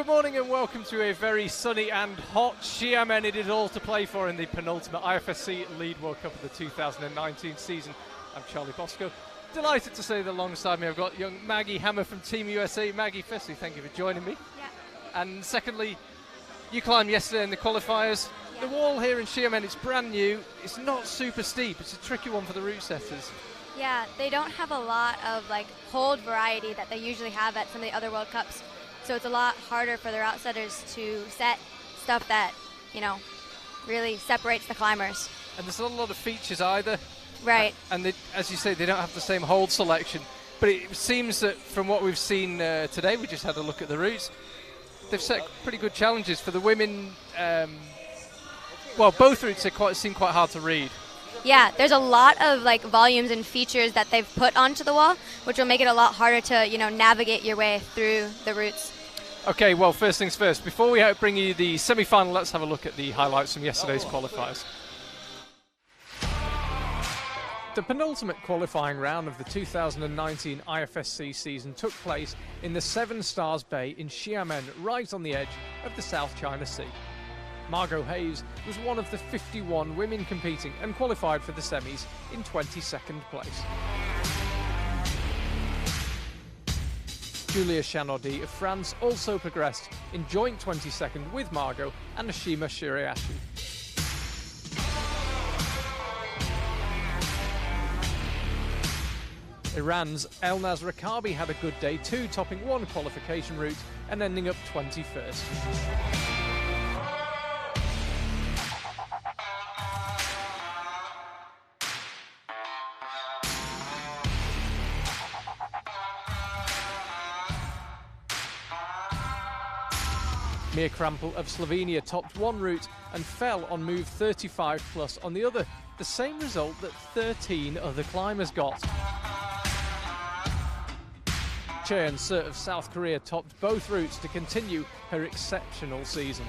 Good morning and welcome to a very sunny and hot Xiamen. It is all to play for in the penultimate IFSC Lead World Cup of the 2019 season. I'm Charlie Bosco. Delighted to say that alongside me I've got young Maggie Hammer from Team USA. Maggie, firstly, thank you for joining me. Yeah. And secondly, you climbed yesterday in the qualifiers. Yeah. The wall here in Xiamen, it's brand new. It's not super steep. It's a tricky one for the route setters. Yeah, they don't have a lot of hold variety that they usually have at some of the other World Cups. So it's a lot harder for the route setters to set stuff that, really separates the climbers. And there's not a lot of features either. Right. And they, as you say, they don't have the same hold selection. But it seems that from what we've seen today, we just had a look at the routes, they've set pretty good challenges for the women. Both routes seem quite hard to read. Yeah, there's a lot of volumes and features that they've put onto the wall, which will make it a lot harder to navigate your way through the routes. Okay, well, first things first. Before we bring you the semi-final, let's have a look at the highlights from yesterday's qualifiers. The penultimate qualifying round of the 2019 IFSC season took place in the Seven Stars Bay in Xiamen, right on the edge of the South China Sea. Margot Hayes was one of the 51 women competing and qualified for the semis in 22nd place. Julia Chanaudy of France also progressed in joint 22nd with Margot and Ashima Shirayashi. Iran's Elnaz Rakabi had a good day too, topping one qualification route and ending up 21st. Mia Krampel of Slovenia topped one route and fell on move 35 plus on the other, the same result that 13 other climbers got. Cheon-seo of South Korea topped both routes to continue her exceptional season.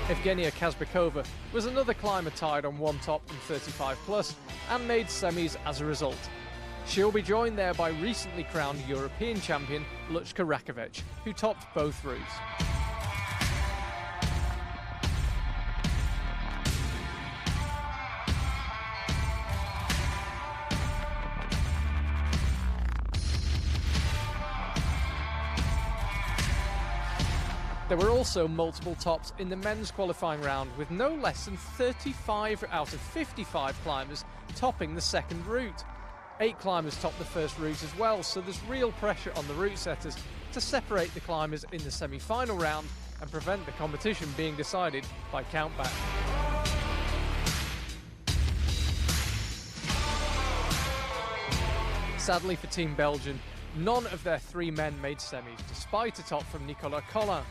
Evgenia Kazbekova was another climber tied on one top in 35 plus and made semis as a result. She'll be joined there by recently crowned European champion Luchka Rakovic, who topped both routes. There were also multiple tops in the men's qualifying round, with no less than 35 out of 55 climbers topping the second route. 8 climbers topped the first route as well, so there's real pressure on the route setters to separate the climbers in the semi-final round and prevent the competition being decided by countback. Sadly for Team Belgium, none of their 3 men made semis, despite a top from Nicolas Collin.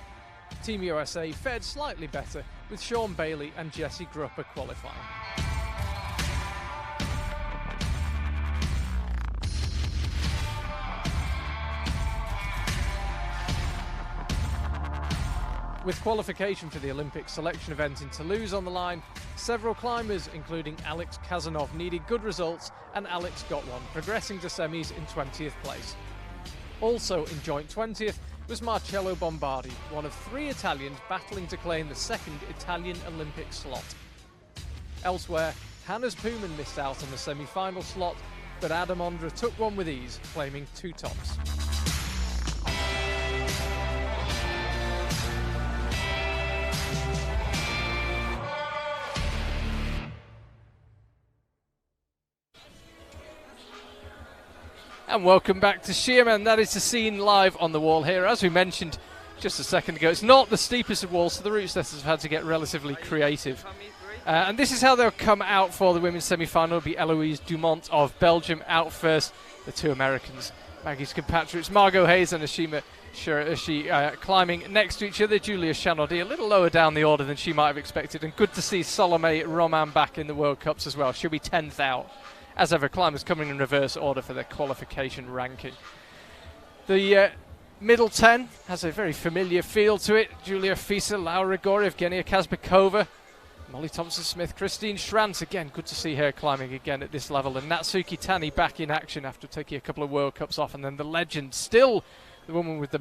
Team USA fared slightly better, with Sean Bailey and Jesse Grupper qualifying. With qualification for the Olympic selection event in Toulouse on the line, several climbers, including Alex Kazanov, needed good results, and Alex got one, progressing to semis in 20th place. Also in joint 20th was Marcello Bombardi, one of 3 Italians battling to claim the second Italian Olympic slot. Elsewhere, Hannes Puman missed out on the semi-final slot, but Adam Ondra took one with ease, claiming 2 tops. And welcome back to Xiamen. That is the scene live on the wall here. As we mentioned just a second ago, it's not the steepest of walls, so the route setters have had to get relatively creative. And this is how they'll come out for the women's semi-final. It'll be Eloise Dumont of Belgium out first. The 2 Americans, Maggie's compatriots, Margot Hayes and Ashima Shirayashi, climbing next to each other. Julia Chanaudy a little lower down the order than she might have expected. And good to see Salome Roman back in the World Cups as well. She'll be 10th out. As ever, climbers coming in reverse order for their qualification ranking. The middle 10 has a very familiar feel to it. Julia Fisa, Laura Gori, Evgenia Kazbekova, Molly Thompson-Smith, Christine Schranz, again, good to see her climbing again at this level. And Natsuki Tani back in action after taking a couple of World Cups off. And then the legend, still the woman with the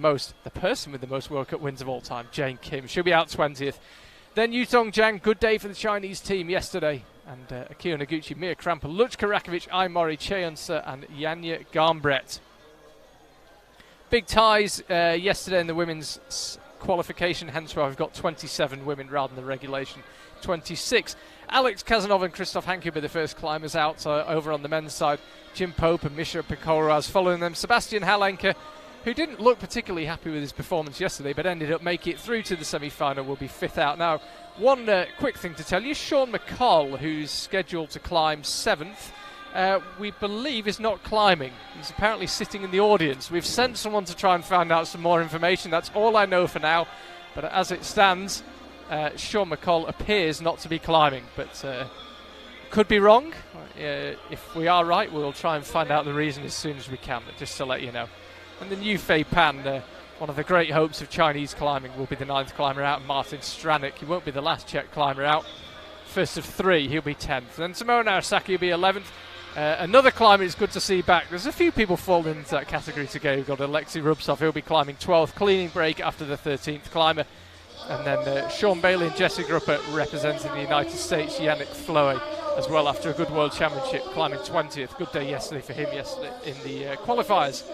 person with the most World Cup wins of all time, Jane Kim. She'll be out 20th. Then Yutong Jiang, good day for the Chinese team yesterday. And Akio Noguchi, Mia Kramper, Luchka Rakovic, Ai Mori, Cheonsa and Yanya Garnbrett. Big ties yesterday in the women's qualification, hence why we've got 27 women rather than the regulation 26. Alex Kazanov and Christoph Hanke will be the first climbers out over on the men's side. Jim Pope and Misha Pekoraz following them. Sebastian Halenka, who didn't look particularly happy with his performance yesterday but ended up making it through to the semi-final, will be fifth out. Now, one quick thing to tell you, Sean McCall, who's scheduled to climb 7th, we believe is not climbing. He's apparently sitting in the audience. We've sent someone to try and find out some more information. That's all I know for now. But as it stands, Sean McCall appears not to be climbing, but could be wrong. If we are right, we'll try and find out the reason as soon as we can, but just to let you know. And the new Fei Pan, one of the great hopes of Chinese climbing, will be the 9th climber out, Martin Stranik. He won't be the last Czech climber out. First of 3, he'll be 10th. Then Samoa Narasaki will be 11th. Another climber is good to see back. There's a few people falling into that category today. We've got Alexei Rubtsov, he'll be climbing 12th, cleaning break after the 13th climber. And then Sean Bailey and Jesse Grupper representing the United States, Yannick Floe as well after a good World Championship, climbing 20th. Good day yesterday for him yesterday in the qualifiers.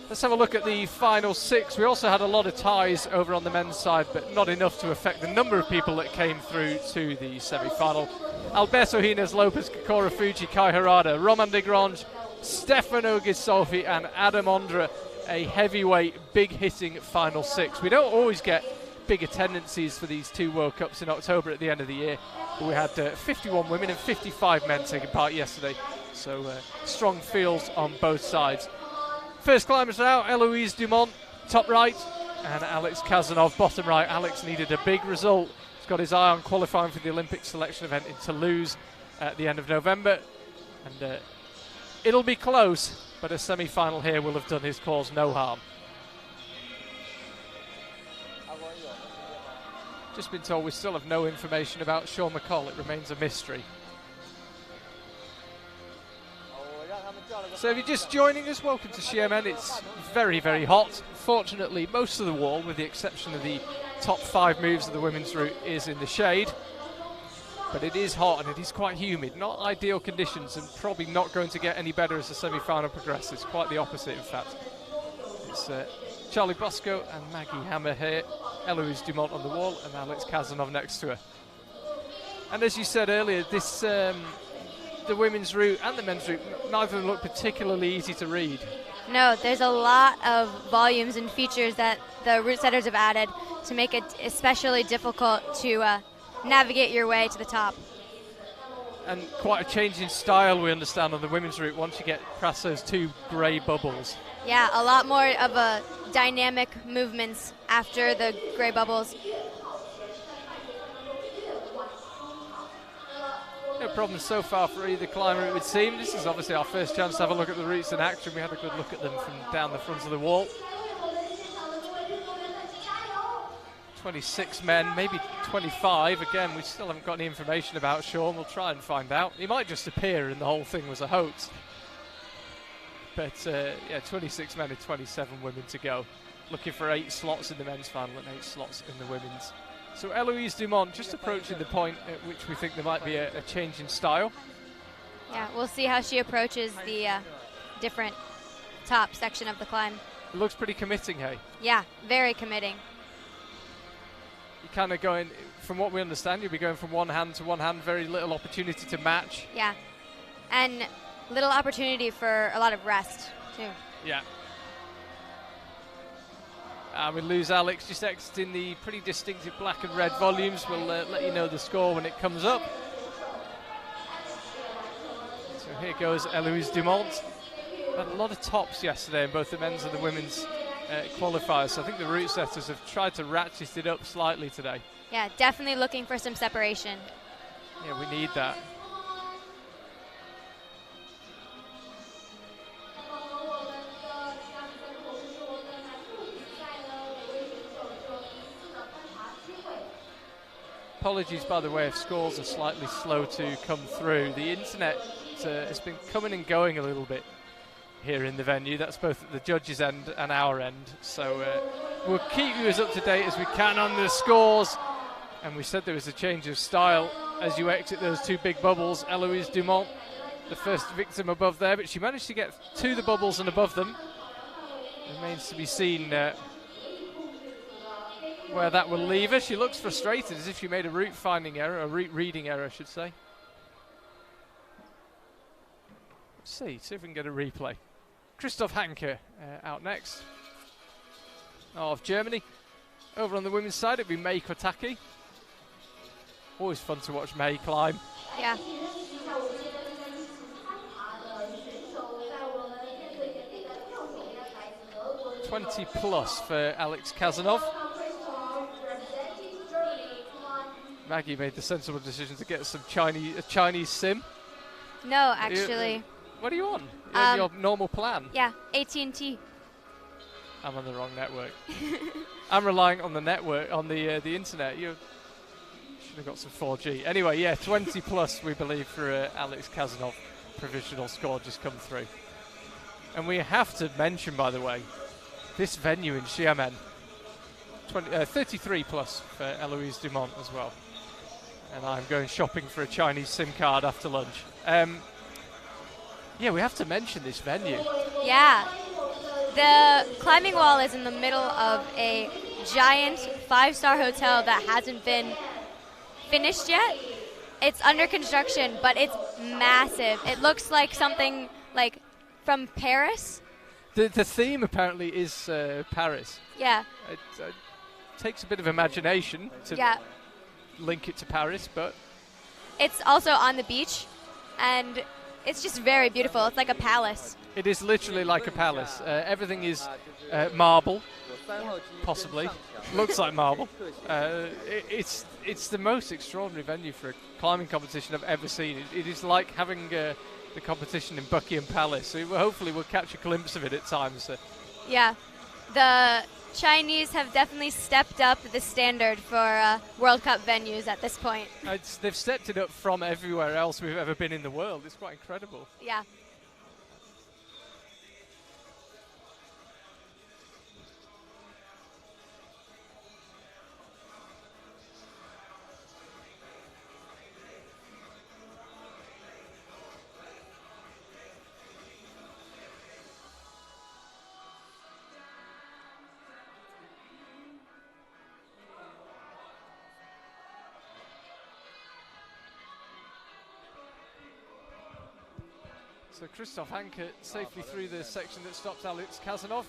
Let's have a look at the final 6. We also had a lot of ties over on the men's side, but not enough to affect the number of people that came through to the semi-final. Alberto Hines, Lopez, Kokoro Fuji, Kai Harada, Roman de Grange, Stefano Gisolfi and Adam Ondra, a heavyweight, big-hitting final 6. We don't always get big attendances for these 2 World Cups in October at the end of the year. But we had 51 women and 55 men taking part yesterday, so strong fields on both sides. First climbers are out, Eloise Dumont, top right, and Alex Kazanov, bottom right. Alex needed a big result. He's got his eye on qualifying for the Olympic selection event in Toulouse at the end of November. And it'll be close, but a semi-final here will have done his cause no harm. Just been told we still have no information about Sean McCall. It remains a mystery. So if you're just joining us, welcome to Xiamen. It's very, very hot. Fortunately, most of the wall, with the exception of the top 5 moves of the women's route, is in the shade. But it is hot and it is quite humid. Not ideal conditions, and probably not going to get any better as the semi-final progresses. Quite the opposite, in fact. It's Charlie Bosco and Maggie Hammer here. Eloise Dumont on the wall and Alex Kazanov next to her. And as you said earlier, this the women's route and the men's route, neither of them look particularly easy to read. No, there's a lot of volumes and features that the route setters have added to make it especially difficult to navigate your way to the top. And quite a change in style, we understand, on the women's route once you get past those 2 grey bubbles. Yeah, a lot more of a dynamic movements after the grey bubbles. No problems so far for either climber, it would seem. This is obviously our first chance to have a look at the routes in action. We had a good look at them from down the front of the wall. 26 men, maybe 25. Again, we still haven't got any information about Sean. We'll try and find out. He might just appear and the whole thing was a hoax. But yeah, 26 men and 27 women to go. Looking for 8 slots in the men's final and 8 slots in the women's. So Eloise Dumont just approaching the point at which we think there might be a change in style. Yeah, we'll see how she approaches the different top section of the climb. It looks pretty committing, hey? Yeah, very committing. You're kind of going, from what we understand, you'll be going from one hand to one hand, very little opportunity to match. Yeah, and little opportunity for a lot of rest, too. Yeah. We lose Alex just exiting the pretty distinctive black and red volumes. We'll let you know the score when it comes up. So here goes Eloise Dumont. Had a lot of tops yesterday in both the men's and the women's qualifiers. So I think the route setters have tried to ratchet it up slightly today. Yeah, definitely looking for some separation. Yeah, we need that. apologies, by the way, if scores are slightly slow to come through. The internet has been coming and going a little bit here in the venue. That's both at the judges' end and our end. So we'll keep you as up to date as we can on the scores. And we said there was a change of style as you exit those two big bubbles. Eloise Dumont, the first victim above there, but she managed to get to the bubbles and above them. Remains to be seen where that will leave her. She looks frustrated, as if she made a route finding error, a route reading error, I should say. Let's see if we can get a replay. Christoph Hanke out next of Germany. Over on the women's side, it'll be Mei Kotaki. Always fun to watch Mei climb. Yeah. +20 for Alex Kazanov. Maggie made the sensible decision to get some Chinese sim. No, actually. What are you on? You're on your normal plan? Yeah, AT&T. I'm on the wrong network. I'm relying on the network, on the internet. You should have got some 4G. Anyway, yeah, 20+ we believe for Alex Kazanov. Provisional score just come through. And we have to mention, by the way, this venue in Xiamen. 33+ for Eloise Dumont as well. And I'm going shopping for a Chinese SIM card after lunch. Yeah, we have to mention this venue. Yeah. The climbing wall is in the middle of a giant 5-star hotel that hasn't been finished yet. It's under construction, but it's massive. It looks like something like from Paris. The theme apparently is Paris. Yeah. It takes a bit of imagination to link it to Paris, but it's also on the beach, and it's just very beautiful. It's like a palace. It is literally like a palace. Everything is marble, possibly. Looks like marble. It's the most extraordinary venue for a climbing competition I've ever seen. It is like having the competition in Buckingham Palace. So hopefully we'll catch a glimpse of it at times. Yeah. The Chinese have definitely stepped up the standard for World Cup venues at this point. They've stepped it up from everywhere else we've ever been in the world. It's quite incredible. Yeah. So Christoph Hanke safely through the section that stops Alex Kazanov.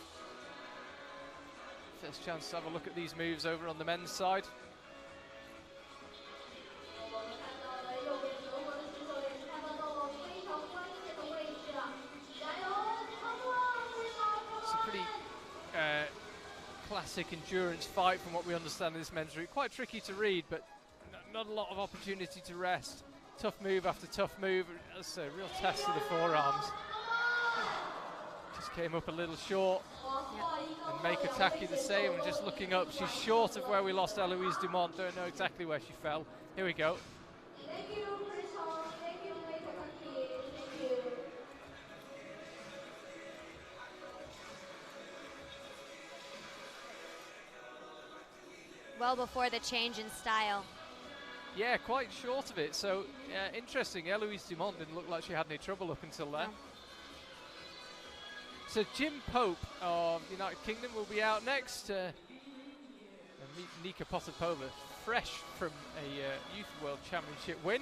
First chance to have a look at these moves over on the men's side. It's a pretty classic endurance fight from what we understand in this men's route. Quite tricky to read, but not a lot of opportunity to rest. Tough move after tough move. That's a real test of the forearms. Just came up a little short. And Mei Kotaki the same. And just looking up, she's short of where we lost Eloise Dumont. Don't know exactly where she fell. Here we go. Well before the change in style. Yeah, quite short of it. So interesting. Eloise Dumont didn't look like she had any trouble up until then. No. So Jim Pope of the United Kingdom will be out next. Meet Nika Potapova, fresh from a Youth World Championship win.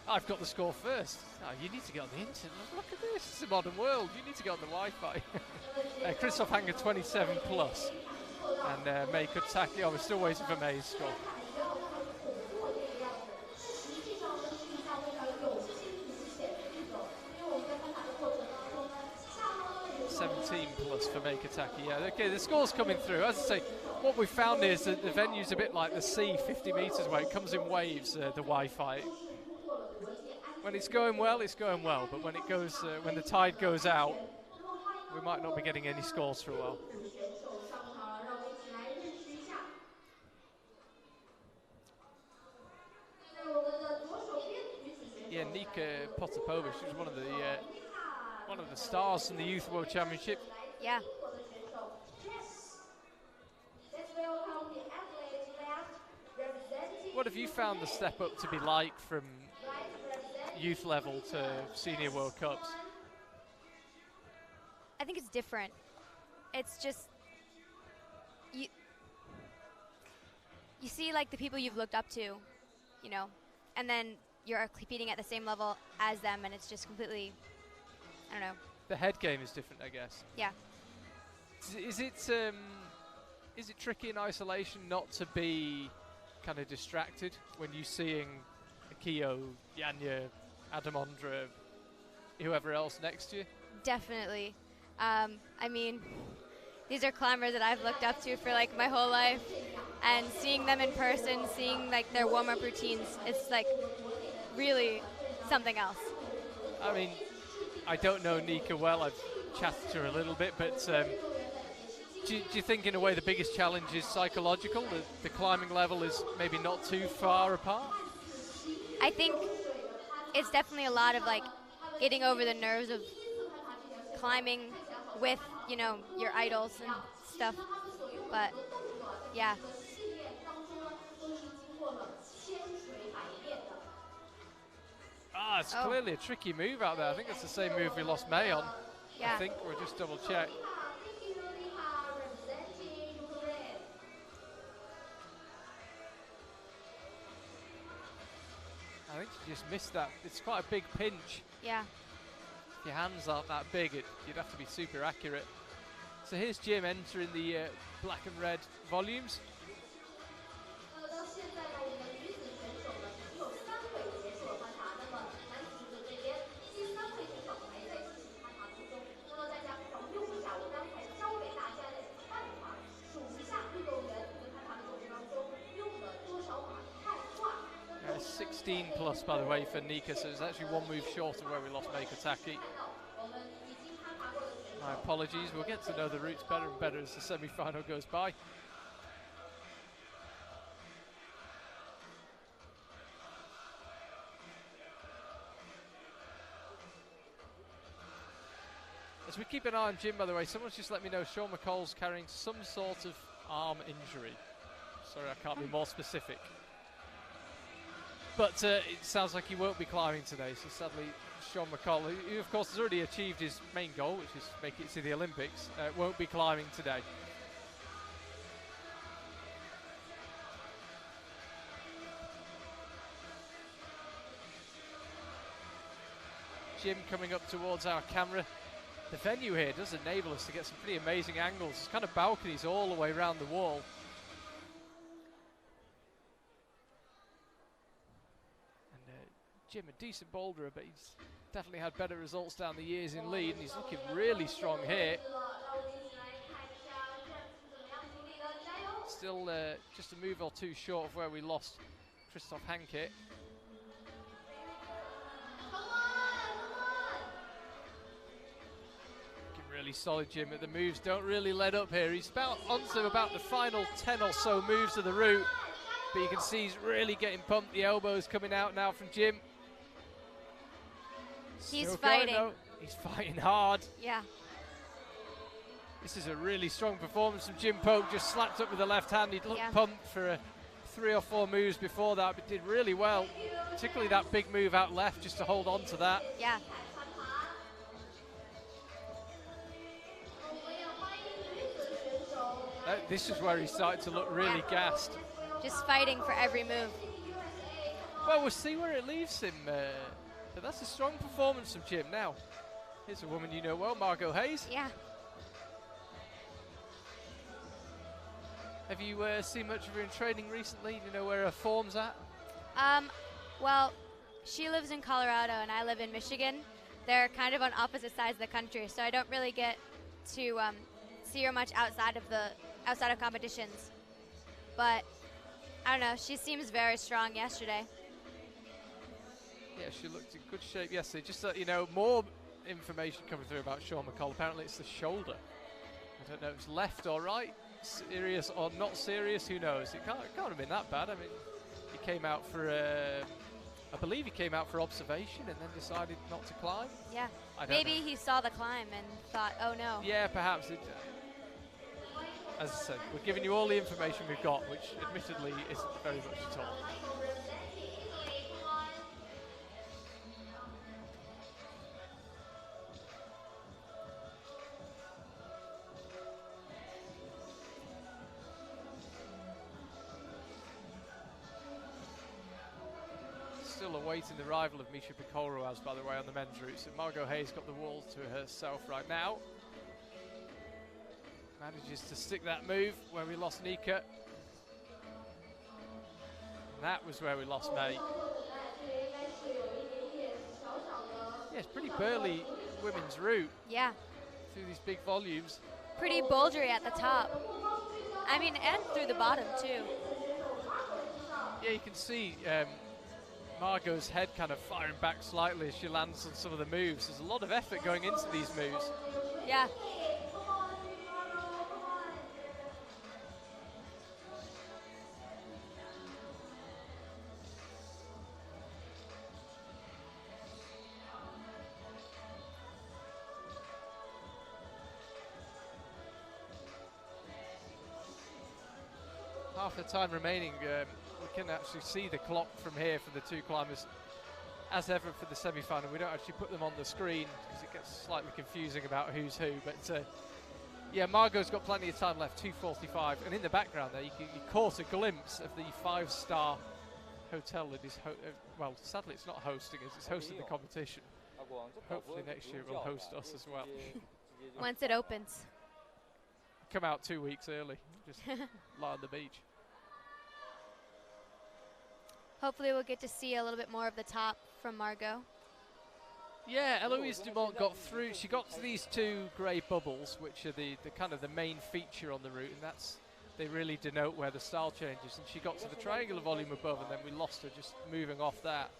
I've got the score first. Oh, you need to get on the internet. Look at this. It's a modern world. You need to get on the Wi-Fi. Christoph Hanke 27+. And Mei Kotaki. Oh, we're still waiting for Mei's score. 17+ for Mei Kotaki. Yeah, okay, the score's coming through. As I say, what we found is that the venue's a bit like the sea, 50 meters away. It comes in waves, the Wi-Fi. When it's going well, but when it goes, when the tide goes out, we might not be getting any scores for a while. yeah, Nika Potapova. She was one of the stars in the Youth World Championship. Yeah. What have you found the step up to be like from youth level to Senior World Cups? I think it's different. It's just you see like the people you've looked up to, you know, and then you're competing at the same level as them, and it's just completely, I don't know. The head game is different, I guess. Yeah. Is it tricky in isolation not to be kind of distracted when you're seeing Akio, Yanya, Adamondra, whoever else next to you? Definitely. I mean, these are climbers that I've looked up to for like my whole life, and seeing them in person, seeing like their warm-up routines, it's like really something else. I mean, I don't know Nika well. I've chatted to her a little bit, but do you think in a way the biggest challenge is psychological? The climbing level is maybe not too far apart? I think it's definitely a lot of like getting over the nerves of climbing with, you know, your idols and stuff. But yeah. It's clearly a tricky move out there. I think it's the same move we lost May on. Yeah. I think we'll just double check. I think she just missed that. It's quite a big pinch. Yeah. If your hands aren't that big, you'd have to be super accurate. So here's Jim entering the black and red volumes. Yeah, 16 plus, by the way, for Nika, so it's actually one move short of where we lost Meiko Taki. My apologies, we'll get to know the routes better and better as the semi-final goes by. As we keep an eye on Jim, by the way, someone's just let me know Sean McCall's carrying some sort of arm injury. Sorry, I can't be more specific. But it sounds like he won't be climbing today, so sadly Sean McCall, who of course has already achieved his main goal, which is make it to the Olympics, won't be climbing today. Jim coming up towards our camera. The venue here does enable us to get some pretty amazing angles. There's kind of balconies all the way around the wall. Jim, a decent boulderer, but he's definitely had better results down the years in lead, and he's looking really strong here. Still just a move or two short of where we lost Christoph Hankett. Looking really solid, Jim, the moves don't really let up here. He's onto about the final 10 or so moves of the route, but you can see he's really getting pumped. The elbows coming out now from Jim. He's fighting. He's fighting hard. Yeah. This is a really strong performance from Jim Pope. Just slapped up with the left hand. He'd looked pumped for 3 or 4 moves before that, but did really well. Particularly that big move out left, just to hold on to that. Yeah. This is where he started to look really gassed. Just fighting for every move. Well, we'll see where it leaves him. But that's a strong performance from Jim. Now, here's a woman you know well, Margot Hayes. Yeah. Have you seen much of her in training recently? Do you know where her form's at? Well, she lives in Colorado and I live in Michigan. They're kind of on opposite sides of the country, so I don't really get to see her much outside of competitions. But I don't know, she seems very strong yesterday. Yeah, she looked in good shape yesterday. Just so you know, more information coming through about Sean McCall. Apparently it's the shoulder. I don't know if it's left or right, serious or not serious, who knows. It can't have been that bad. I mean, he came out for I believe he came out for observation and then decided not to climb. Yeah. I don't Maybe know. he saw the climb and thought, oh no. Yeah, perhaps. As I said, we're giving you all the information we've got, which admittedly isn't very much at all. Still awaiting the arrival of Misha Pikoruaz, by the way, on the men's route. So Margot Hayes got the wall to herself right now. Manages to stick that move where we lost Nika. And that was where we lost May. Yeah, it's pretty burly women's route. Yeah. Through these big volumes. Pretty bouldery at the top. I mean, and through the bottom too. Yeah, you can see Margot's head kind of firing back slightly as she lands on some of the moves. There's a lot of effort going into these moves. Yeah. Half the time remaining, we can actually see the clock from here for the two climbers. As ever for the semi-final, we don't actually put them on the screen because it gets slightly confusing about who's who. But yeah, Margot's got plenty of time left, 2:45. And in the background there, you caught a glimpse of the 5-star hotel that is, well, sadly it's not hosting us, it's hosting the competition. Hopefully next year it will host us as well. Once it opens. Come out 2 weeks early, just lie on the beach. Hopefully we'll get to see a little bit more of the top from Margot. Yeah, Eloise Dumont got through. She got to these two grey bubbles, which are the kind of the main feature on the route, and they really denote where the style changes. And she got to the triangular volume above, and then we lost her just moving off that.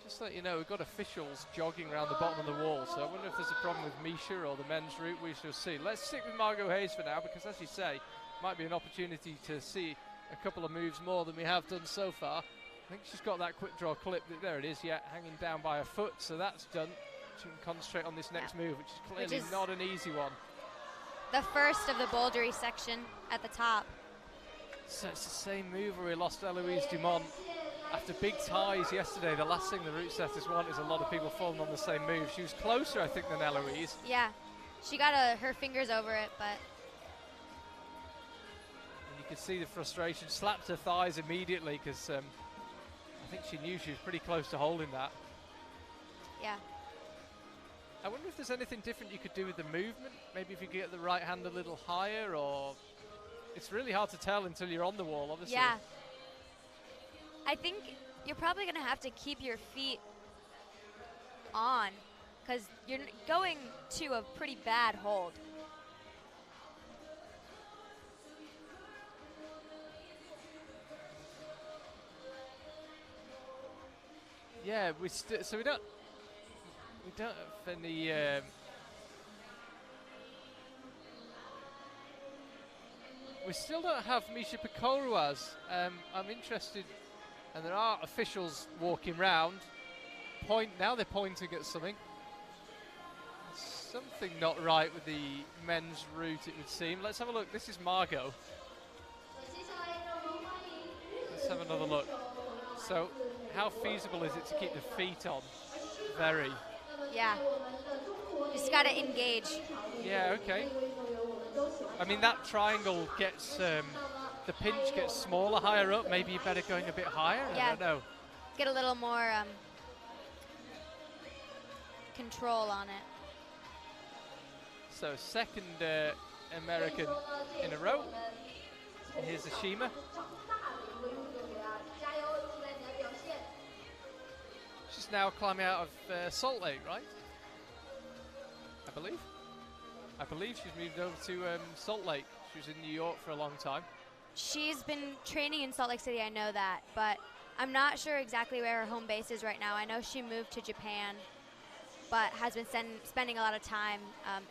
'Just to let you know, we've got officials jogging around the bottom of the wall, so I wonder if there's a problem with Misha or the men's route. We shall see. Let's stick with Margot Hayes for now, because as you say, might be an opportunity to see a couple of moves more than we have done so far. I think she's got that quick draw clip. There it is, yeah, hanging down by her foot, so that's done. She can concentrate on this next move, which is clearly not an easy one. The first of the bouldery section at the top. So it's the same move where we lost Eloise Dumont. After big ties yesterday, the last thing the route setters want is a lot of people falling on the same move. She was closer, I think, than Eloise. Yeah, she got her fingers over it, but... And you could see the frustration. Slapped her thighs immediately because I think she knew she was pretty close to holding that. Yeah. I wonder if there's anything different you could do with the movement. Maybe if you could get the right hand a little higher, or... It's really hard to tell until you're on the wall, obviously. Yeah. I think you're probably going to have to keep your feet on because you're going to a pretty bad hold. Yeah, so we don't have any we still don't have Misha Pikoruaz. I'm interested. And there are officials walking round. Now they're pointing at something. Something not right with the men's route, it would seem. Let's have a look. This is Margot. Let's have another look. So, how feasible is it to keep the feet on? Very. Yeah. Just got to engage. Yeah, okay. I mean, that triangle gets... the pinch gets smaller higher up. Maybe you're better going a bit higher. Yeah. I don't know. Get a little more control on it. So second American in a row. And here's Xiamen. She's now climbing out of Salt Lake, right? I believe she's moved over to Salt Lake. She was in New York for a long time. She's been training in Salt Lake City, I know that, but I'm not sure exactly where her home base is right now. I know she moved to Japan, but has been spending a lot of time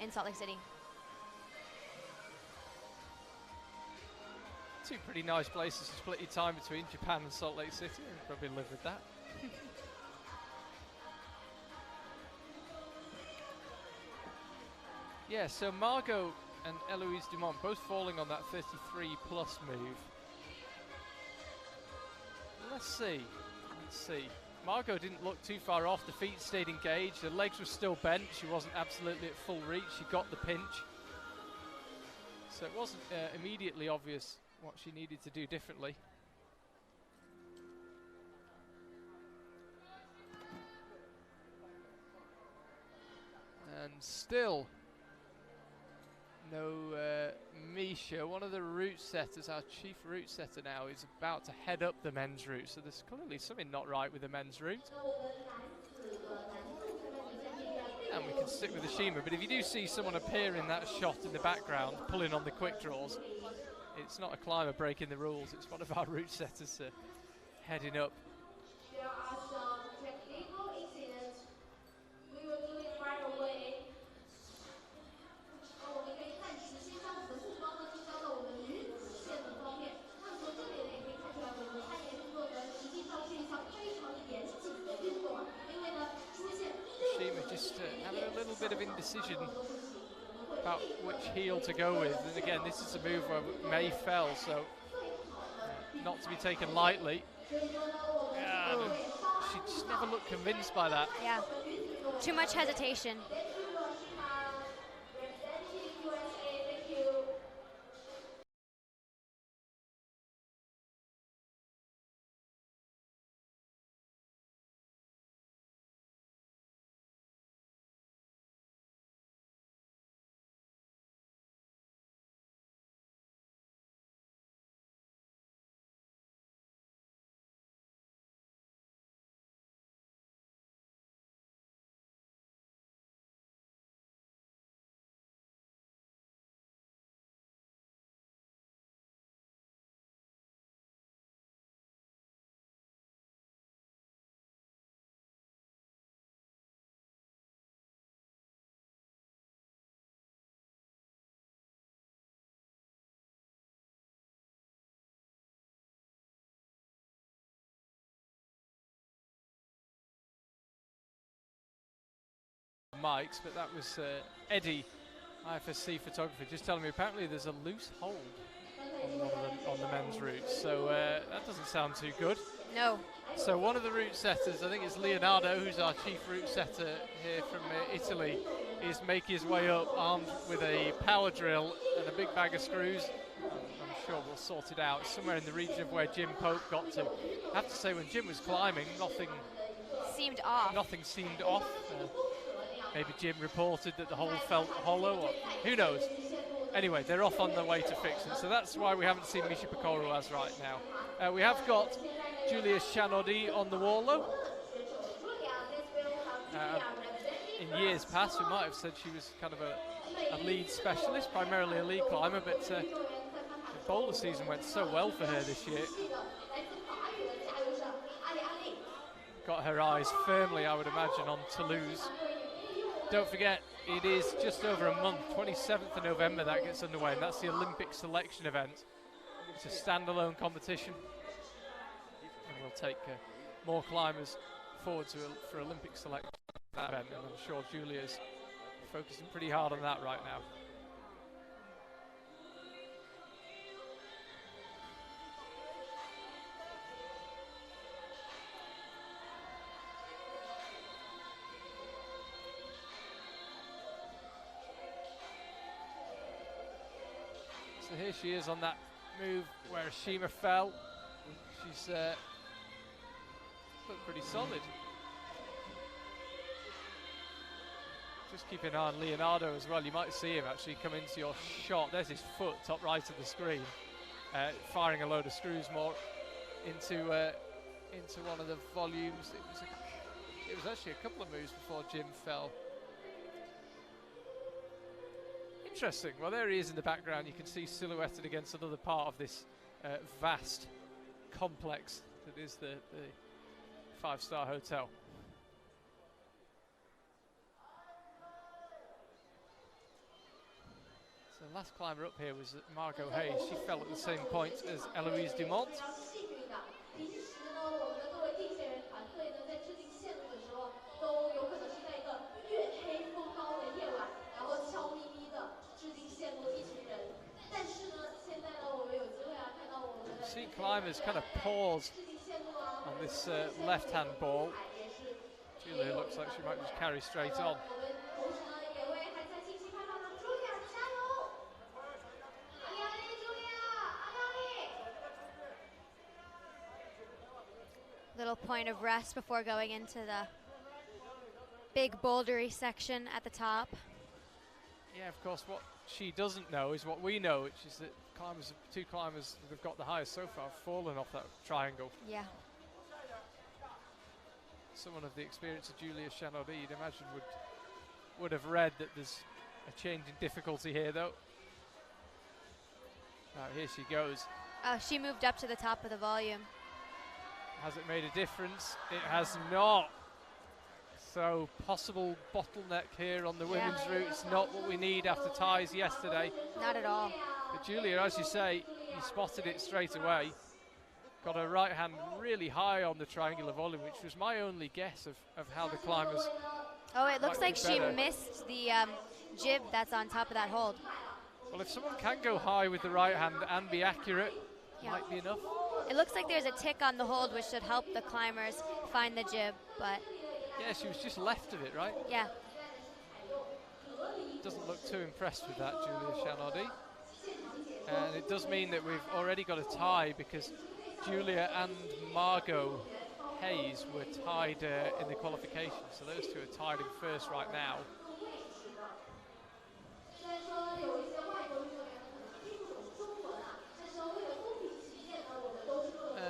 in Salt Lake City. Two pretty nice places to split your time between, Japan and Salt Lake City. I'd probably live with that. Yeah, so Margot and Eloise Dumont both falling on that 33 plus move. Let's see. Margot didn't look too far off. The feet stayed engaged. The legs were still bent. She wasn't absolutely at full reach. She got the pinch. So it wasn't immediately obvious what she needed to do differently. And still no Misha. One of the route setters, our chief route setter now, is about to head up the men's route. So there's clearly something not right with the men's route. And we can stick with the Xiamen. But if you do see someone appear in that shot in the background, pulling on the quick draws, it's not a climber breaking the rules. It's one of our route setters heading up. There are some technical incidents. We will do it right away. 我们可以看实际上此处方呢就交到我们女子线的方面。那从这里呢也可以看出来，我们攀岩动作呢实际上是一项非常严谨的运动啊，因为呢出现。Xiamen just having a little bit of indecision about which heel to go with, and again this is a move where May fell, so not to be taken lightly. Yeah, she just never looked convinced by that. Yeah, too much hesitation. Mics, but that was Eddie, IFSC photographer, just telling me apparently there's a loose hold on the men's route, so that doesn't sound too good. No. So one of the route setters, I think it's Leonardo, who's our chief route setter here from Italy, is making his way up armed with a power drill and a big bag of screws. I'm sure we'll sort it out. It's somewhere in the region of where Jim Pope got to. I have to say, when Jim was climbing, nothing seemed off. Maybe Jim reported that the hole felt hollow, or who knows. Anyway, they're off on their way to fix it, so that's why we haven't seen Misha Pokoro as right now. We have got Julia Shanodi on the wall though. In years past, we might have said she was kind of a lead specialist, primarily a lead climber, but the boulder season went so well for her this year. Got her eyes firmly, I would imagine, on Toulouse. Don't forget, it is just over a month, 27th of November that gets underway, and that's the Olympic selection event. It's a standalone competition, and we'll take more climbers forward for Olympic selection that event, and I'm sure Julia's focusing pretty hard on that right now. So here she is on that move where Xiamen fell. She's looked pretty solid. Just keep an eye on Leonardo as well. You might see him actually come into your shot. There's his foot, top right of the screen, firing a load of screws more into one of the volumes. It was actually a couple of moves before Jim fell. Interesting. Well, there he is in the background. You can see silhouetted against another part of this vast complex that is the 5-star hotel. So the last climber up here was Margot Hayes. She fell at the same point as Eloise Dumont. 平时呢，我们的各位定线员团队呢，在制定线路的时候，都有可能是在一个月黑风高的夜晚，然后悄咪咪的制定线路，一群人。但是呢，现在呢，我们有机会啊，看到我们的 See climbers kind of pause on this left-hand ball. Julia looks like she might just carry straight on. 我们同时呢，也为还在信息开放的 Julia 加油！阿里阿里 Julia， 阿里阿里。 Little point of rest before going into the big bouldery section at the top. Yeah, of course, what she doesn't know is what we know, which is that two climbers that have got the highest so far have fallen off that triangle. Yeah. Someone of the experience of Julia Chanaudy, you'd imagine, would have read that there's a change in difficulty here, though. Here she goes. Oh, she moved up to the top of the volume. Has it made a difference? It has not. So possible bottleneck here on the women's route. It's not what we need after ties yesterday. Not at all. But Julia, as you say, you spotted it straight away. Got her right hand really high on the triangular volume, which was my only guess of how the climbers. Oh, it looks like she better. missed the jib that's on top of that hold. Well, if someone can go high with the right hand and be accurate, might be enough. It looks like there's a tick on the hold, which should help the climbers find the jib, but yeah, she was just left of it, right? yeah. Doesn't look too impressed with that, Julia Chanaudy. And it does mean that we've already got a tie because Julia and Margot Hayes were tied in the qualification. So those two are tied in first right now.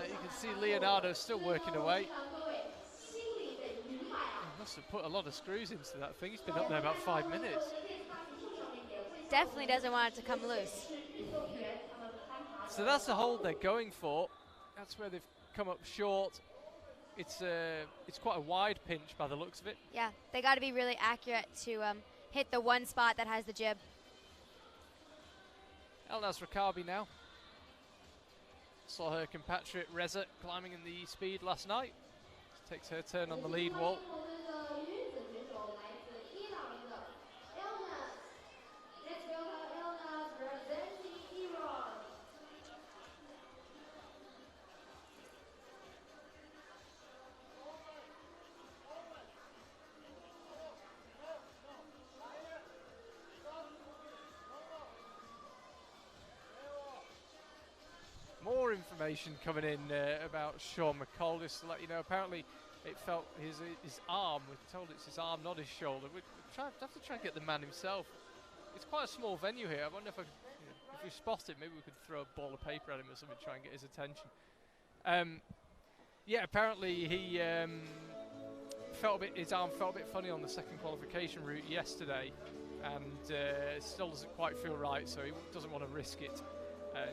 You can see Leonardo still working away. He must have put a lot of screws into that thing. He's been up there about 5 minutes. Definitely doesn't want it to come loose. So that's the hold they're going for. That's where they've come up short. It's quite a wide pinch by the looks of it. Yeah, they got to be really accurate to hit the one spot that has the jib. Elnaz Rakabi now. Saw her compatriot Reza climbing in the speed last night. Takes her turn on the lead wall. More information coming in about Sean McCall, just to let you know. Apparently, it felt his arm. We're told it's his arm, not his shoulder. We have to try and get the man himself. It's quite a small venue here. I wonder if if we spot him, maybe we could throw a ball of paper at him or something to try and get his attention. Yeah, apparently he his arm felt a bit funny on the second qualification route yesterday, and still doesn't quite feel right. So he doesn't want to risk it.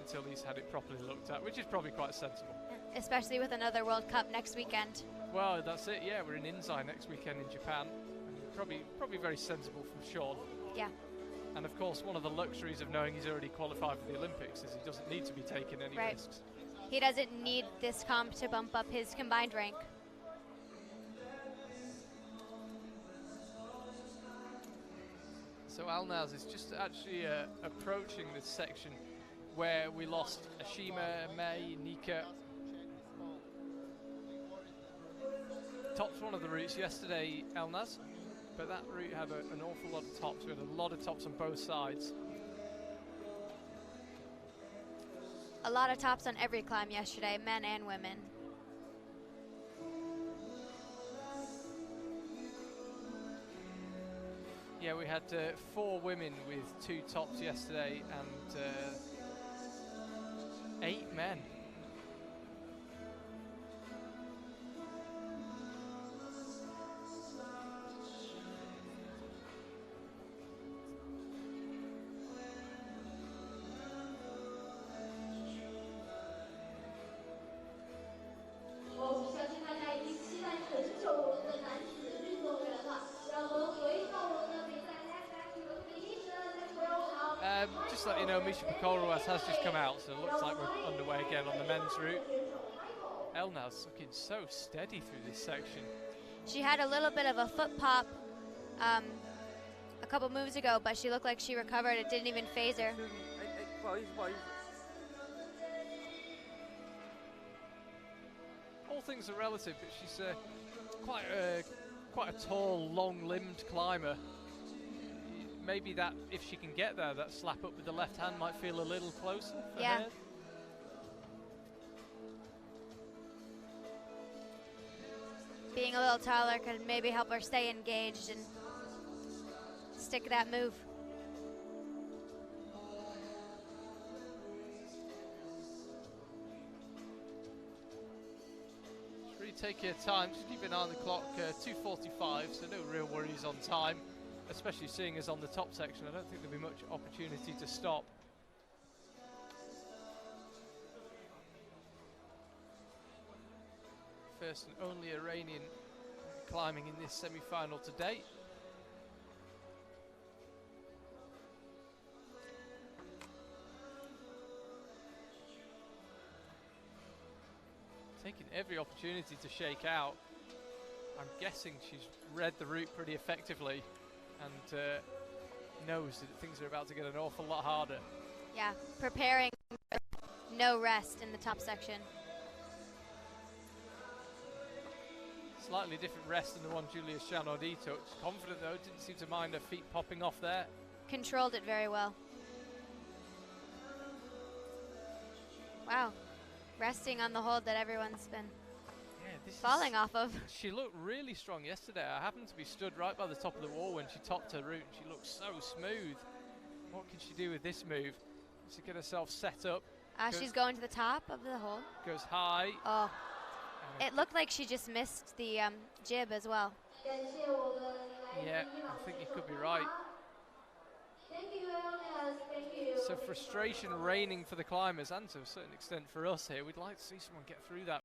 Until he's had it properly looked at, which is probably quite sensible. Especially with another World Cup next weekend. Well, that's it, yeah. We're in Inzai next weekend in Japan. And probably very sensible from Sean. Yeah. And of course, one of the luxuries of knowing he's already qualified for the Olympics is he doesn't need to be taking any risks. He doesn't need this comp to bump up his combined rank. So Elnaz is just actually approaching this section where we lost Ashima, May, Nika. Topped one of the routes yesterday, Elnaz, but that route had an awful lot of tops. We had a lot of tops on both sides. A lot of tops on every climb yesterday, men and women. Yeah, we had 4 women with 2 tops yesterday and 8 men. Just to let you know, Misha Pekorovas has just come out, so it looks like we're underway again on the men's route. Elnaz looking so steady through this section. She had a little bit of a foot pop a couple moves ago, but she looked like she recovered. It didn't even phase her. All things are relative, but she's quite a tall, long-limbed climber. Maybe that, if she can get there, that slap up with the left hand might feel a little closer for her. Being a little taller could maybe help her stay engaged and stick that move. Just really take your time, just keep an eye on the clock, 2:45, so no real worries on time. Especially seeing us on the top section, I don't think there'll be much opportunity to stop. First and only Iranian climbing in this semi-final to date. Taking every opportunity to shake out. I'm guessing she's read the route pretty effectively and knows that things are about to get an awful lot harder. Yeah, preparing no rest in the top section. Slightly different rest than the one Julia Chanaudy took. Confident though, didn't seem to mind her feet popping off there. Controlled it very well. Wow, resting on the hold that everyone's been falling off of. She looked really strong yesterday. I happened to be stood right by the top of the wall when she topped her route and she looked so smooth. What can she do with this move? To get herself set up. She's going to the top of the hold. Goes high. Oh, it looked like she just missed the jib as well. Yeah, I think you could be right. So frustration reigning for the climbers and to a certain extent for us here. We'd like to see someone get through that.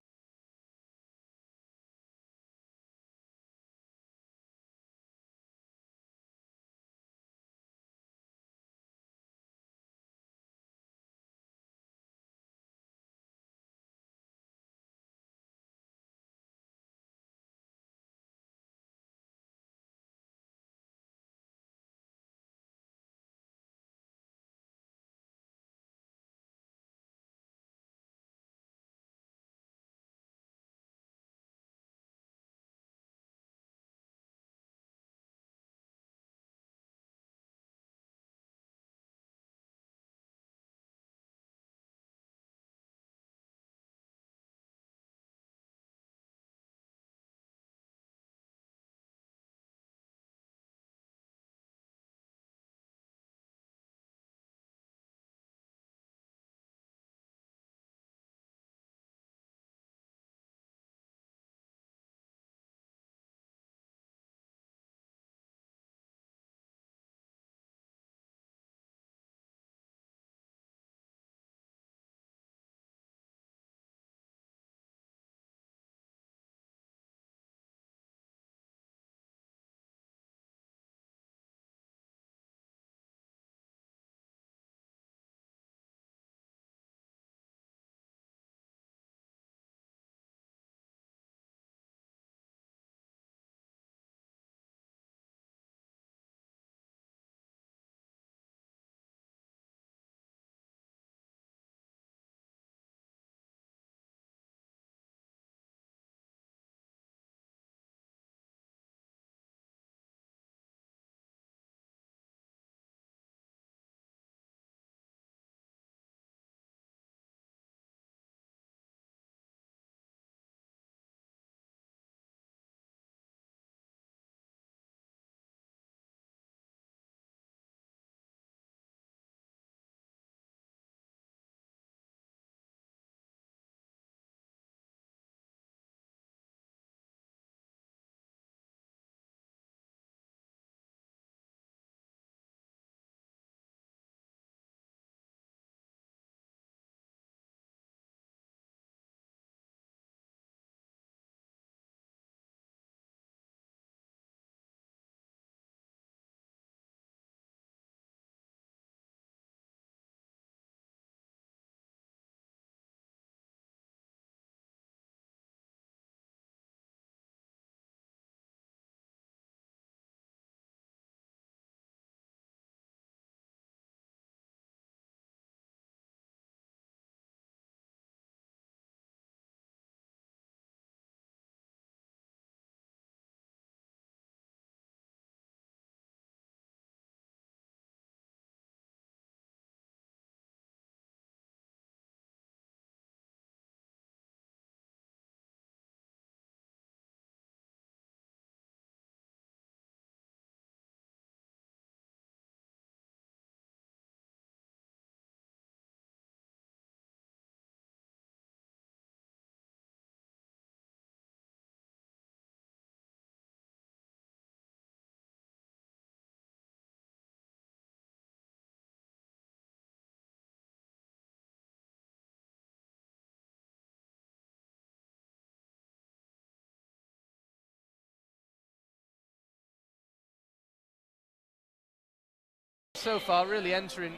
so far, really entering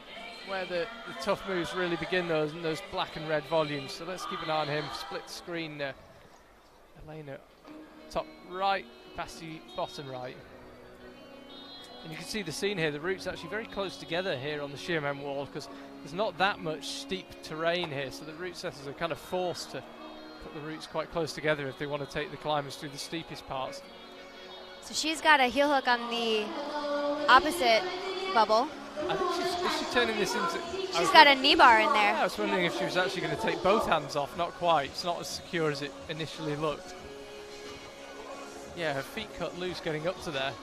where the tough moves really begin, those black and red volumes. So let's keep an eye on him. Split screen, Elena top right, Basti bottom right. And you can see the scene here, the routes actually very close together here on the Xiamen wall, because there's not that much steep terrain here, so the route setters are kind of forced to put the routes quite close together if they want to take the climbers through the steepest parts. So she's got a heel hook on the opposite bubble. I think is she turning this into... She's got a knee bar in there. I was wondering if she was actually going to take both hands off. Not quite. It's not as secure as it initially looked. Yeah, her feet cut loose getting up to there.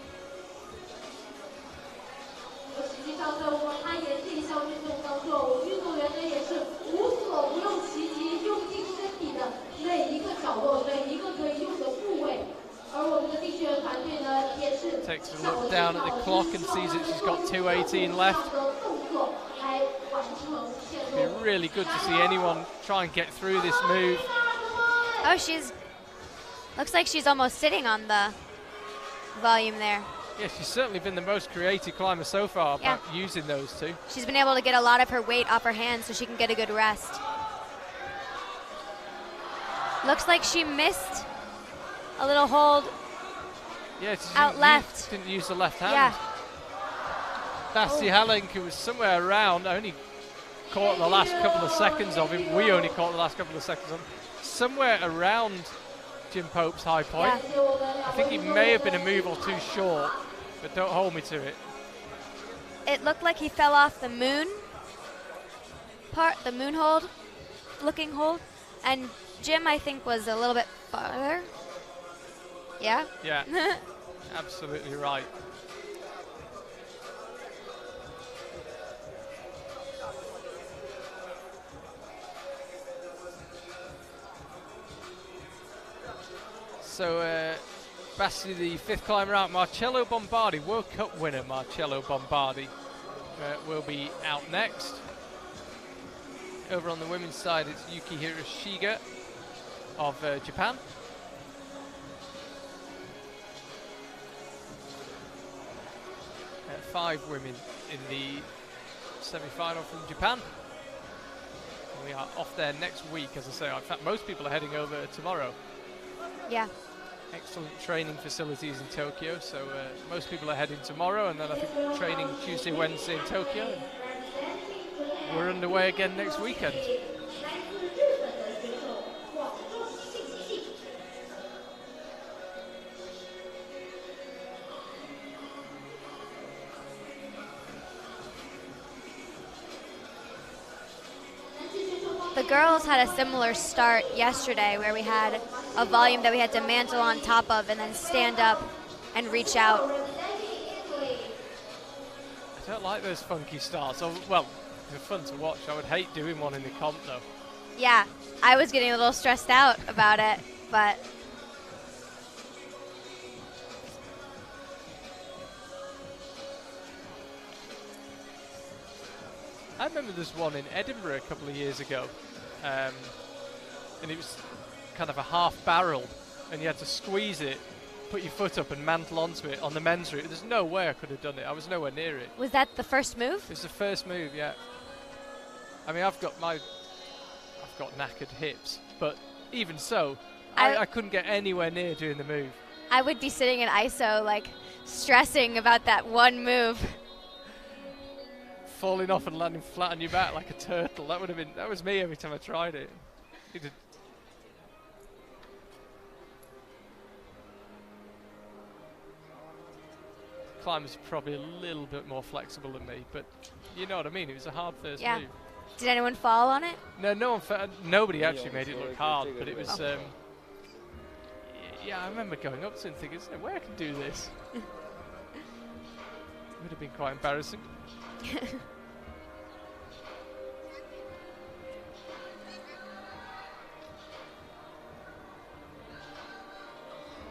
实际上，在我们攀岩这项运动当中，运动员呢也是无所不用其极，用尽身体的每一个角落，每一个可以用的部位。而我们的地训团队呢，也是 takes a look down at the clock and sees that she's got 2:18 left. It'd be really good to see anyone try and get through this move. Oh, looks like she's almost sitting on the volume there. Yeah, she's certainly been the most creative climber so far about using those two. She's been able to get a lot of her weight off her hands so she can get a good rest. Looks like she missed a little hold out left. Didn't use the left hand. Yeah. Basti Halling, who was somewhere around, only caught the last couple of seconds of him. We only caught the last couple of seconds of him. Somewhere around Jim Pope's high point. I think he may have been a move or two short, but don't hold me to it. It looked like he fell off the moon part, the moon hold, looking hold, and Jim, I think, was a little bit farther. Yeah? Yeah, absolutely right. So, Basti, the fifth climber out, Marcello Bombardi, World Cup winner Marcello Bombardi, will be out next. Over on the women's side, it's Yuki Hiroshiga of Japan. Five women in the semi-final from Japan. We are off there next week, as I say. In fact, most people are heading over tomorrow. Yeah. Excellent training facilities in Tokyo, so most people are heading tomorrow, and then I think training Tuesday, Wednesday in Tokyo. We're underway again next weekend. The girls had a similar start yesterday where we had a volume that we had to mantle on top of and then stand up and reach out. I don't like those funky starts. Oh, well, they're fun to watch. I would hate doing one in the comp though. Yeah, I was getting a little stressed out about it, but I remember there's one in Edinburgh a couple of years ago, and it was kind of a half barrel, and you had to squeeze it, put your foot up and mantle onto it on the men's route. There's no way I could have done it. I was nowhere near it. was that the first move? It was the first move, yeah. I mean, I've got knackered hips, but even so, I couldn't get anywhere near doing the move. I would be sitting in ISO like stressing about that one move. Falling off and landing flat on your back like a turtle. That was me every time I tried it. Climbers are probably a little bit more flexible than me, but you know what I mean. It was a hard first move. Did anyone fall on it? No, nobody actually made it look hard, but it was. Yeah, I remember going up to it and thinking, "There's no way I can do this." Would have been quite embarrassing.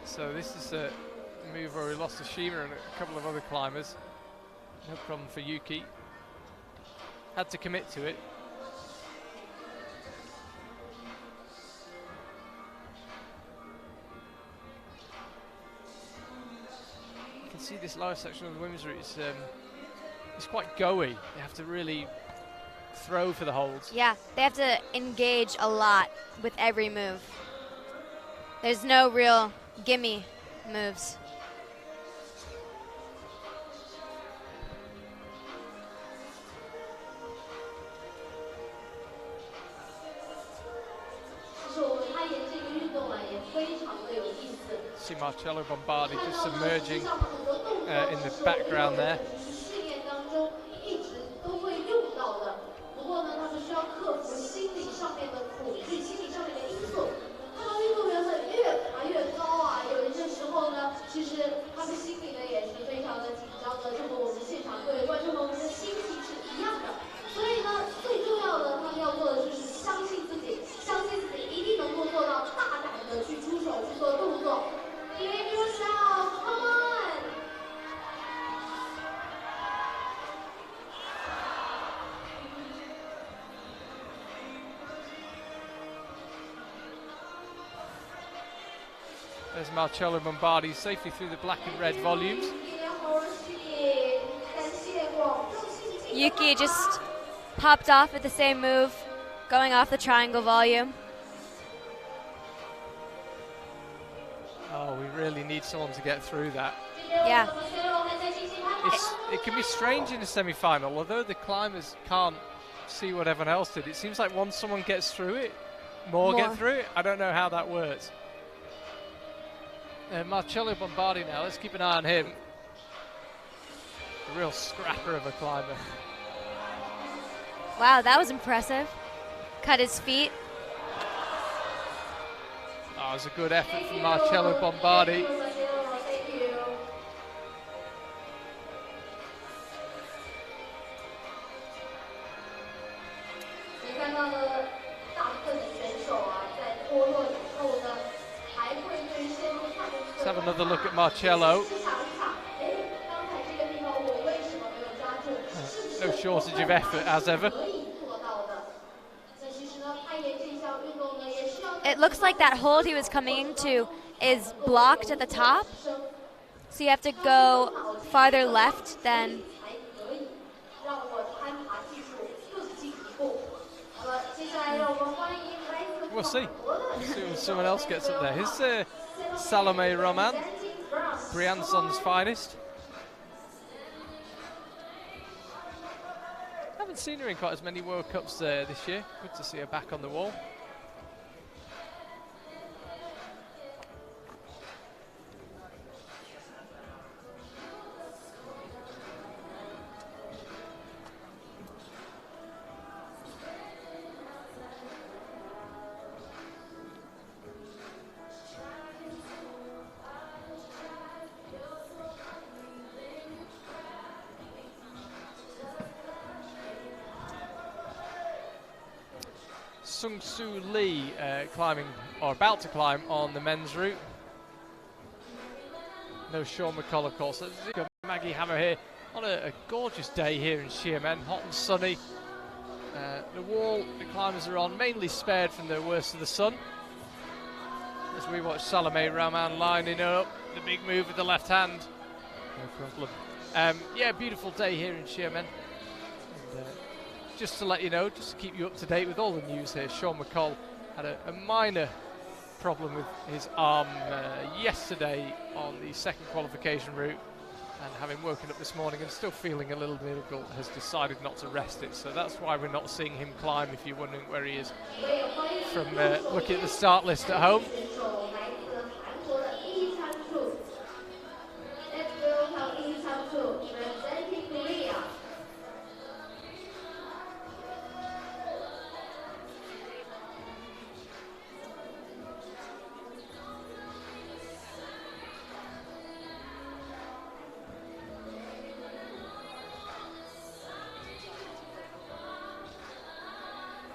So this is a move where we lost to Shima and a couple of other climbers. No problem for Yuki. Had to commit to it. You can see this lower section of the women's route is it's quite go-y. They have to really throw for the holds. Yeah, they have to engage a lot with every move. There's no real gimme moves. See Marcello Bombardi just submerging in the background there. 不过呢，他们需要克服心理上面的恐惧，心理上面的因素。看到运动员们越爬越高啊，有一些时候呢，其实他们心里呢也是非常的紧张的，就和我们现场各位观众朋友们的心情是一样的。所以呢，最重要的他们要做的就是相信自己，相信自己一定能够做到大胆的去出手去做动作。Believe yourself, come on！There's Marcello Bombardi safely through the black and red volumes. Yuki just popped off with the same move, going off the triangle volume. Oh, we really need someone to get through that. Yeah. It can be strange in a semi-final, although the climbers can't see what everyone else did. It seems like once someone gets through it, more get through it. I don't know how that works. Marcello Bombardi now, let's keep an eye on him. A real scrapper of a climber. Wow, that was impressive. Cut his feet. Oh, it was a good effort from Marcello Bombardi. Let's have another look at Marcello. No shortage of effort as ever. It looks like that hold he was coming into is blocked at the top. So you have to go farther left than... We'll see. See when someone else gets up there. Here's Salome Roman, Brianson's finest. Haven't seen her in quite as many World Cups this year. Good to see her back on the wall. Sung Soo Lee climbing, or about to climb, on the men's route. No Sean McCull, of course. We've got Maggie Hammer here on a gorgeous day here in Xiamen, hot and sunny. The wall the climbers are on, mainly spared from the worst of the sun. As we watch Salome Roman lining up, the big move with the left hand. No problem. Yeah, beautiful day here in Xiamen. And, just to let you know, just to keep you up to date with all the news here, Sean McCull had a minor problem with his arm yesterday on the second qualification route, and having woken up this morning and still feeling a little difficult, has decided not to rest it. So that's why we're not seeing him climb, if you're wondering where he is from looking at the start list at home.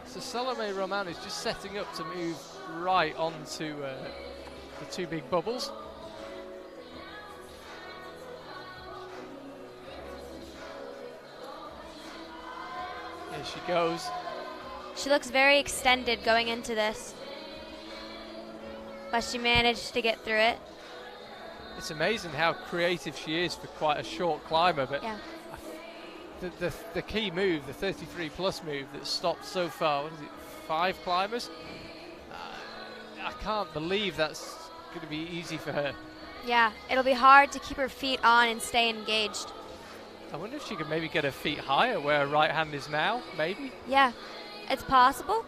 So Salome Roman is just setting up to move right onto the two big bubbles. Here she goes. She looks very extended going into this, but she managed to get through it. It's amazing how creative she is for quite a short climber, but yeah. I the key move, the 33 plus move that stopped so far, what is it, 5 climbers? I can't believe that's going to be easy for her. Yeah, it'll be hard to keep her feet on and stay engaged. I wonder if she could maybe get her feet higher where her right hand is now, maybe? Yeah, it's possible.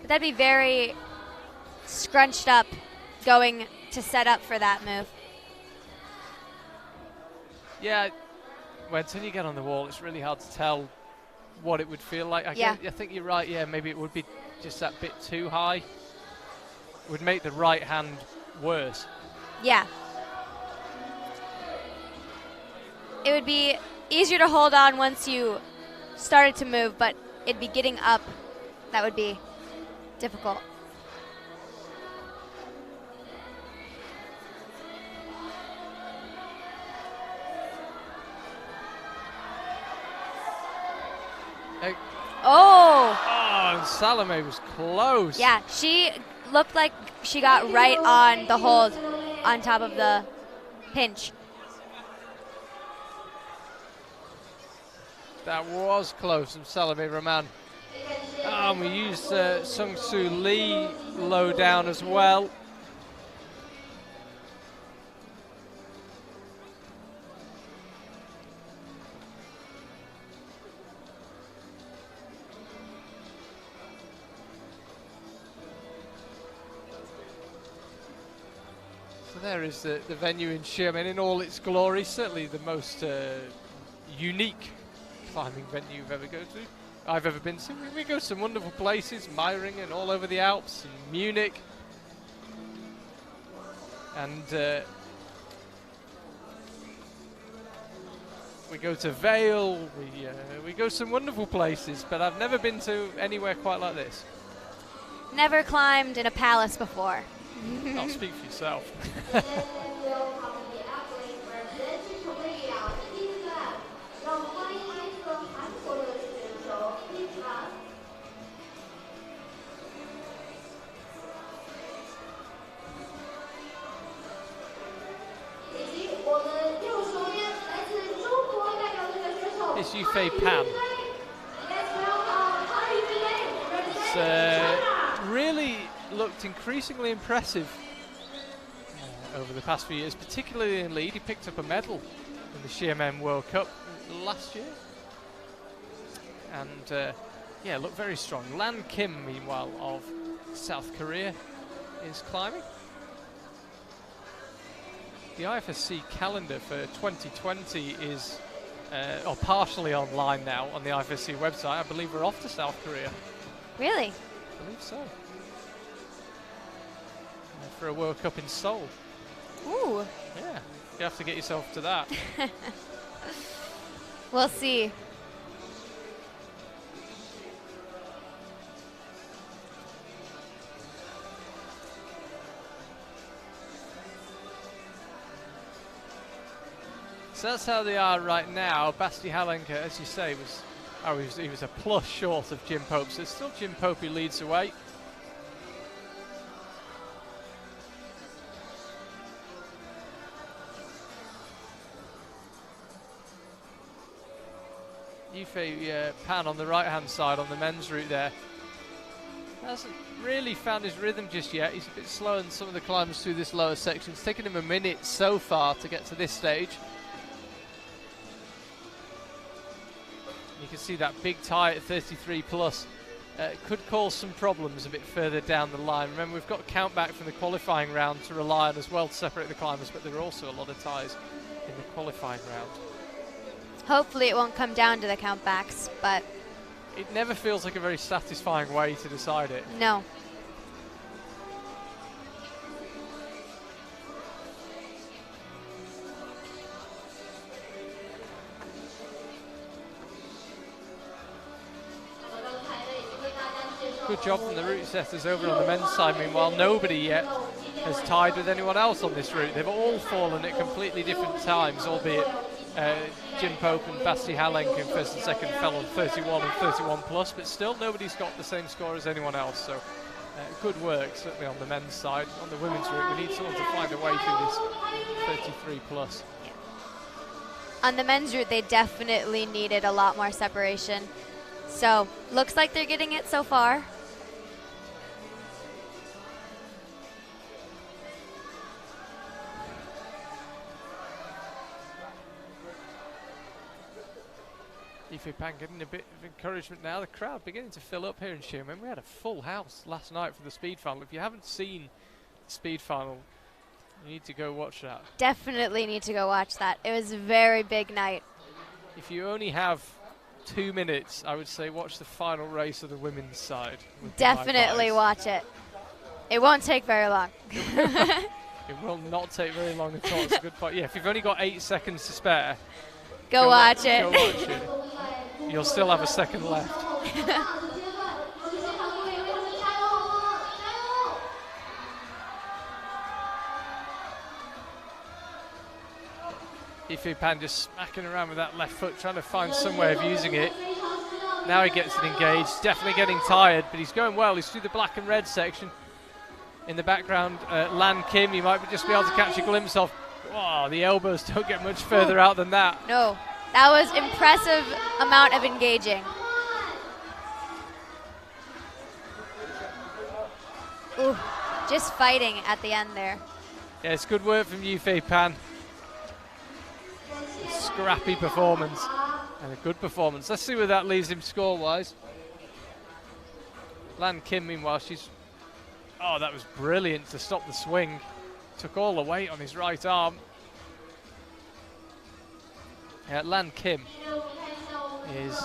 But that'd be very scrunched up going to set up for that move. Yeah, until you get on the wall, it's really hard to tell what it would feel like. I think you're right, yeah, maybe it would be just that bit too high. It would make the right hand worse. Yeah. It would be easier to hold on once you started to move, but it'd be getting up that would be difficult. Oh, and Salome was close. Yeah, she looked like she got right on the hold on top of the pinch. That was close from Salome Roman. And we used Sung Soo Lee low down as well. So there is the venue in Xiamen in all its glory, certainly the most unique climbing venue I've ever been to. We go to some wonderful places, Meiringen, all over the Alps, and Munich, and we go to Vale. We go to some wonderful places, but I've never been to anywhere quite like this. Never climbed in a palace before. I'll speak for yourself. It's Yufei Pan. It's really looked increasingly impressive over the past few years, particularly in lead. He picked up a medal in the Xiamen World Cup last year. And yeah, looked very strong. Lan Kim, meanwhile, of South Korea, is climbing. The IFSC calendar for 2020 is or partially online now on the IFSC website. I believe we're off to South Korea. Really? I believe so. For a World Cup in Seoul. Ooh. Yeah, you have to get yourself to that. We'll see. So that's how they are right now. Basti Halenka, as you say, he was a plus short of Jim Pope. So it's still Jim Pope who leads the way. Yufei Pan on the right-hand side on the men's route there. Hasn't really found his rhythm just yet. He's a bit slower than some of the climbers through this lower section. It's taken him a minute so far to get to this stage. You can see that big tie at 33 plus could cause some problems a bit further down the line. Remember, we've got count back from the qualifying round to rely on as well to separate the climbers, but there are also a lot of ties in the qualifying round. Hopefully it won't come down to the countbacks, but it never feels like a very satisfying way to decide it. No. Good job from the route setters over on the men's side. Meanwhile, nobody yet has tied with anyone else on this route. They've all fallen at completely different times, albeit Jim Pope and Basti Halenka in first and second fell on 31 and 31 plus, but still nobody's got the same score as anyone else. So good work, certainly on the men's side. On the women's route, we need someone to find a way through this 33 plus. On the men's route, they definitely needed a lot more separation. So, looks like they're getting it so far. Pan getting a bit of encouragement now. The crowd beginning to fill up here in Xiamen. We had a full house last night for the speed final. If you haven't seen the speed final, you need to go watch that. Definitely need to go watch that. It was a very big night. If you only have 2 minutes, I would say watch the final race of the women's side. Definitely watch it. It won't take very long. It will not take very long at all. It's a good point. Yeah, if you've only got 8 seconds to spare, go watch it. Go watch it. You'll still have a second left. Pan just smacking around with that left foot, trying to find some way of using it. Now he gets it engaged. Definitely getting tired, but he's going well. He's through the black and red section. In the background, Lan Kim, you might just be able to catch a glimpse of. Oh, the elbows don't get much further out than that. No, that was impressive amount of engaging. Ooh, just fighting at the end there. Yeah, it's good work from Pan. Scrappy performance and a good performance. Let's see where that leaves him score-wise. Lan Kim, meanwhile, oh, that was brilliant to stop the swing. Took all the weight on his right arm. Lan Kim is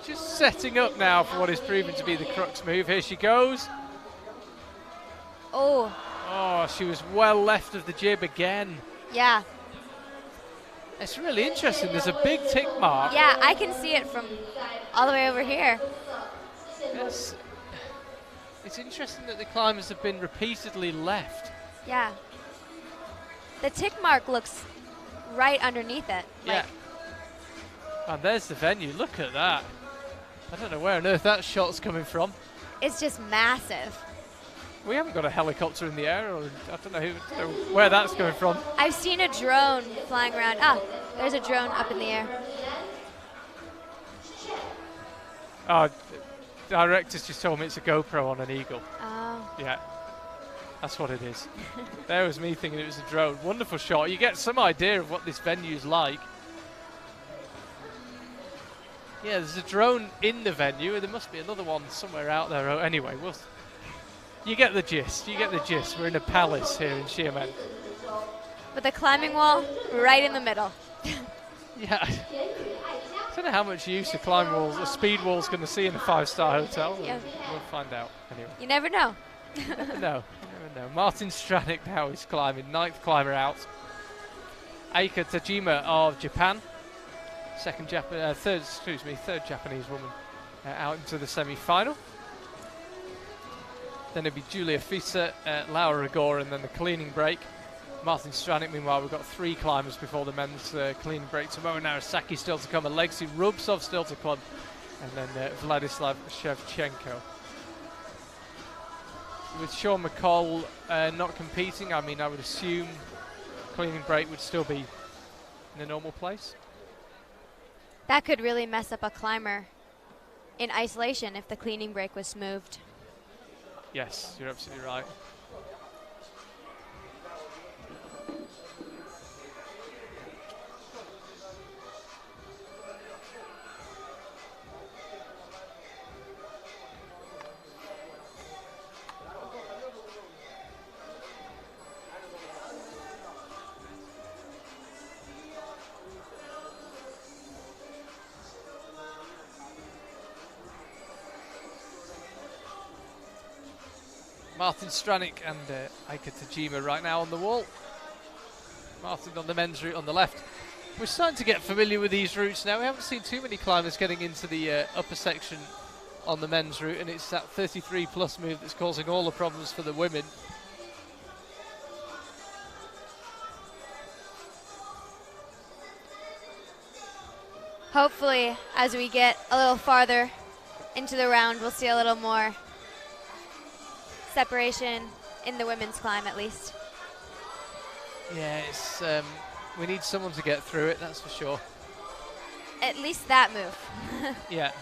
just setting up now for what is proven to be the crux move. Here she goes. Oh. Oh, she was well left of the jib again. Yeah. It's really interesting. There's a big tick mark. Yeah, I can see it from all the way over here. Yes. It's interesting that the climbers have been repeatedly left. Yeah. The tick mark looks right underneath it. Yeah. And there's the venue. Look at that. I don't know where on earth that shot's coming from. It's just massive. We haven't got a helicopter in the air, or I don't know where that's coming from. I've seen a drone flying around. Ah, there's a drone up in the air. Oh, the director's just told me it's a GoPro on an eagle. Oh. Yeah, that's what it is. There was me thinking it was a drone. Wonderful shot. You get some idea of what this venue's like. Yeah, there's a drone in the venue, and there must be another one somewhere out there. Oh, anyway, you get the gist. You get the gist. We're in a palace here in Xiamen. With the climbing wall right in the middle. Yeah. I don't know how much use a speed wall's going to see in a 5-star hotel. Yeah. We'll find out anyway. You never know. You never know. Martin Stranik now is climbing, 9th climber out. Eika Tajima of Japan, third Japanese woman out into the semi-final. Then it'll be Julia Fisa, Laura Rigor, and then the cleaning break. Martin Stranik, meanwhile, we've got 3 climbers before the men's cleaning break. Tomoe Narasaki still to come, Alexei Rubtsov still to come, and then Vladislav Shevchenko. With Sean McCall not competing, I mean, I would assume cleaning break would still be in a normal place. That could really mess up a climber in isolation if the cleaning break was moved. Yes, you're absolutely right. Martin Stranik and Eika Tajima right now on the wall. Martin on the men's route on the left. We're starting to get familiar with these routes now. We haven't seen too many climbers getting into the upper section on the men's route, and it's that 33 plus move that's causing all the problems for the women. Hopefully, as we get a little farther into the round, we'll see a little more separation in the women's climb, at least. Yeah, it's We need someone to get through it, that's for sure. At least that move. Yeah.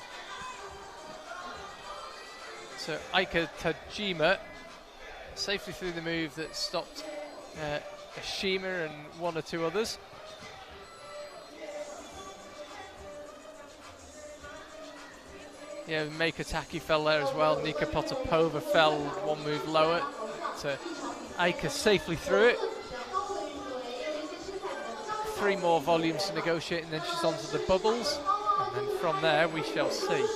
So Aika Tajima safely through the move that stopped Ashima and one or two others. Yeah, Meikataki fell there as well. Nika Potapova fell one move lower. So Aika safely through it. 3 more volumes to negotiate, and then she's onto the bubbles. And then from there, we shall see.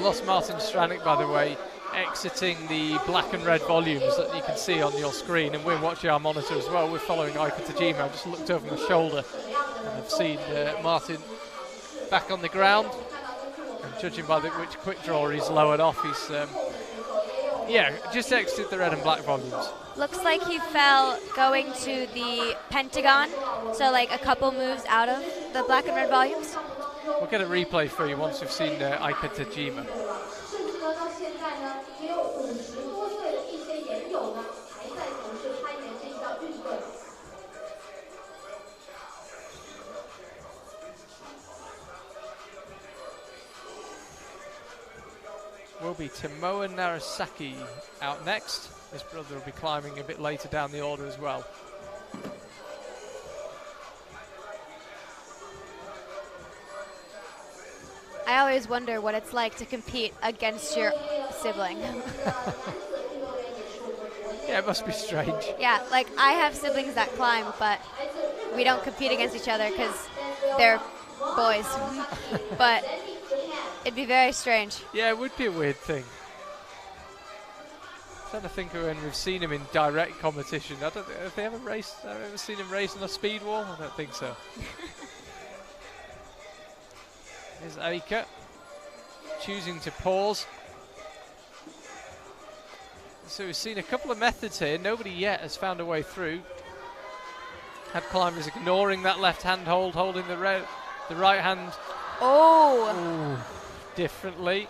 Lost Martin Stranick, by the way, exiting the black and red volumes that you can see on your screen, and we're watching our monitor as well. We're following Aika Tajima. I just looked over my shoulder and I've seen Martin back on the ground, and judging by which quick draw he's lowered off, he's just exited the red and black volumes. Looks like he fell going to the pentagon, so like a couple moves out of the black and red volumes. We'll get a replay for you once we've seen Aika Tajima. Will be Tomoa Narasaki out next. His brother will be climbing a bit later down the order as well. I always wonder what it's like to compete against your sibling. Yeah, it must be strange. Yeah, like I have siblings that climb, but we don't compete against each other because they're boys. But it'd be very strange. Yeah, it would be a weird thing. I'm trying to think of when we've seen him in direct competition. I don't think, have they ever raced? I've ever seen him race on a speed wall? I don't think so. Here's Aika choosing to pause. So we've seen a couple of methods here. Nobody yet has found a way through. Had climbers ignoring that left hand hold, holding the right hand. Oh! Ooh, differently.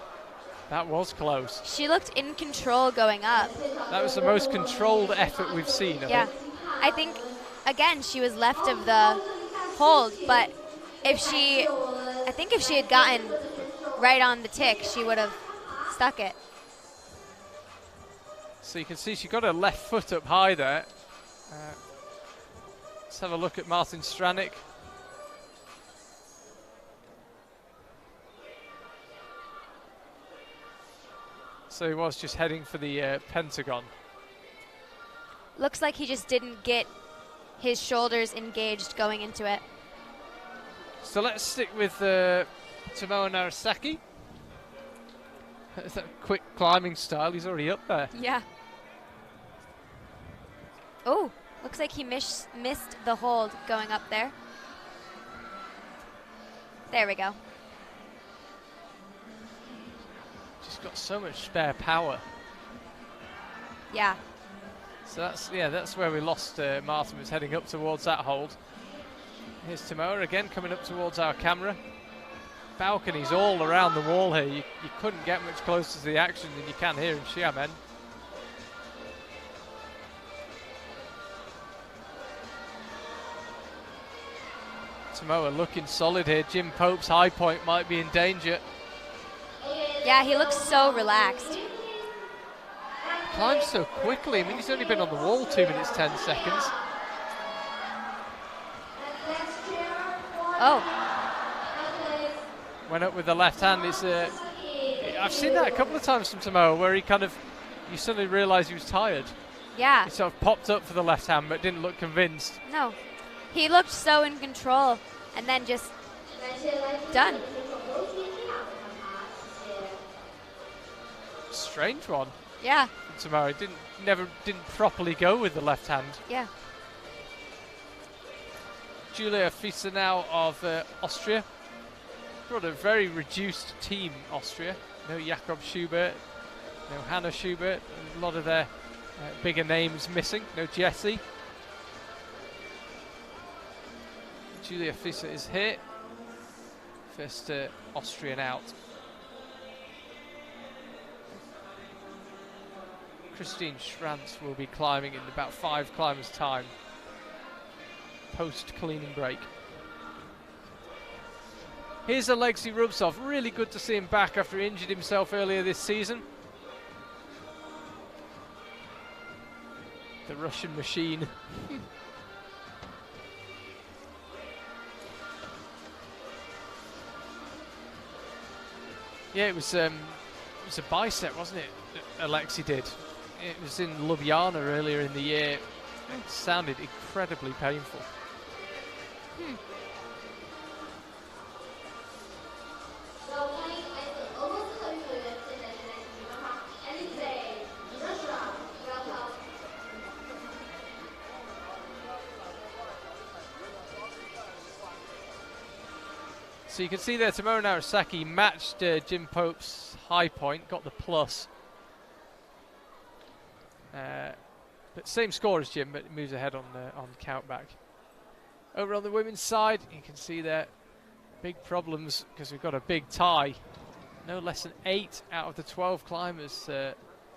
That was close. She looked in control going up. That was the most controlled effort we've seen, I think. I think, again, she was left of the hold, but I think if she had gotten right on the tick, she would have stuck it. So you can see she got her left foot up high there. Let's have a look at Martin Stranick. So he was just heading for the pentagon. Looks like he just didn't get his shoulders engaged going into it. So let's stick with Tomoa Narasaki. That's that quick climbing style. He's already up there. Yeah. Oh, looks like he missed the hold going up there. There we go. Just got so much spare power. Yeah. So that's where we lost. Martin was heading up towards that hold. Here's Tomoa again coming up towards our camera. Balconies all around the wall here. You couldn't get much closer to the action than you can here in Xiamen. Tomoa looking solid here. Jim Pope's high point might be in danger. Yeah, he looks so relaxed. Climbs so quickly. I mean, he's only been on the wall 2 minutes 10 seconds. Oh. Went up with the left hand. I've seen that a couple of times from Tomoa where you suddenly realise he was tired. Yeah. He sort of popped up for the left hand but didn't look convinced. No. He looked so in control and then just done. Strange one. Yeah. Tomoa didn't properly go with the left hand. Yeah. Julia Fiesenau of Austria. Brought a very reduced team, Austria. No Jakob Schubert, no Hannah Schubert. A lot of their bigger names missing. No Jessie. Julia Fischer is hit. First Austrian out. Christine Schranz will be climbing in about 5 climbers' time. Post cleaning break. Here's Alexei Rubtsov. Really good to see him back after he injured himself earlier this season. The Russian machine. Yeah, it was a bicep, wasn't it, that Alexei did? It was in Ljubljana earlier in the year. It sounded incredibly painful. So you can see there Tomoe Narasaki matched Jim Pope's high point, got the plus. But same score as Jim, but it moves ahead on countback. Over on the women's side, you can see there big problems because we've got a big tie. No less than 8 out of the 12 climbers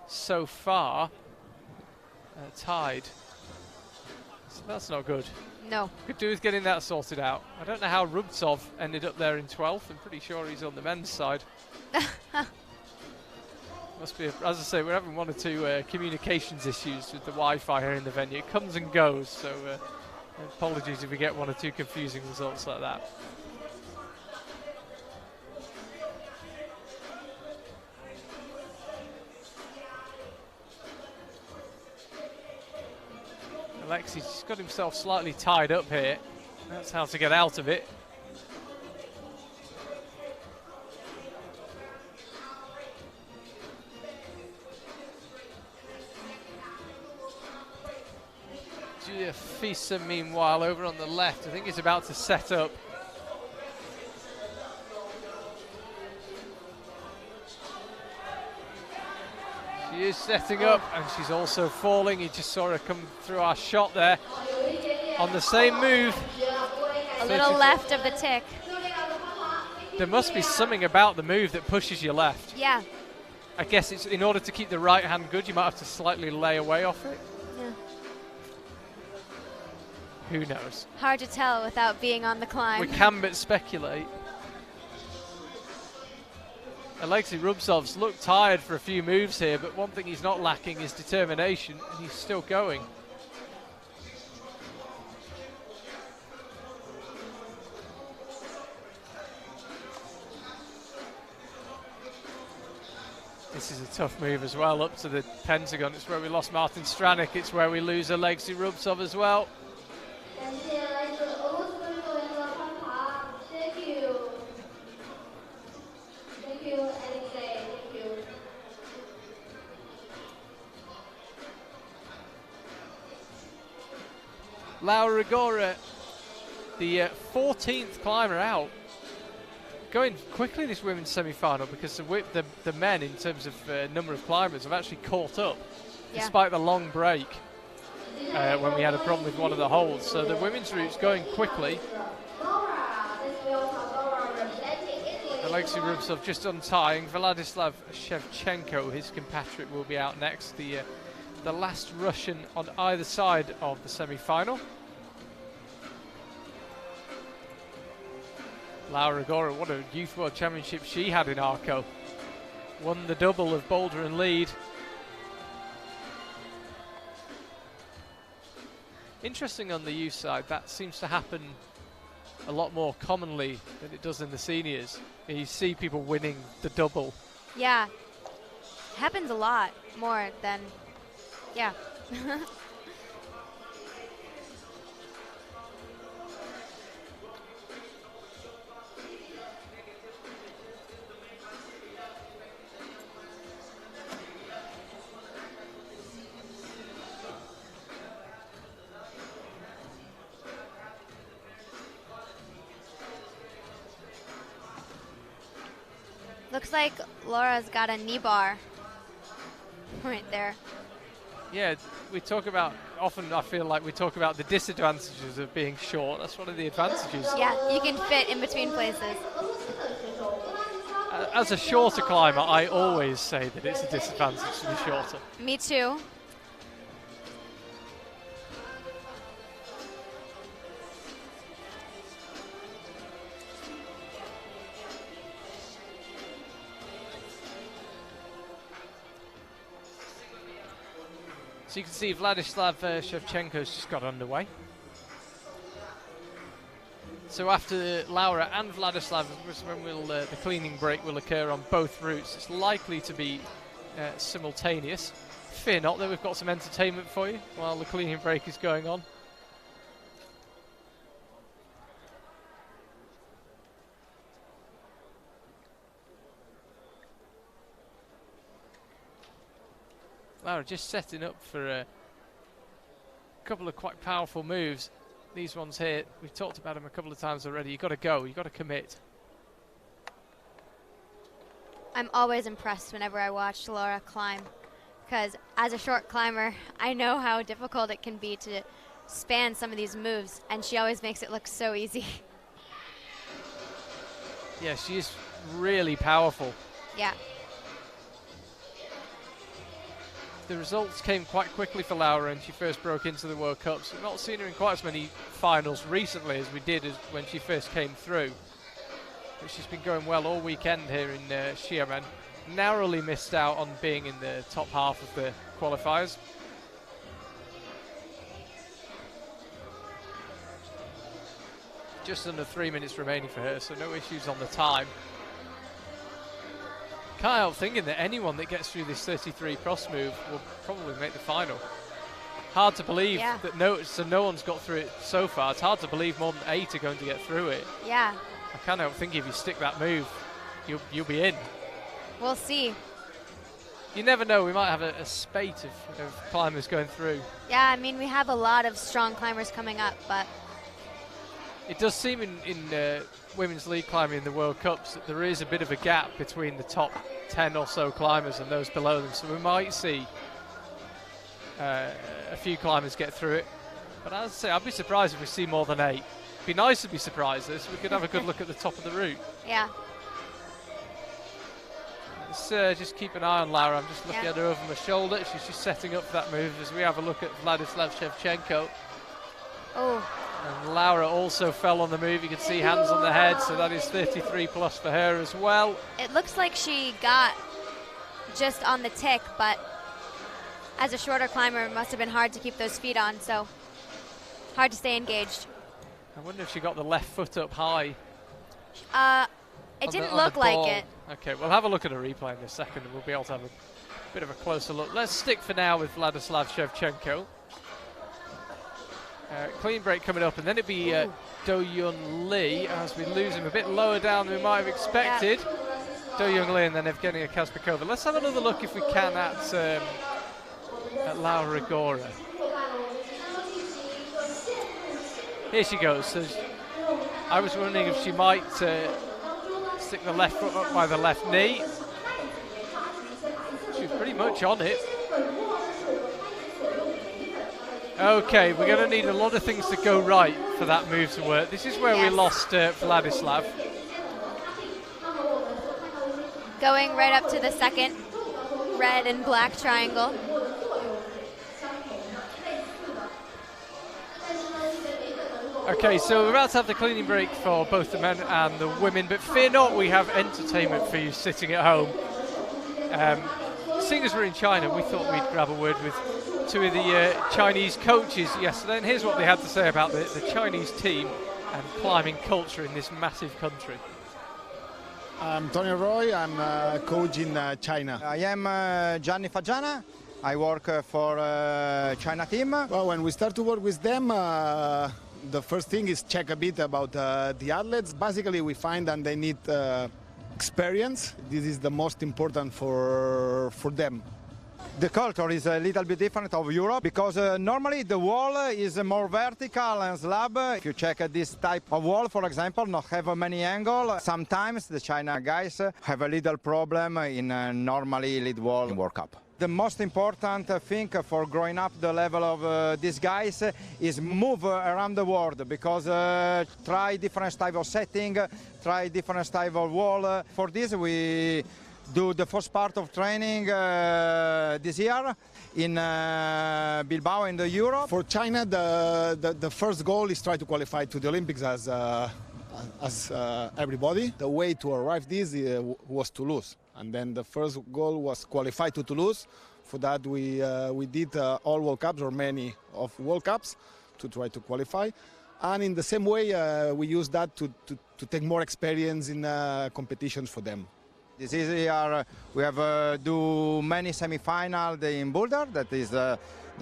so far tied. So that's not good. No. Could do with getting that sorted out. I don't know how Rubtsov ended up there in 12th. I'm pretty sure he's on the men's side. Must be, as I say, we're having 1 or 2 communications issues with the Wi-Fi here in the venue. It comes and goes, so apologies if we get 1 or 2 confusing results like that. Alexei's got himself slightly tied up here. That's how to get out of it. Julia Fischer, meanwhile, over on the left, I think he's about to set up. She is setting up, and she's also falling. You just saw her come through our shot there. On the same move. A little left of the tick. There must be something about the move that pushes you left. Yeah. I guess it's in order to keep the right hand good, you might have to slightly lay away off it. Yeah. Who knows? Hard to tell without being on the climb. We can but speculate. Alexei Rubtsov's looked tired for a few moves here, but one thing he's not lacking is determination, and he's still going. This is a tough move as well, up to the pentagon. It's where we lost Martin Stranik. It's where we lose Alexei Rubtsov as well. Laura Rigora, the 14th climber out. Going quickly this women's semi-final because the men, in terms of number of climbers, have actually caught up, despite the long break when we had a problem with one of the holds. So the women's route's going quickly. Alexei Rubtsov just untying. Vladislav Shevchenko, his compatriot, will be out next. The last Russian on either side of the semi-final. Laura Rigora, what a Youth World Championship she had in Arco. Won the double of Boulder and Lead. Interesting on the youth side, that seems to happen a lot more commonly than it does in the seniors. You see people winning the double. Yeah, happens a lot more than, yeah. Looks like Laura's got a knee bar right there. Yeah, we talk about, often I feel like we talk about the disadvantages of being short. That's one of the advantages. Yeah, you can fit in between places. As a shorter climber, I always say that it's a disadvantage to be shorter. Me too. So you can see Vladislav Shevchenko's just got underway. So after Laura and Vladislav, when the cleaning break will occur on both routes. It's likely to be simultaneous. Fear not, though, we've got some entertainment for you while the cleaning break is going on. Laura just setting up for a couple of quite powerful moves. These ones here, we've talked about them a couple of times already. You've got to go, you've got to commit. I'm always impressed whenever I watch Laura climb, because as a short climber, I know how difficult it can be to span some of these moves, and she always makes it look so easy. Yeah, she is really powerful. Yeah. The results came quite quickly for Laura when she first broke into the World Cups. We've not seen her in quite as many finals recently as we did when she first came through. But she's been going well all weekend here in Xiamen. Narrowly missed out on being in the top half of the qualifiers. Just under 3 minutes remaining for her, so no issues on the time. Can't help thinking that anyone that gets through this 33 cross move will probably make the final. Hard to believe that no one's got through it so far. It's hard to believe more than 8 are going to get through it. Yeah. I can't help thinking if you stick that move, you'll be in. We'll see. You never know, we might have a spate of climbers going through. Yeah, I mean, we have a lot of strong climbers coming up, but it does seem in women's league climbing in the World Cups that there is a bit of a gap between the top 10 or so climbers and those below them. So we might see a few climbers get through it. But as I say, I'd be surprised if we see more than 8. It'd be nice to be surprised so we could have a good look at the top of the route. Yeah. Let's just keep an eye on Laura. I'm just looking at her over my shoulder. She's just setting up for that move as we have a look at Vladislav Shevchenko. Oh. And Laura also fell on the move. You can see hands on the head, so that is 33 plus for her as well. It looks like she got just on the tick, but as a shorter climber, it must have been hard to keep those feet on, so hard to stay engaged. I wonder if she got the left foot up high. It didn't look like it. Okay, we'll have a look at a replay in a second and we'll be able to have a bit of a closer look. Let's stick for now with Vladislav Shevchenko. Clean break coming up, and then it'd be Do-Young Lee as we lose him a bit lower down than we might have expected. Do-Young Lee and then Evgenia Kaspakova. Let's have another look if we can at Laura Rigora. Here she goes. So I was wondering if she might stick the left foot up by the left knee. She's pretty much on it. Okay, we're going to need a lot of things to go right for that move to work. This is where we lost Vladislav. Going right up to the second red and black triangle. Okay, so we're about to have the cleaning break for both the men and the women, but fear not, we have entertainment for you sitting at home. Seeing as we're in China, we thought we'd grab a word with two of the Chinese coaches yesterday, and here's what they had to say about the Chinese team and climbing culture in this massive country. I'm Tony Roy, I'm coach in China. I am Gianni Fagiana. I work for China team. Well, when we start to work with them, the first thing is check a bit about the athletes. Basically, we find that they need experience. This is the most important for them. The culture is a little bit different of Europe because normally the wall is more vertical and slab. If you check this type of wall, for example, not have many angle. Sometimes the China guys have a little problem in normally lead wall in World Cup. The most important thing for growing up the level of these guys is move around the world, because try different type of setting, try different type of wall. For this we do the first part of training this year in Bilbao in the Europe. For China, the first goal is try to qualify to the Olympics as everybody. The way to arrive this was Toulouse, and then the first goal was qualify to Toulouse. For that we did all World Cups, or many of World Cups, to try to qualify. And in the same way we use that to take more experience in competitions for them. This year we have do many semi-finals in Boulder. That is the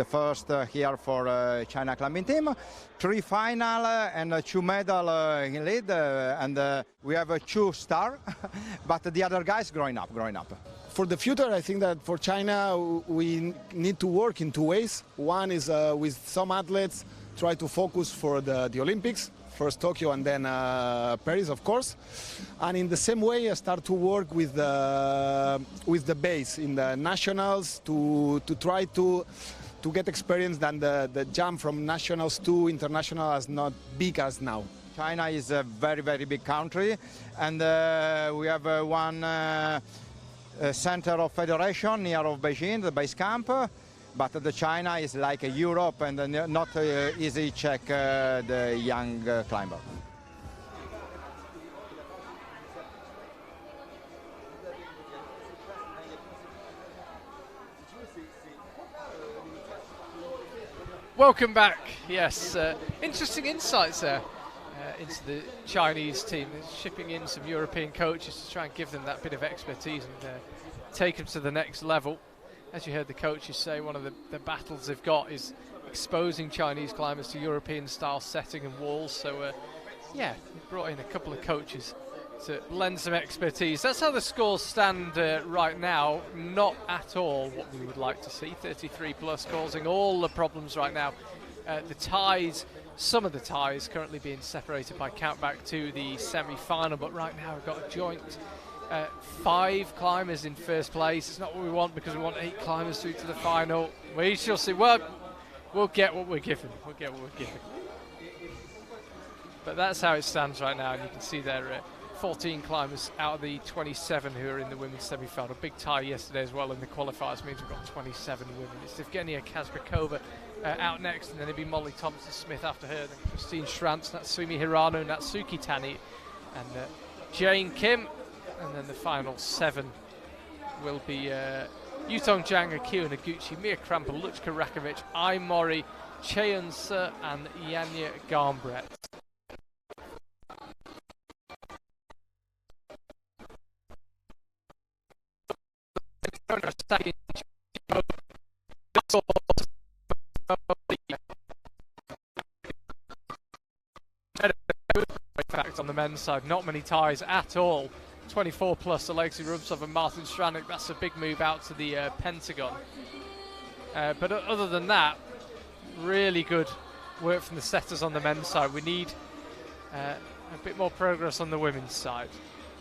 first here for China climbing team. 3 final and 2 medal in lead, and we have 2 star, but the other guys growing up. For the future, I think that for China we need to work in 2 ways. One is with some athletes try to focus for the Olympics. First Tokyo and then Paris, of course. And in the same way, start to work with the base in the nationals to try to get experience. Than the jump from nationals to international is not big as now. China is a very, very big country, and we have one center of federation near of Beijing, the base camp. But the China is like a Europe, and not easy check the young climber. Welcome back. Yes, interesting insights there into the Chinese team. They're shipping in some European coaches to try and give them that bit of expertise and take them to the next level. As you heard the coaches say, one of the battles they've got is exposing Chinese climbers to European-style setting and walls. So, yeah, they brought in a couple of coaches to lend some expertise. That's how the scores stand right now. Not at all what we would like to see. 33 plus, causing all the problems right now. The ties, some of the ties currently being separated by countback to the semi-final, but right now we've got a joint 5 climbers in first place. It's not what we want, because we want 8 climbers through to the final. We shall see. Well, we'll get what we're given. But that's how it stands right now, and you can see there 14 climbers out of the 27 who are in the women's semi-final. Big tie yesterday as well in the qualifiers means we've got 27 women. It's Evgenia Kazbekova out next, and then it'll be Molly Thompson-Smith after her, then Christine Schranz, Natsumi Hirano, Natsuki Tani, and Jane Kim. And then the final 7 will be Yutong Jang, Akio Noguchi, Mia Krampel, Luchka Rakovic, Ai Mori, Cheon Se, and Yanya Garnbrett. On the men's side, not many ties at all. 24 plus Alexei Rubtsov and Martin Stranik. That's a big move out to the Pentagon. But other than that, really good work from the setters on the men's side. We need a bit more progress on the women's side.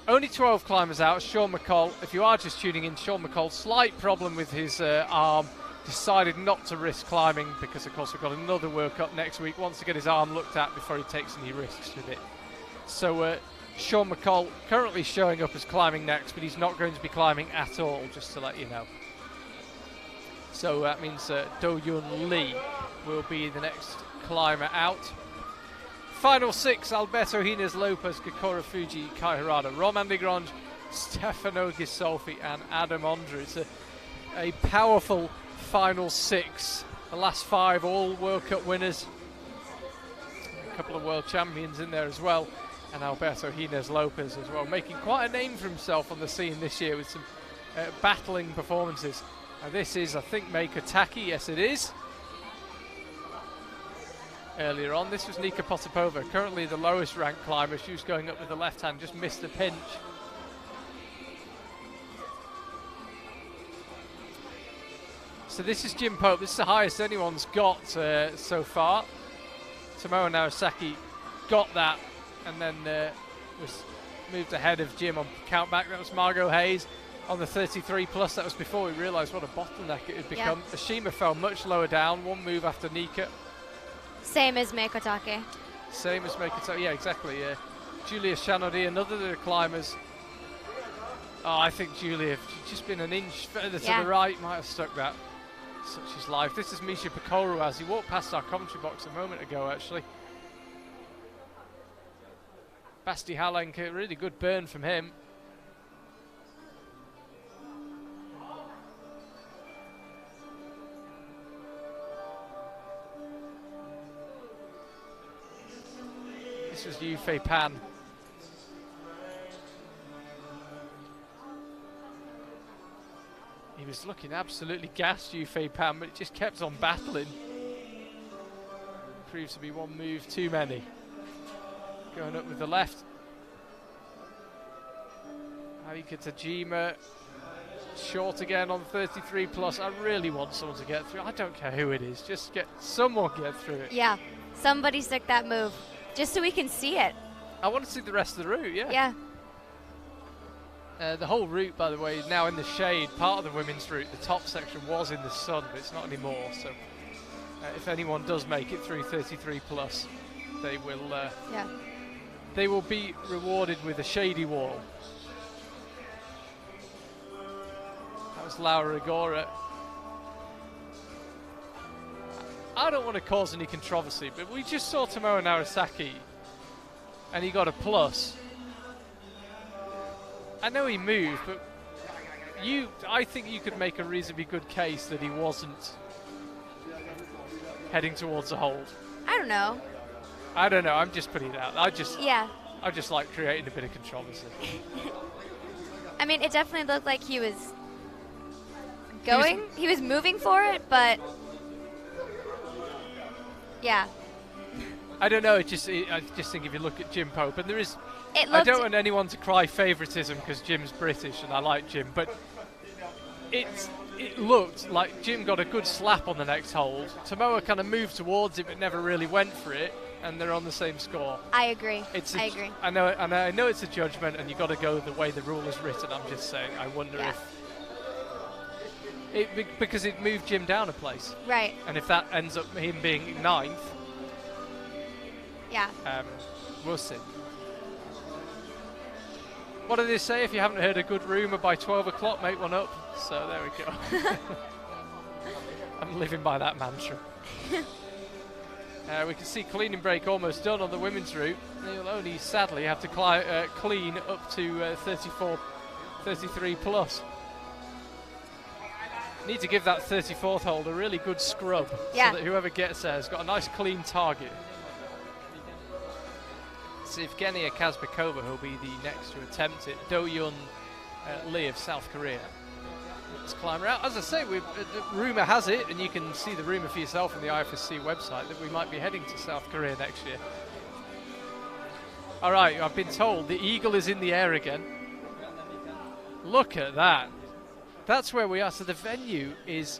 Only 12 climbers out. Sean McCall, if you are just tuning in, Sean McCall, slight problem with his arm. Decided not to risk climbing because, of course, we've got another World Cup next week. Wants to get his arm looked at before he takes any risks with it. So Sean McCall currently showing up as climbing next, but he's not going to be climbing at all, just to let you know. So that means Do Yun Lee will be the next climber out. Final 6, Alberto Hines Lopez, Kokoro Fuji, Kai Harada, Romain Desgrange, Stefano Ghisolfi and Adam Ondra. It's a powerful final 6. The last 5 all World Cup winners. A couple of world champions in there as well. And Alberto Hines Lopez as well, making quite a name for himself on the scene this year with some battling performances. This is, I think, Meiko Taki. Yes, it is. Earlier on, this was Nika Potapova, currently the lowest ranked climber. She was going up with the left hand, just missed the pinch. So this is Jim Pope. This is the highest anyone's got so far. Tomoe Nagasaki got that, and then was moved ahead of Jim on countback. That was Margot Hayes. on the 33 plus. That was before we realised what a bottleneck it had become. Ashima fell much lower down, one move after Nika. Same as Meikotake. Same as Meikotake, yeah, exactly, yeah. Julia Shanodi, another of the climbers. Oh, I think Julia, if she'd just been an inch further to the right, might have stuck that. Such is life. This is Misha Pekoru as he walked past our commentary box a moment ago, actually. Basti Halenka, really good burn from him. This was Yufei Pan. He was looking absolutely gassed, Yufei Pan, but it just kept on battling. Proves to be one move too many. Going up with the left. Aika Tajima, short again on 33 plus. I really want someone to get through. I don't care who it is, just get someone get through it. Yeah, somebody stick that move, just so we can see it. I want to see the rest of the route, yeah. Yeah. The whole route, by the way, is now in the shade. Part of the women's route, the top section was in the sun, but it's not anymore. So if anyone does make it through 33 plus, they will they will be rewarded with a shady wall. That was Laura Agora. I don't want to cause any controversy, but we just saw Tomoe Narasaki and he got a plus. I know he moved, but I think you could make a reasonably good case that he wasn't heading towards a hold. I don't know. I don't know, I'm just putting it out. I just like creating a bit of controversy. I mean, it definitely looked like he was going, he was moving for it, but yeah. I don't know, I just think if you look at Jim Pope, and there is, I don't want anyone to cry favouritism because Jim's British and I like Jim, but it looked like Jim got a good slap on the next hold. Tomoe kind of moved towards it but never really went for it, and they're on the same score. I agree. I agree. I know it's a judgment and you've got to go the way the rule is written. I'm just saying, I wonder if because it moved Jim down a place. Right. And if that ends up him being 9th, we'll see. What do they say? If you haven't heard a good rumour by 12 o'clock, make one up. So there we go. I'm living by that mantra. We can see cleaning break almost done on the women's route. They'll only sadly have to clean up to 33 plus. Need to give that 34th hold a really good scrub so that whoever gets there has got a nice clean target. See if Genia Kazbekova will be the next to attempt it. Do-Yun Lee of South Korea. Let's climb her out. As I say, rumour has it, and you can see the rumour for yourself on the IFSC website, that we might be heading to South Korea next year. All right, I've been told the eagle is in the air again. Look at that. That's where we are. So the venue is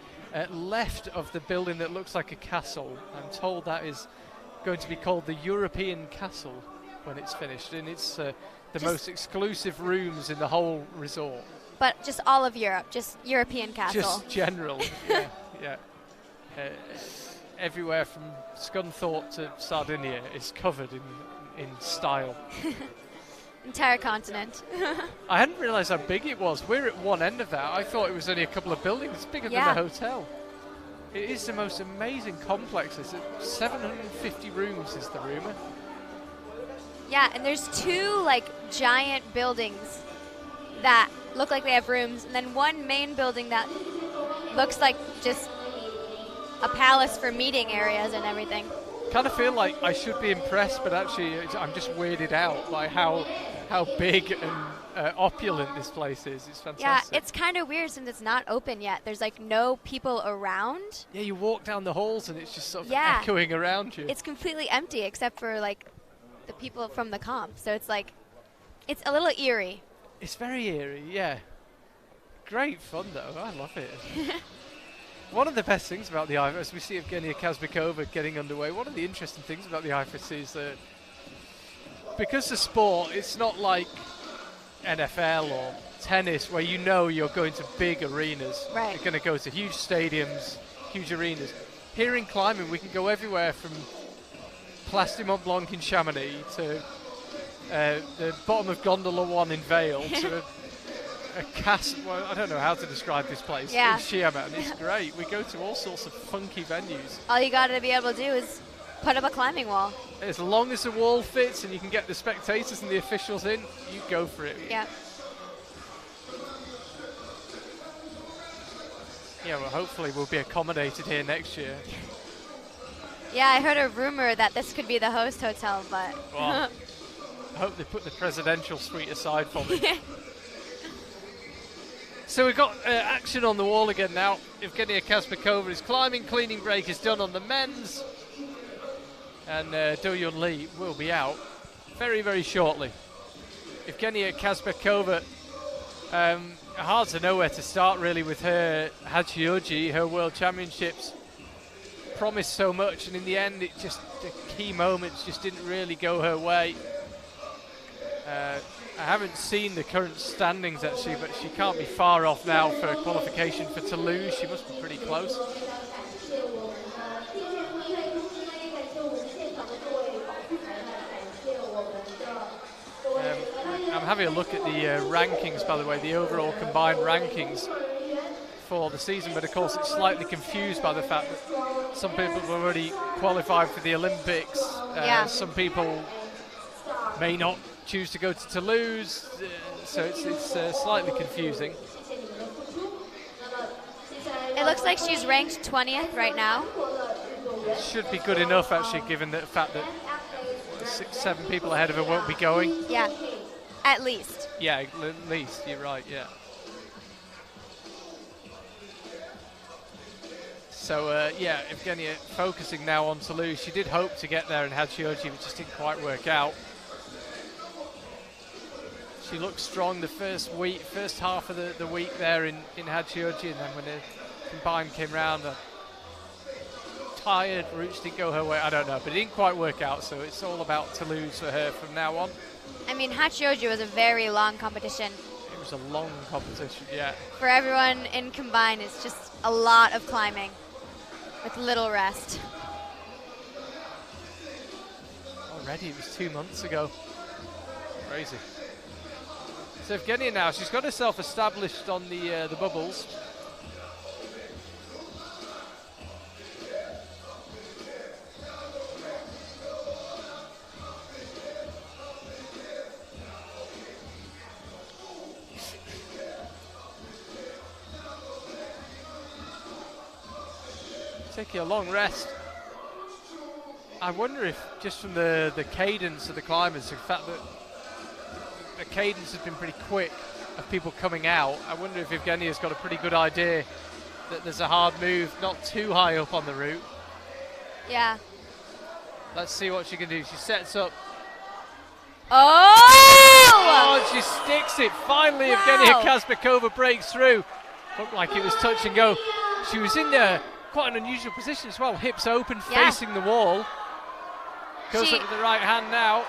left of the building that looks like a castle. I'm told that is going to be called the European Castle when it's finished, and it's the most exclusive rooms in the whole resort. But just all of Europe, just European castle. Just general, yeah. Everywhere from Scunthorpe to Sardinia is covered in style. Entire continent. I hadn't realised how big it was. We're at one end of that. I thought it was only a couple of buildings. It's bigger than the hotel. It is the most amazing complex. It's 750 rooms is the rumour. Yeah, and there's 2 giant buildings that look like they have rooms, and then one main building that looks like just a palace for meeting areas and everything. Kind of feel like I should be impressed, but actually I'm just weirded out by how big and opulent this place is. It's fantastic. Yeah, it's kind of weird since it's not open yet. There's no people around. Yeah, you walk down the halls and it's just sort of echoing around you. It's completely empty except for the people from the comp. So it's it's a little eerie. It's very eerie, yeah. Great fun though. I love it. One of the best things about the IFSC, as we see Evgenia Kazbekova getting underway, one of the interesting things about the IFSC is that because the sport, it's not like NFL or tennis where you know you're going to big arenas. Right. You're going to go to huge stadiums, huge arenas. Here in climbing, we can go everywhere from Place du Mont Blanc in Chamonix to the bottom of Gondola 1 in Vale to a castle. Well, I don't know how to describe this place. Yeah. In Xiamen. It's great. We go to all sorts of funky venues. All you got to be able to do is put up a climbing wall. As long as the wall fits and you can get the spectators and the officials in, you go for it. Yeah. Yeah, well, hopefully we'll be accommodated here next year. Yeah, I heard a rumor that this could be the host hotel, but Well, I hope they put the presidential suite aside for me. So we've got action on the wall again now. Evgenia Kaspakova is climbing. Cleaning break is done on the men's. And Do-Yun Lee will be out very, very shortly. Evgenia Kaspakova, hard to know where to start really with her Hachioji. Her World Championships promised so much, and in the end, the key moments just didn't really go her way. I haven't seen the current standings actually, but she can't be far off now for qualification for Toulouse. She must be pretty close. I'm having a look at the rankings, by the way, the overall combined rankings for the season, but of course it's slightly confused by the fact that some people have already qualified for the Olympics. Some people may not choose to go to Toulouse, so it's slightly confusing. it looks like she's ranked 20th right now. Should be good enough actually, given the fact that 6-7 people ahead of her won't be going. Yeah, at least. Yeah, at least, you're right, yeah. So, yeah, Evgenia focusing now on Toulouse. She did hope to get there in Hachioji, but just didn't quite work out. She looked strong the first half of the week there in Hachioji, and then when the combined came round, tired, routes didn't go her way, I don't know, but it didn't quite work out, so it's all about Toulouse for her from now on. I mean, Hachioji was a very long competition. It was a long competition, yeah. For everyone in combined, it's just a lot of climbing with little rest. Already, it was 2 months ago. Crazy. So Evgenia now, she's got herself established on the bubbles. Taking a long rest. I wonder if just from the cadence of the climbers, the fact that the cadence has been pretty quick of people coming out, I wonder if Evgenia's got a pretty good idea that there's a hard move not too high up on the route. Yeah. Let's see what she can do. She sets up. Oh! And she sticks it. Finally, wow. Evgenia Kaspakova breaks through. Looked like it was touch and go. She was in there. Quite an unusual position as well. Hips open, facing the wall. Goes up with the right hand now.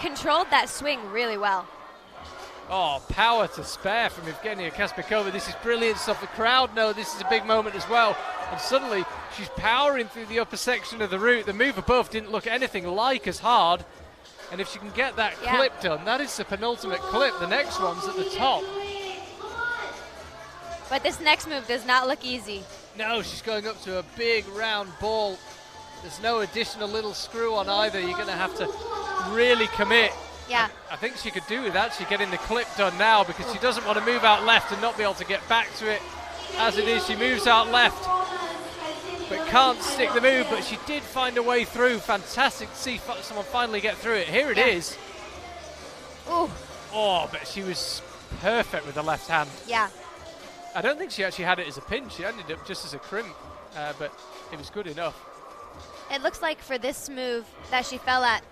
Controlled that swing really well. Oh, power to spare from Evgenia Kaspakova. This is brilliant stuff. The crowd know this is a big moment as well. And suddenly, she's powering through the upper section of the route. The move above didn't look anything like as hard. And if she can get that clip done, that is the penultimate clip. The next one's at the top. But this next move does not look easy. No, she's going up to a big round ball. There's no additional little screw on either. You're going to have to really commit. Yeah. I think she could do with actually getting the clip done now, because she doesn't want to move out left and not be able to get back to it. As it is, she moves out left, but can't stick the move, but she did find a way through. Fantastic to see someone finally get through it. Here it is. Ooh. Oh, but she was perfect with the left hand. Yeah. I don't think she actually had it as a pin. She ended up just as a crimp, but it was good enough. It looks like for this move that she fell at,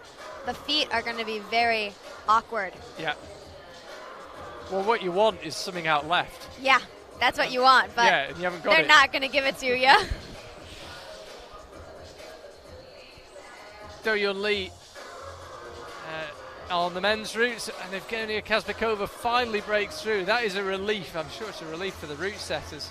the feet are going to be very awkward. Yeah. Well, what you want is something out left. Yeah, that's what you want, but yeah, and you haven't got they're not going to give it to you. Do-Yun Lee on the men's routes, and Evgenia Kazbekova finally breaks through. That is a relief. I'm sure it's a relief for the route setters.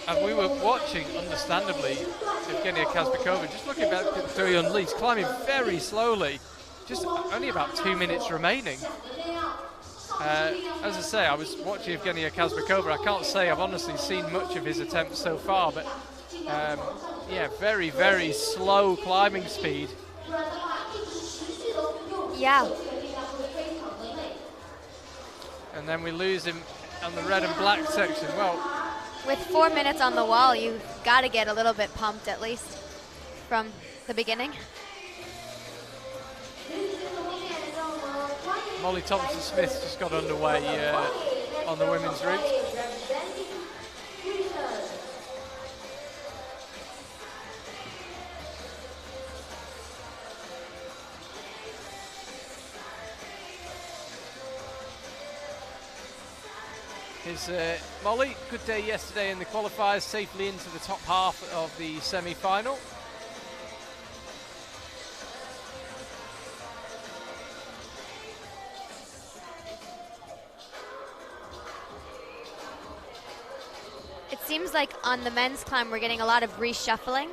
And we were watching, understandably, Evgenia Kazbekova just looking back at the unleashed, climbing very slowly, just only about 2 minutes remaining. As I say, I was watching Evgenia Kazbekova. I can't say I've honestly seen much of his attempts so far, but yeah, very, very slow climbing speed. Yeah. And then we lose him on the red and black section. Well, with 4 minutes on the wall, you've got to get a little bit pumped at least from the beginning. Molly Thompson-Smith just got underway on the women's route. Here's Molly, good day yesterday in the qualifiers, safely into the top half of the semi-final. It seems like on the men's climb we're getting a lot of reshuffling.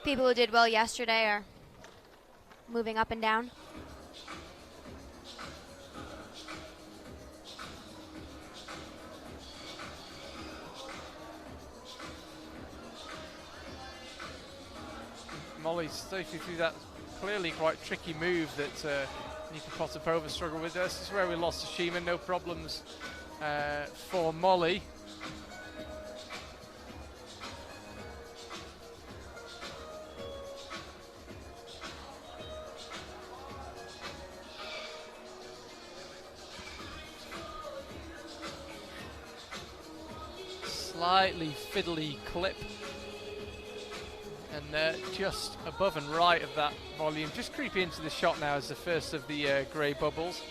People who did well yesterday are moving up and down. Molly's safely through that clearly quite tricky move that Nika Potapova struggled with. This is where we lost to Xiamen, no problems for Molly. Slightly fiddly clip. And just above and right of that volume, just creeping into the shot now as the first of the grey bubbles.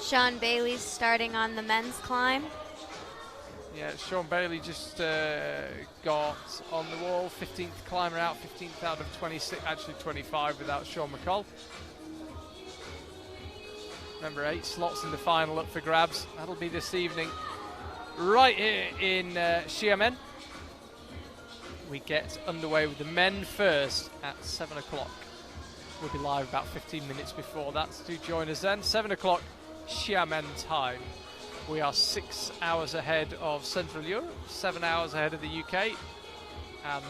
Sean Bailey's starting on the men's climb. Yeah, Sean Bailey just got on the wall, 15th climber out, 15th out of 26, actually 25 without Sean McCall. Remember, 8 slots in the final up for grabs. That'll be this evening right here in Xiamen. We get underway with the men first at 7 o'clock. We'll be live about 15 minutes before that, so do join us then. 7 o'clock Xiamen time. We are 6 hours ahead of Central Europe, 7 hours ahead of the UK, and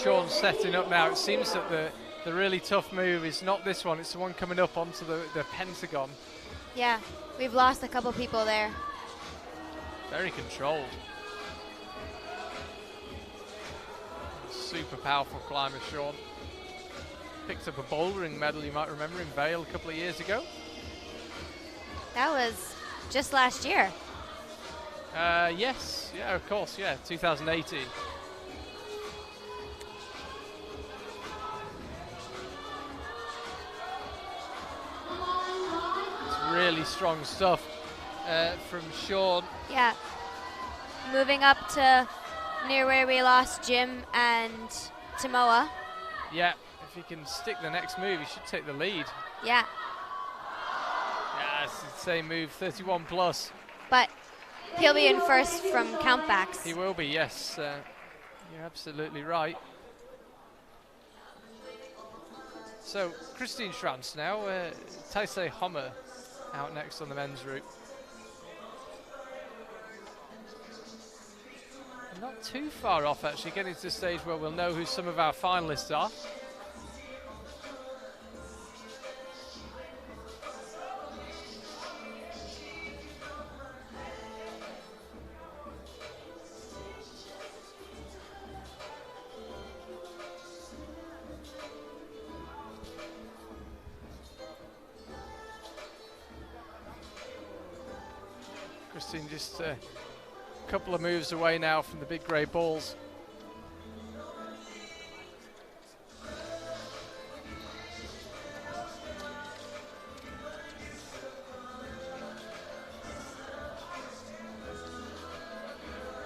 Sean's setting up now. It seems that the really tough move is not this one, it's the one coming up onto the pentagon. Yeah, we've lost a couple people there. Very controlled. Super powerful climber, Sean. Picked up a bouldering medal, you might remember, in Vail a couple of years ago. That was just last year. Yes, yeah, of course, yeah, 2018. It's really strong stuff from Sean. Yeah. Moving up to near where we lost Jim and Timoa. Yeah, if he can stick the next move, he should take the lead. Yeah. Yeah, it's the same move, 31 plus. But he'll be in first from countbacks. He will be, yes. You're absolutely right. So, Christine Schranz now, Taisei Homer out next on the men's route. Not too far off, actually, getting to the stage where we'll know who some of our finalists are. Christine just a couple of moves away now from the big grey balls.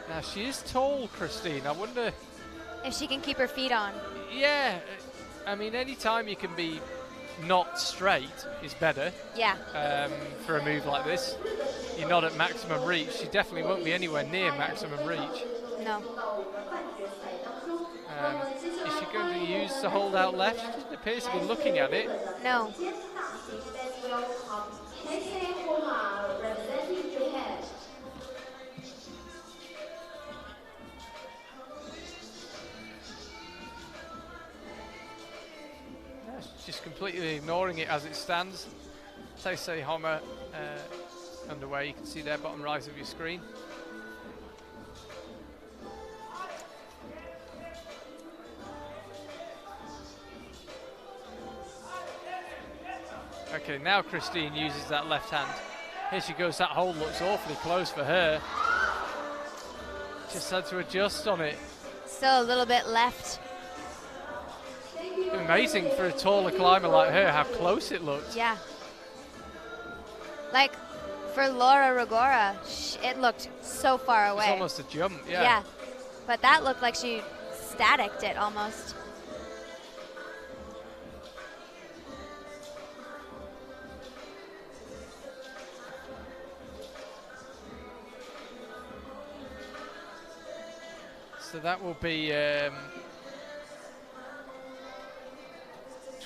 Now she is tall, Christine. I wonder if she can keep her feet on. Yeah, I mean, any time you can be not straight is better. Yeah. For a move like this. You're not at maximum reach. She definitely won't be anywhere near maximum reach. No. Is she going to use the hold out left? She doesn't appear to be looking at it. No. Just completely ignoring it as it stands. Taisei Homer underway. You can see there, bottom right of your screen. Okay, now Christine uses that left hand. Here she goes. That hold looks awfully close for her. Just had to adjust on it. Still a little bit left. Amazing for a taller climber like her, how close it looked. Yeah. Like, for Laura Rigora, it looked so far away. It's almost a jump, yeah. Yeah. But that looked like she staticked it almost. So that will be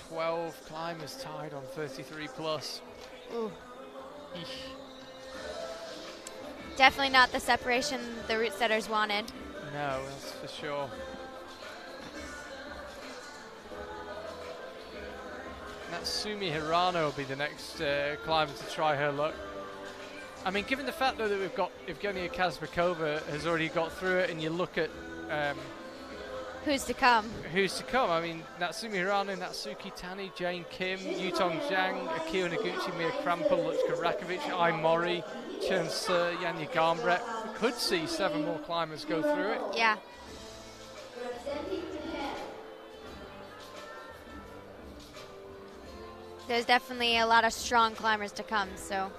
12 climbers tied on 33 plus. Ooh. Definitely not the separation the route setters wanted. No, that's for sure. Natsumi Hirano will be the next climber to try her luck. I mean, given the fact though that we've got Evgenia Kazbekova has already got through it, and you look at who's to come. I mean, Natsumi Hirano, Natsuki Tani, Jane Kim, Yutong Zhang, Akio Noguchi, Mia Krampel, Luchka Rakovic, Ai Mori, Chen Se, Yanya Garnbrett. We could see 7 more climbers go through it. Yeah. There's definitely a lot of strong climbers to come, so.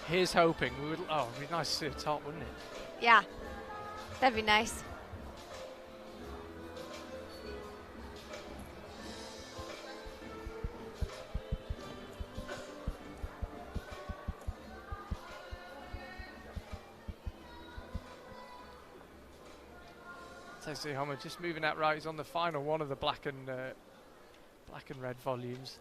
Here's hoping. It'd be nice to see the top, wouldn't it? Yeah, that'd be nice. Taisei Homer just moving out right. He's on the final one of the black and red volumes.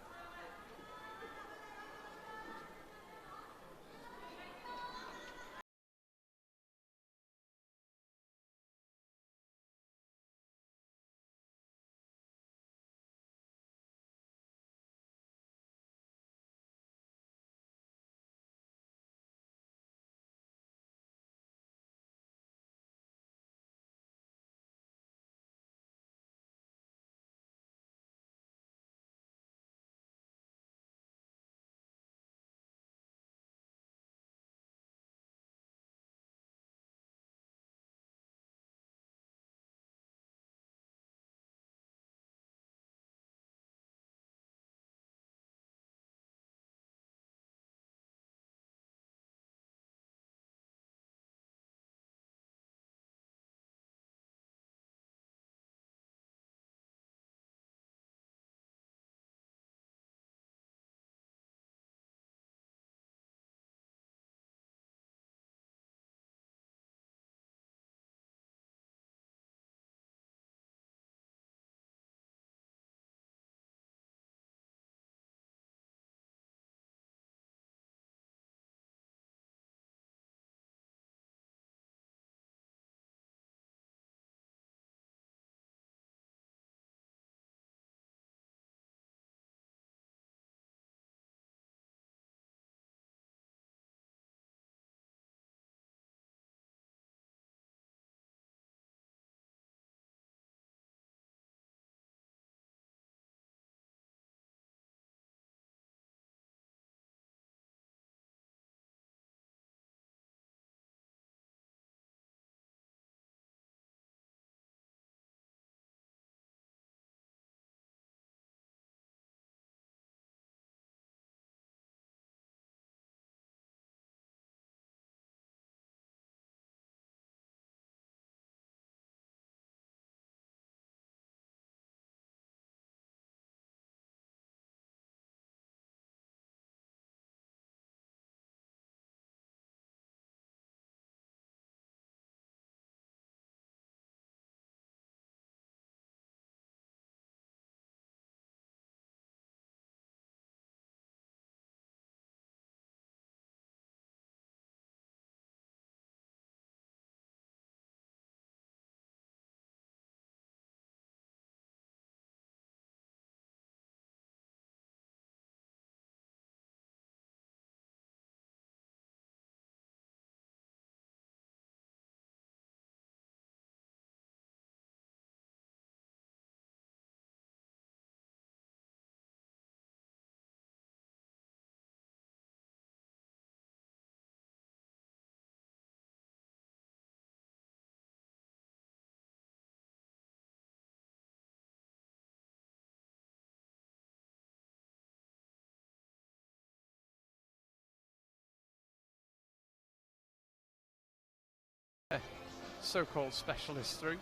so-called specialist through.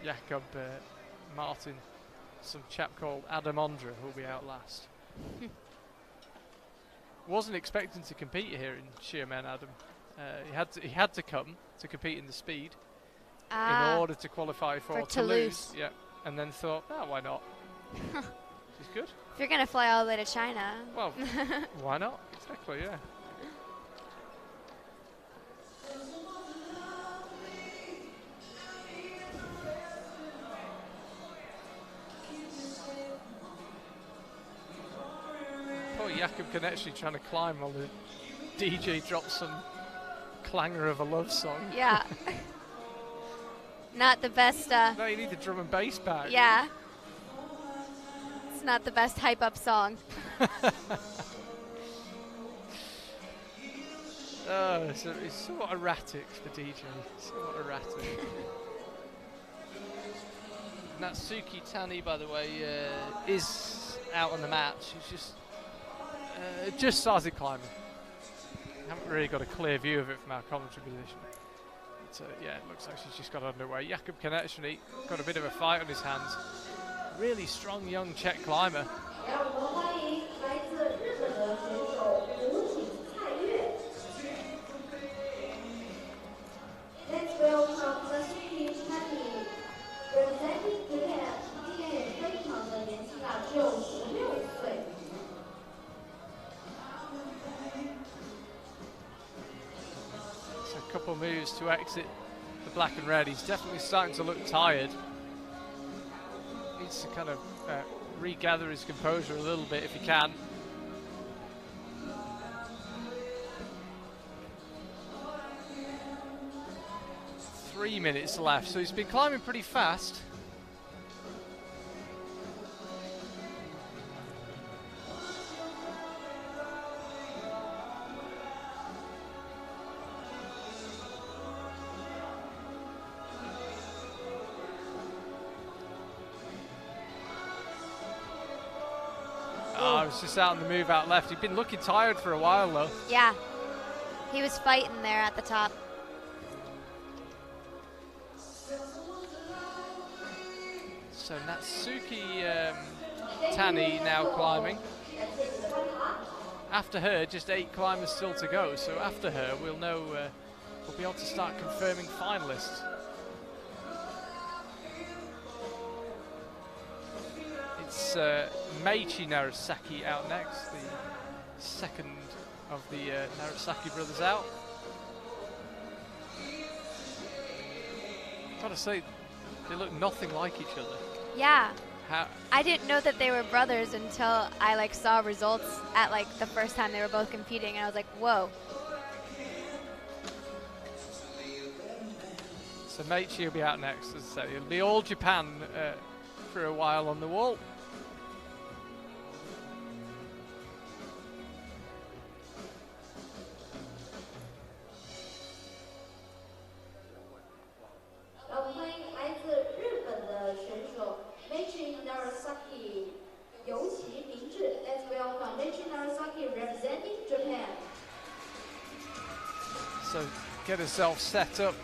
Jakob Martin, some chap called Adam Ondra who'll be out last. Wasn't expecting to compete here in Xiamen, Adam. He had to come to compete in the speed in order to qualify for Toulouse. Yeah, and then thought, why not? She's good. If you're gonna fly all the way to China, well, why not? Exactly, yeah. Poor Jakob can actually trying to climb while the DJ drops some clangor of a love song. Yeah. Not the best. No, you need the drum and bass back. Yeah. It's not the best hype up song. It's somewhat erratic, the DJ. Somewhat erratic. Natsuki Tani, by the way, is out on the mat. She's just started climbing. Haven't really got a clear view of it from our commentary position. But, yeah, it looks like she's just got underway. Jakob Konechny got a bit of a fight on his hands. Really strong young Czech climber. Couple moves to exit the black and red. He's definitely starting to look tired. Needs to kind of regather his composure a little bit if he can. Three minutes left, so he's been climbing pretty fast. Just out on the move out left. He'd been looking tired for a while though. Yeah, he was fighting there at the top. So Natsuki Tani now climbing. After her, just 8 climbers still to go. So after her, we'll know, we'll be able to start confirming finalists. It's Meiichi Narasaki out next, the second of the Narasaki brothers out. Gotta say, they look nothing like each other. Yeah. I didn't know that they were brothers until I saw results at the first time they were both competing, and I was like, whoa. So Meiichi will be out next, as I say. It'll be all Japan for a while on the wall. So get herself set up,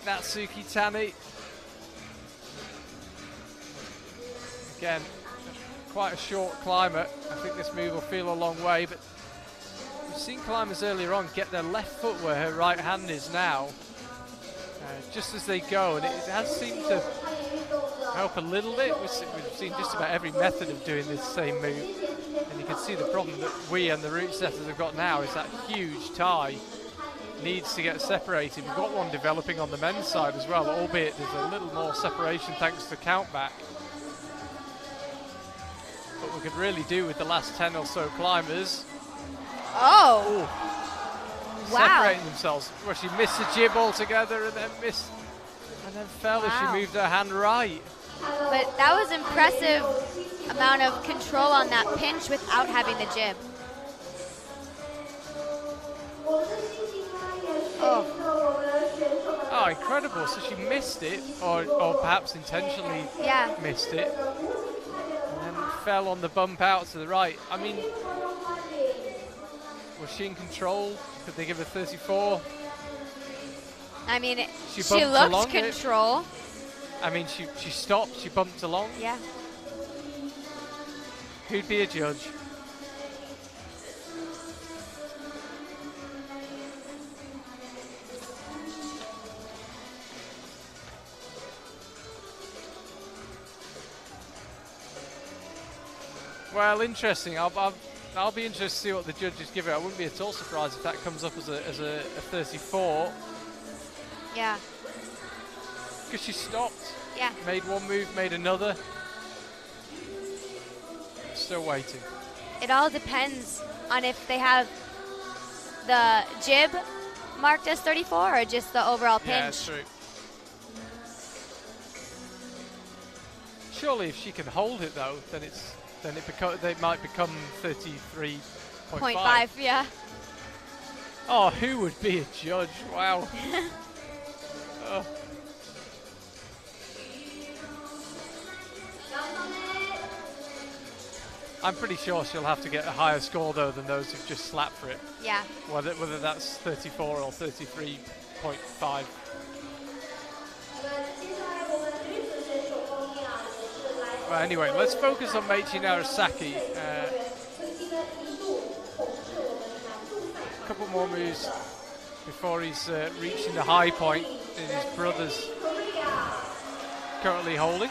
Natsuki Tani. Again, quite a short climber. I think this move will feel a long way, but we've seen climbers earlier on get their left foot where her right hand is now, just as they go, and it has seemed to help a little bit. We've seen just about every method of doing this same move, and you can see the problem that we and the route setters have got now is that huge tie needs to get separated. We've got one developing on the men's side as well, albeit there's a little more separation thanks to countback. But we could really do with the last 10 or so climbers. Oh! Wow. Separating themselves. Well, she missed the jib altogether and then fell as she moved her hand right. But that was impressive amount of control on that pinch without having the jib. Oh, incredible. So she missed it, or perhaps intentionally missed it. And then fell on the bump out to the right. I mean, was she in control? Could they give her 34? I mean, She she bumped looked along it. control. I mean, she stopped, she bumped along. Yeah. Who'd be a judge? Well, interesting. I'll be interested to see what the judges give it. I wouldn't be at all surprised if that comes up as a 34. Yeah. Because she stopped, Yeah. made one move, made another. Still waiting. It all depends on if they have the jib marked as 34 or just the overall pinch. Yeah, that's true. Surely, if she can hold it though, then they might become 33.5. 0.5, yeah. Oh, who would be a judge? Wow. Oh. I'm pretty sure she'll have to get a higher score though than those who've just slapped for it. Yeah. Whether that's 34 or 33.5. Well, anyway, let's focus on Meiichi Narasaki. A couple more moves before he's reaching the high point in his brother's currently holding.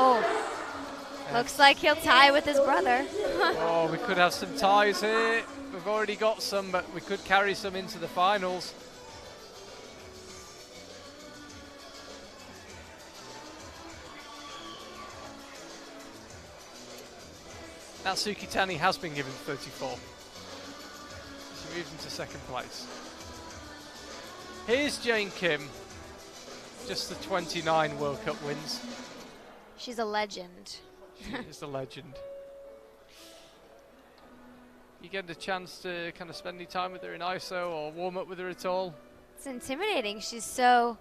Oh, looks like he'll tie with his brother. Oh, we could have some ties here. We've already got some, but we could carry some into the finals. Natsuki Tani has been given 34. She moves into second place. Here's Jane Kim. Just the 29 World Cup wins. She's a legend. She is the legend. You get a chance to kind of spend any time with her in ISO or warm up with her at all? It's intimidating. She's so,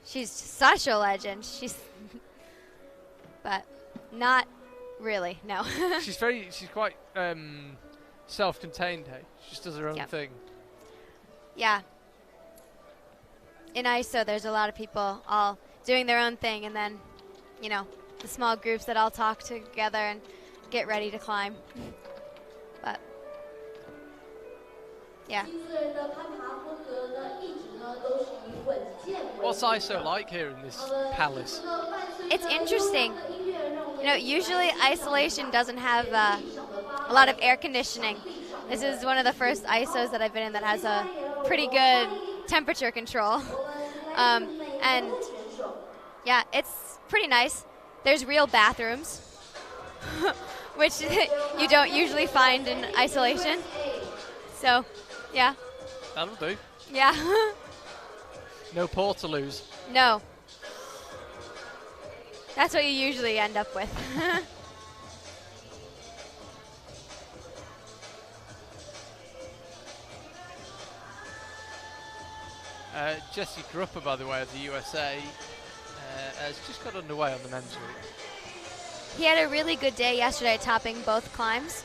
she's such a legend. But not really, no. She's quite self-contained, hey? She just does her own Yep. thing. Yeah. In ISO, there's a lot of people all doing their own thing, and then, the small groups that all talk together and get ready to climb. But, yeah. What's ISO like here in this palace? It's interesting. Usually isolation doesn't have a lot of air conditioning. This is one of the first ISOs that I've been in that has a pretty good temperature control. And yeah, it's pretty nice. There's real bathrooms, which you don't usually find in isolation. So, yeah. That'll do. Yeah. No portaloos. No. That's what you usually end up with. Jesse Grupper, by the way, of the USA, has just got underway on the men's route. He had a really good day yesterday, topping both climbs.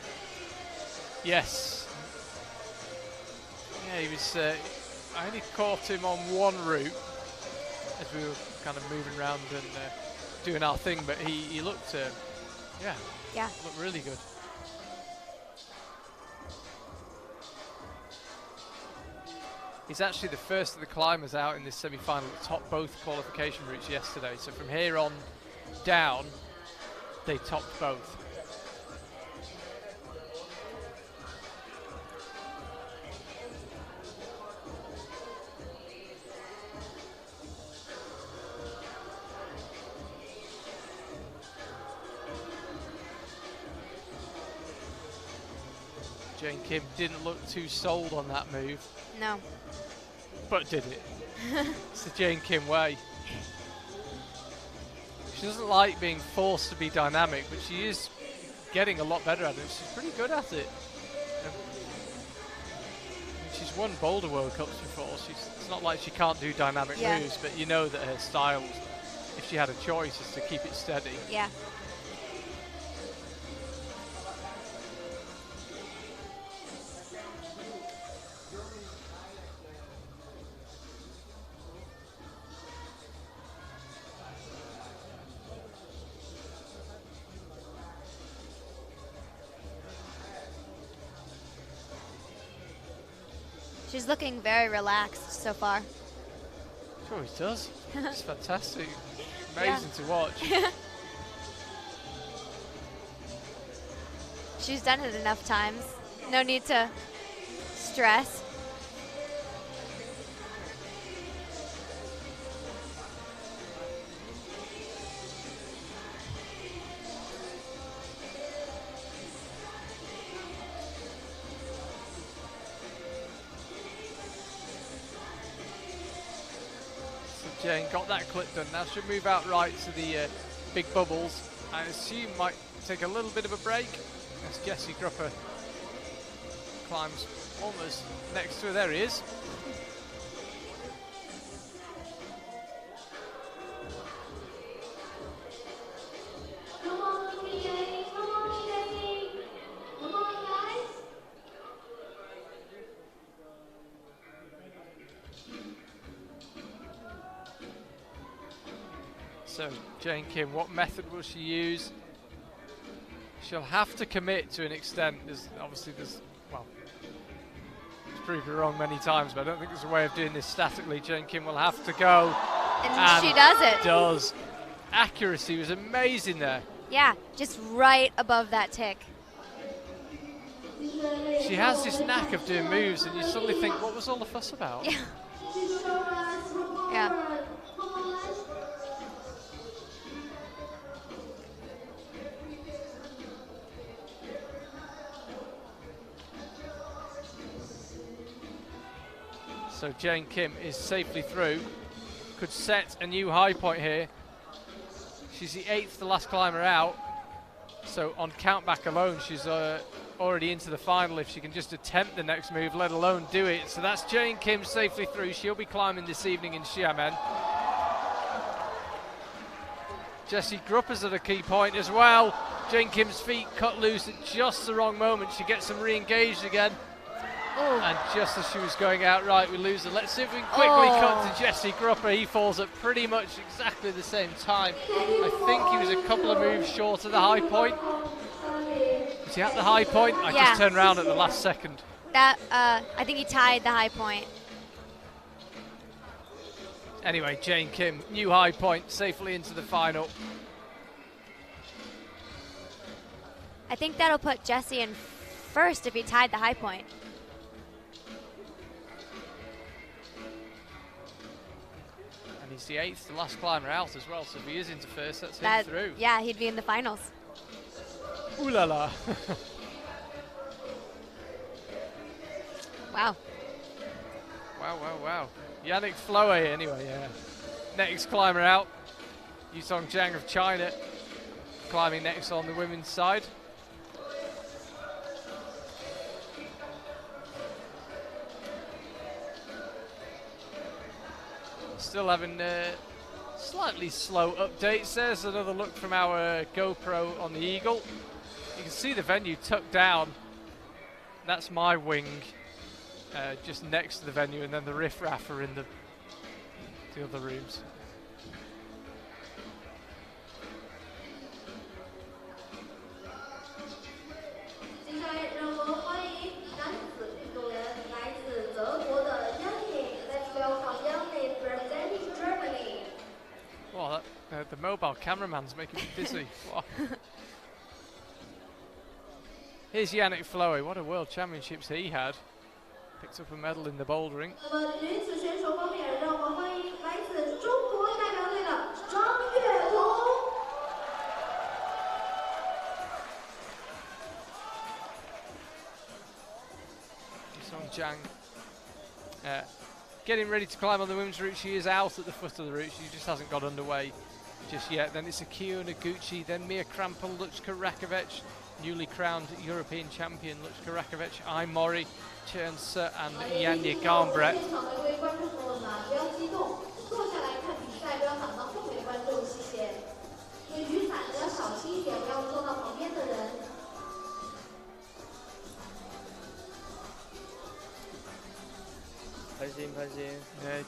Yes. Yeah, he was. I only caught him on one route as we were kind of moving around and doing our thing, but he looked, Yeah. looked really good. He's actually the first of the climbers out in this semi-final that topped both qualification routes yesterday. So from here on down, they topped both. Jane Kim didn't look too sold on that move. No. But did it. It's the Jane Kim way. She doesn't like being forced to be dynamic, but she is getting a lot better at it. She's pretty good at it. She's won Boulder World Cups before. It's not like she can't do dynamic moves, but you know that her style, if she had a choice, is to keep it steady. Yeah. She's looking very relaxed so far. Sure he does. It's fantastic. Amazing to watch. She's done it enough times. No need to stress. Jane got that clip done. Now she'll move out right to the big bubbles. I assume might take a little bit of a break as Jessie Grupper climbs almost next to her. There he is. Come on, Jane. Come on, Jesse. Come on, guys. So Jane Kim, what method will she use? She'll have to commit to an extent. Obviously well, it's proved her wrong many times, but I don't think there's a way of doing this statically. Jane Kim will have to go. And she does it. Does. Accuracy was amazing there. Yeah, just right above that tick. She has this knack of doing moves, and you suddenly think, what was all the fuss about? Yeah. Yeah. So Jane Kim is safely through. Could set a new high point here. She's the 8th, the last climber out. So on countback alone, she's already into the final if she can just attempt the next move, let alone do it. So that's Jane Kim safely through. She'll be climbing this evening in Xiamen. Jessie Grupper's at a key point as well. Jane Kim's feet cut loose at just the wrong moment. She gets them re-engaged again. Ooh. And just as she was going out right, we lose her. Let's see if we can quickly cut to Jessie Grupper. He falls at pretty much exactly the same time. I think he was a couple of moves short of the high point. Was he at the high point? I just turned around at the last second. That I think he tied the high point. Anyway, Jane Kim, new high point, safely into the final. I think that'll put Jessie in first if he tied the high point. And he's the 8th, the last climber out as well, so if he is into first, that's him through. Yeah, he'd be in the finals. Ooh la la. Wow. Wow, wow, wow. Yannick Floe, anyway, yeah. Next climber out. Yutong Jiang of China climbing next on the women's side. Still having slightly slow updates. There's another look from our GoPro on the Eagle. You can see the venue tucked down. That's my wing, just next to the venue, and then the riffraff are in the other rooms. Well, the mobile cameraman's making me dizzy. Here's Yannick Floe. What a world championships he had. Picked up a medal in the bouldering. Yutong Jiang getting ready to climb on the women's route. She is out at the foot of the route. She just hasn't got underway just yet. Then it's Akio Noguchi, then Mia Krampel, Luchka Rakovic, newly crowned European champion Luchka Rakovic, Ai Mori, Chernse and Yanya Garnbrett.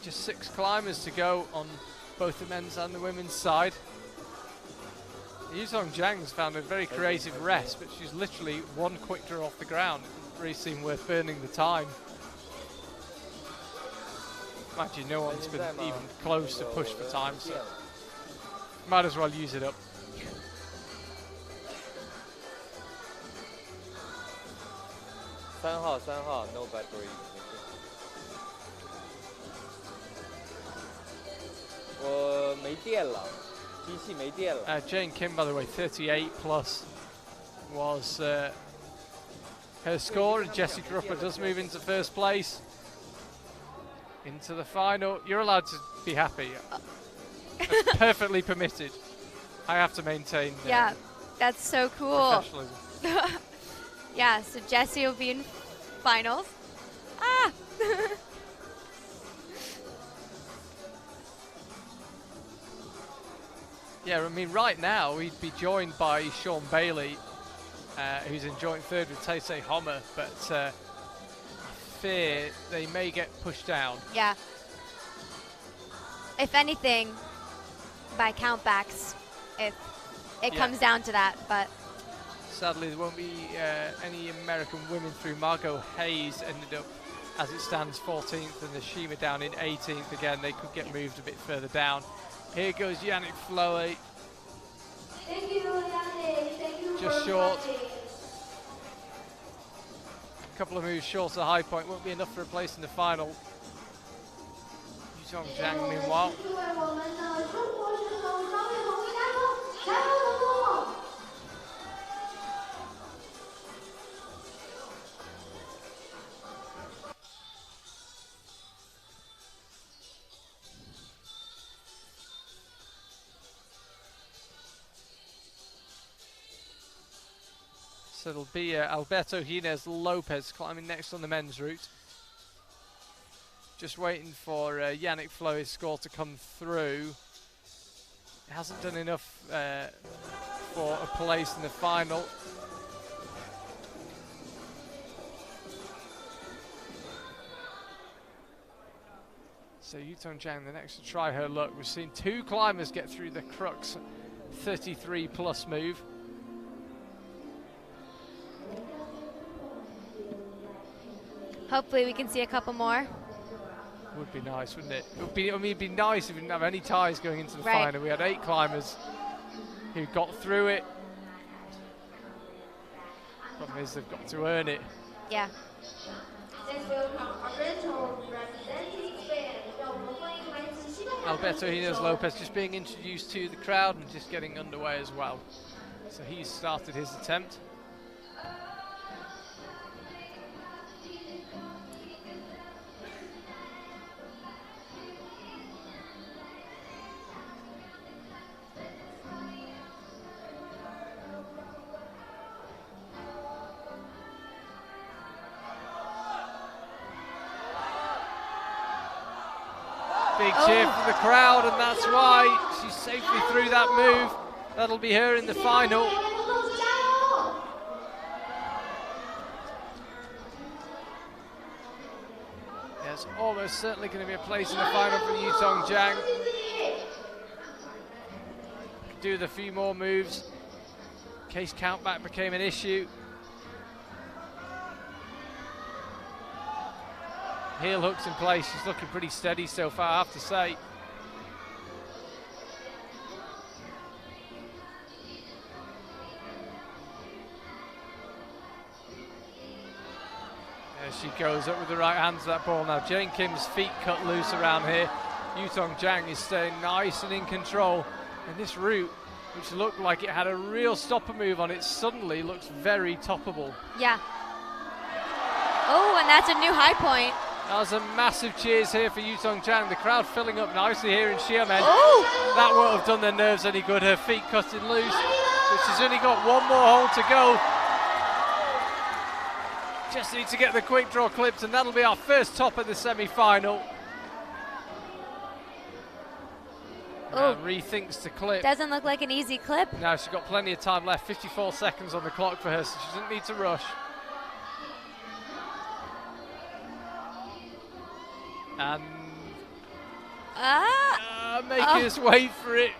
Just 6 climbers to go on both the men's and the women's side. Yutong Jiang's found a very creative rest, but she's literally one quick draw off the ground. It doesn't really seem worth burning the time. Mind you, no one's been even close to push for time, so might as well use it up. 3号3号 no battery。我没电了，机器没电了。Jane Kim, by the way, 38 plus was her score, and Jessie Grupper does move into first place. Into the final. You're allowed to be happy. That's perfectly permitted. I have to maintain Yeah, that's so cool. professionalism. Yeah, so Jessie will be in finals. Ah! Yeah, I mean, right now we'd be joined by Sean Bailey, who's in joint third with Taisei Homer, but I fear they may get pushed down. Yeah. If anything, by countbacks, if it comes down to that, but Sadly, there won't be any American women through. Margot Hayes ended up, as it stands, 14th, and the Xiamen down in 18th. Again, they could get moved a bit further down. Here goes Yannick Floe. Thank you, Yannick. Thank you Just for short. watching. A couple of moves short of the high point. Won't be enough for a place in the final. Yutong Zhang, meanwhile. 是为我们的中国选手张悦彤为大家说加油成功。 So it'll be Alberto Hines Lopez climbing next on the men's route. Just waiting for Yannick Floe's score to come through. He hasn't done enough for a place in the final. So Yutong Zhang, the next to try her luck. We've seen two climbers get through the crux 33 plus move. hopefully we can see a couple more. Would be nice, wouldn't it? It would be, I mean, it'd be nice if we didn't have any ties going into the Right. final. We had 8 climbers who got through it. Problem is they've got to earn it. Yeah. Let's welcome Alberto representing Spain. 让我们欢迎来自西班牙的 Alberto 选 Hines 手 Lopez just being introduced to the crowd and just getting underway as well. So he's started his attempt. Big cheer from the crowd, and that's why she's safely through that move. That'll be her in the final. 加油！ Yes, almost certainly going to be a place in the final for Yutong Zhang. Do the few more moves in case countback became an issue. Heel hooks in place. She's looking pretty steady so far, I have to say. There she goes up with the right hand to that ball now. Jane Kim's feet cut loose around here. Yutong Zhang is staying nice and in control. And this route, which looked like it had a real stopper move on it, suddenly looks very toppable. Yeah. Oh, and that's a new high point. That was a massive cheers here for Yutong Zhang. The crowd filling up nicely here in Xiamen. Oh! That won't have done their nerves any good. Her feet cutting loose, but she's only got one more hole to go. Just need to get the quick draw clipped, and that'll be our first top of the semi-final. Oh. Rethinks to clip. Doesn't look like an easy clip. Now she's got plenty of time left. 54 seconds on the clock for her, so she doesn't need to rush. And making us wait for it.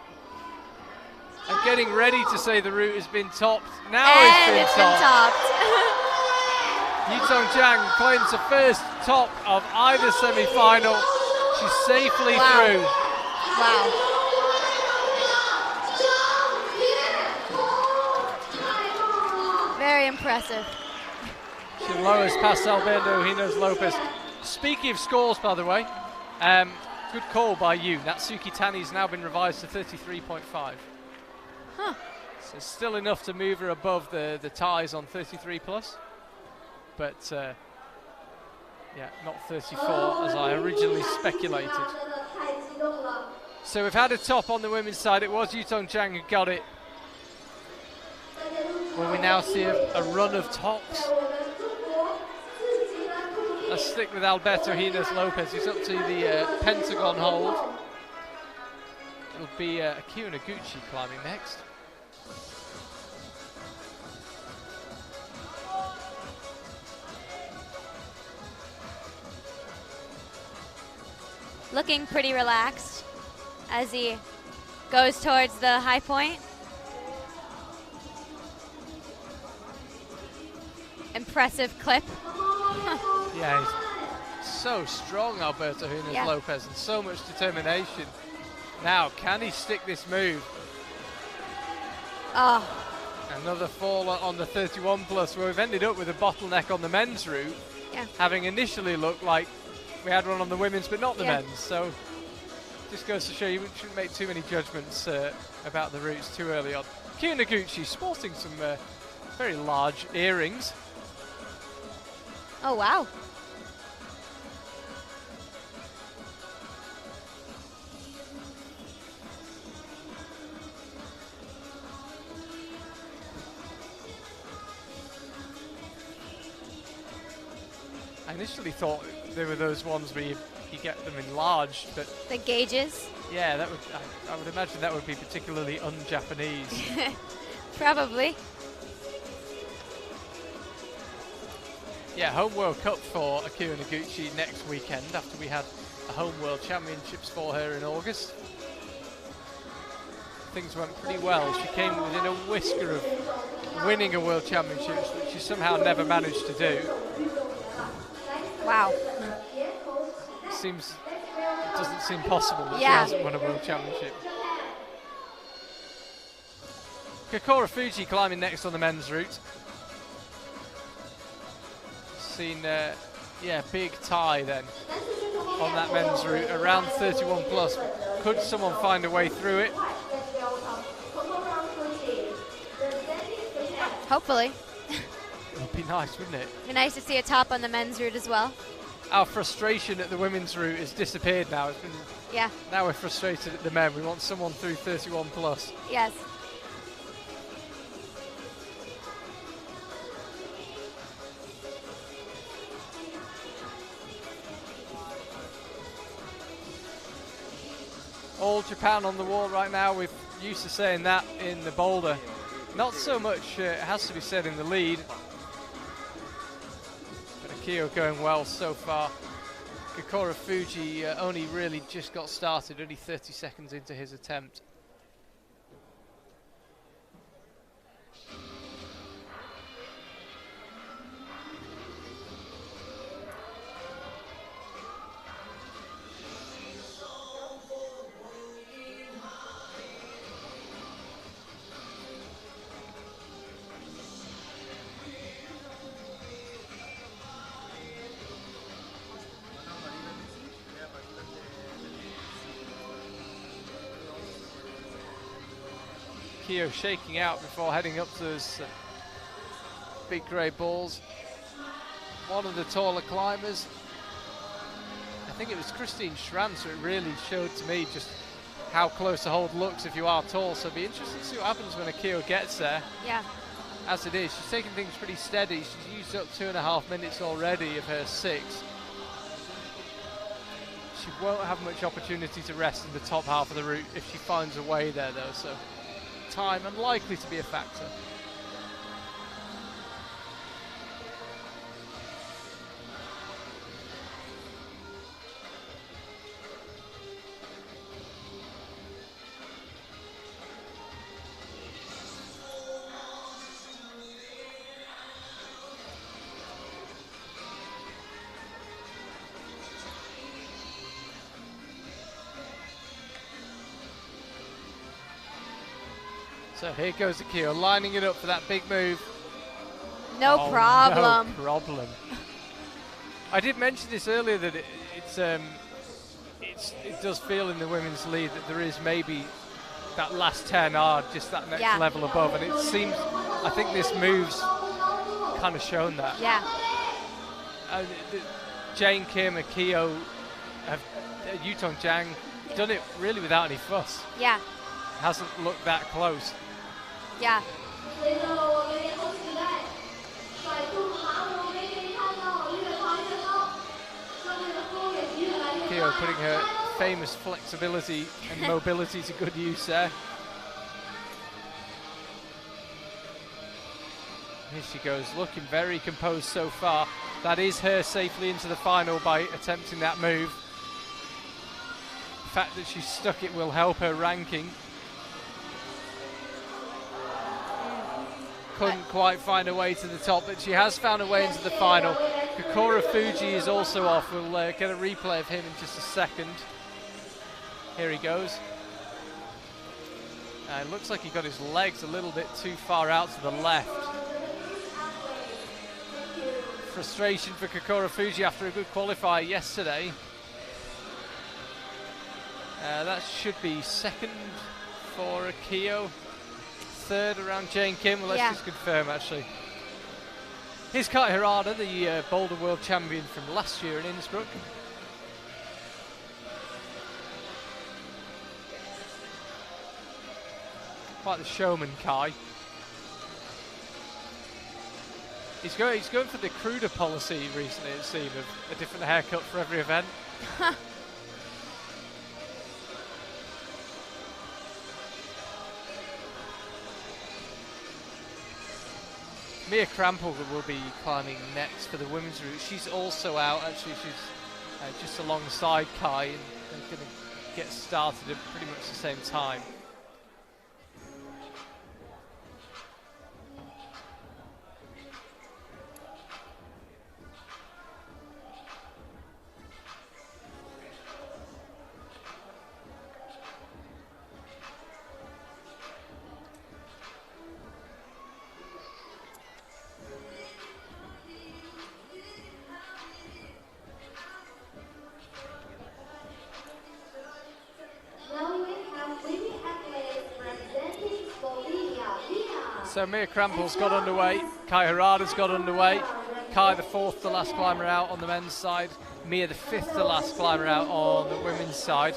And getting ready to say the route has been topped. Now And it's been topped. Yutong Zhang claims the first top of either semi-final. She's safely Wow. through. Wow. Very impressive. She lowers past Alberto Hino's Lopez. Speaking of scores, by the way, good call by you. Natsuki Tani's now been revised to 33.5. Huh. So still enough to move her above the ties on 33 plus. But yeah, not 34 as I originally speculated. So we've had a top on the women's side. It was Yutong Chang who got it. Will we now see a run of tops? Let's stick with Alberto Hines Lopez. He's up to the pentagon hold. It'll be Akio Noguchi climbing next. Looking pretty relaxed as he goes towards the high point. Impressive clip. Yeah, he's so strong, Alberto Hines Yeah. Lopez, and so much determination. Now, can he stick this move? Oh, Another fall on the 31 plus, where we've ended up with a bottleneck on the men's route, yeah. having initially looked like we had one on the women's but not the Yeah. men's. So just goes to show you shouldn't make too many judgments about the routes too early on. Akio Noguchi sporting some very large earrings. Oh, wow. I initially thought they were those ones where you get them enlarged, but The gauges. yeah, that would I would imagine that would be particularly un-Japanese. Probably. Yeah, Home World Cup for Akio Noguchi next weekend after we had a Home World Championships for her in August. Things went pretty well. She came within a whisker of winning a World Championships, which she somehow never managed to do. Wow. It doesn't seem possible that Yeah. she hasn't won a World Championship. Kokoro Fuji climbing next on the men's route. Seen, yeah, big tie then on that men's route, around 31 plus. Could someone find a way through it? Hopefully. It would be nice, wouldn't it? Be nice to see a top on the men's route as well. Our frustration at the women's route has disappeared now. It's been, Yeah. now we're frustrated at the men. We want someone through 31 plus. Yes. All Japan on the wall right now. We're used to saying that in the boulder. Not so much, it has to be said, in the lead. But Akio going well so far. Kokoro Fuji only really just got started, only 30 seconds into his attempt. Akio shaking out before heading up to those big grey balls. One of the taller climbers. I think it was Christine Schranz who really showed to me just how close the hold looks if you are tall. So it'll be interesting to see what happens when Akio gets there. Yeah. As it is, she's taking things pretty steady. She's used up 2.5 minutes already of her 6. She won't have much opportunity to rest in the top half of the route if she finds a way there though. So time unlikely to be a factor. So here goes Akio, lining it up for that big move. No Oh, problem. No problem. I did mention this earlier that it does feel in the women's lead that there is maybe that last 10 are just that next level above, and it seems, I think this move's kind of shown that. Yeah. Jane Kim, Akio, Yutong Jiang done it really without any fuss. Yeah. Hasn't looked that close. Yeah. Akio putting her famous flexibility and mobility to good use there. Here she goes, looking very composed so far. That is her safely into the final by attempting that move. The fact that she stuck it will help her ranking. Couldn't quite find her way to the top, but she has found her way into the final. Kokoro Fuji is also off. We'll get a replay of him in just a second. Here he goes. It looks like he got his legs a little bit too far out to the left. Frustration for Kokoro Fuji after a good qualifier yesterday. That should be second for Akio. Third around Jane Kim. Well, let's just confirm actually. Here's Kai Harada, the Boulder World Champion from last year in Innsbruck. Quite the showman, Kai. He's going for the cruder policy recently, it seemed, of a different haircut for every event. Mia Krampel will be climbing next for the women's route. She's also out, actually. She's just alongside Kai and going to get started at pretty much the same time. So Mia Krampel's got underway, Kai Harada's got underway, Kai the fourth to last climber out on the men's side, Mia the fifth to last climber out on the women's side.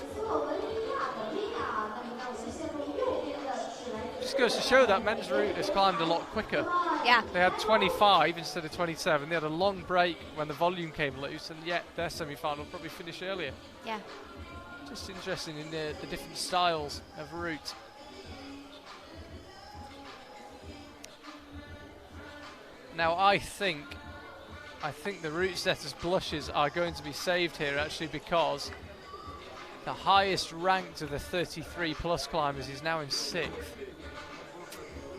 Just goes to show that men's route has climbed a lot quicker. Yeah. They had 25 instead of 27. They had a long break when the volume came loose, and yet their semi-final probably finished earlier. Yeah. Just interesting in the different styles of route. Now I think the route setters blushes are going to be saved here actually, because the highest ranked of the 33 plus climbers is now in 6th,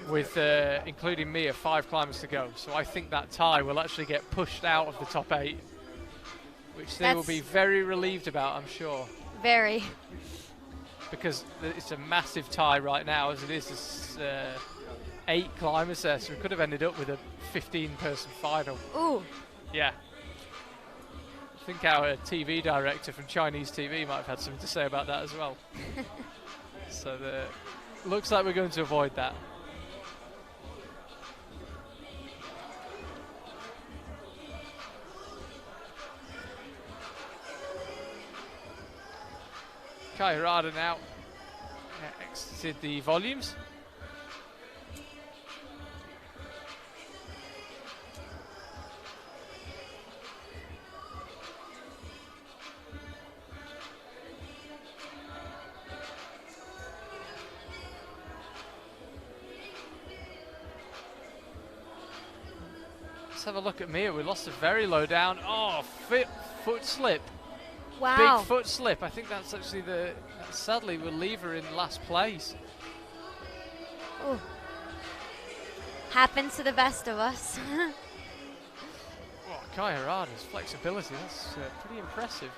with including Mia 5 climbers to go. So I think that tie will actually get pushed out of the top 8, which they will be very relieved about, I'm sure. Very. Because it's a massive tie right now, as it is 8 climbers there, so we could have ended up with a 15-person final. Ooh. Yeah. I think our TV director from Chinese TV might have had something to say about that as well. So looks like we're going to avoid that. Kai Harada now exited the volumes. Let's have a look at Mia. We lost her very low down. Oh, foot slip. Wow. Big foot slip. I think that's actually sadly will leave her in last place. Ooh. Happens to the best of us. Oh, Kai Harada's flexibility, that's pretty impressive.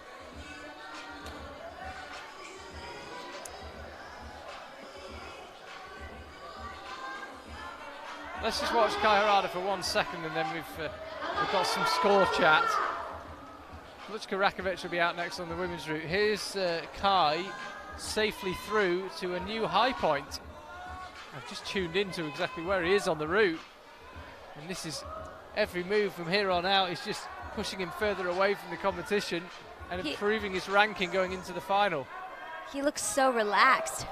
Let's just watch Kai Harada for 1 second, and then we've got some score chat. Luchka Rakovic will be out next on the women's route. Here's Kai safely through to a new high point. I've just tuned into exactly where he is on the route, and this is every move from here on out is just pushing him further away from the competition and improving his ranking going into the final. He looks so relaxed.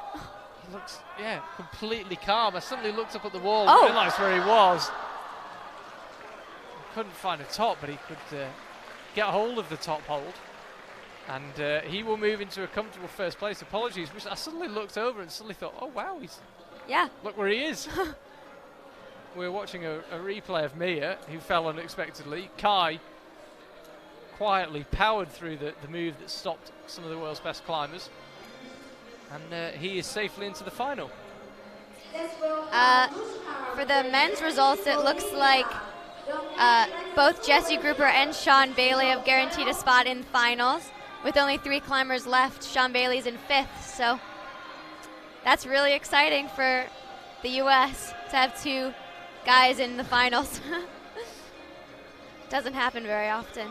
He looks, completely calm. I suddenly looked up at the wall Oh. and realised where he was. He couldn't find a top, but he could get hold of the top hold. And he will move into a comfortable first place. Apologies, I suddenly looked over and suddenly thought, oh wow, look where he is. We were watching a replay of Mia, who fell unexpectedly. Kai quietly powered through the move that stopped some of the world's best climbers. And he is safely into the final. For the men's results, it looks like both Jesse Grouper and Sean Bailey have guaranteed a spot in finals. With only 3 climbers left, Sean Bailey's in 5th, so that's really exciting for the U.S. to have 2 guys in the finals. Doesn't happen very often.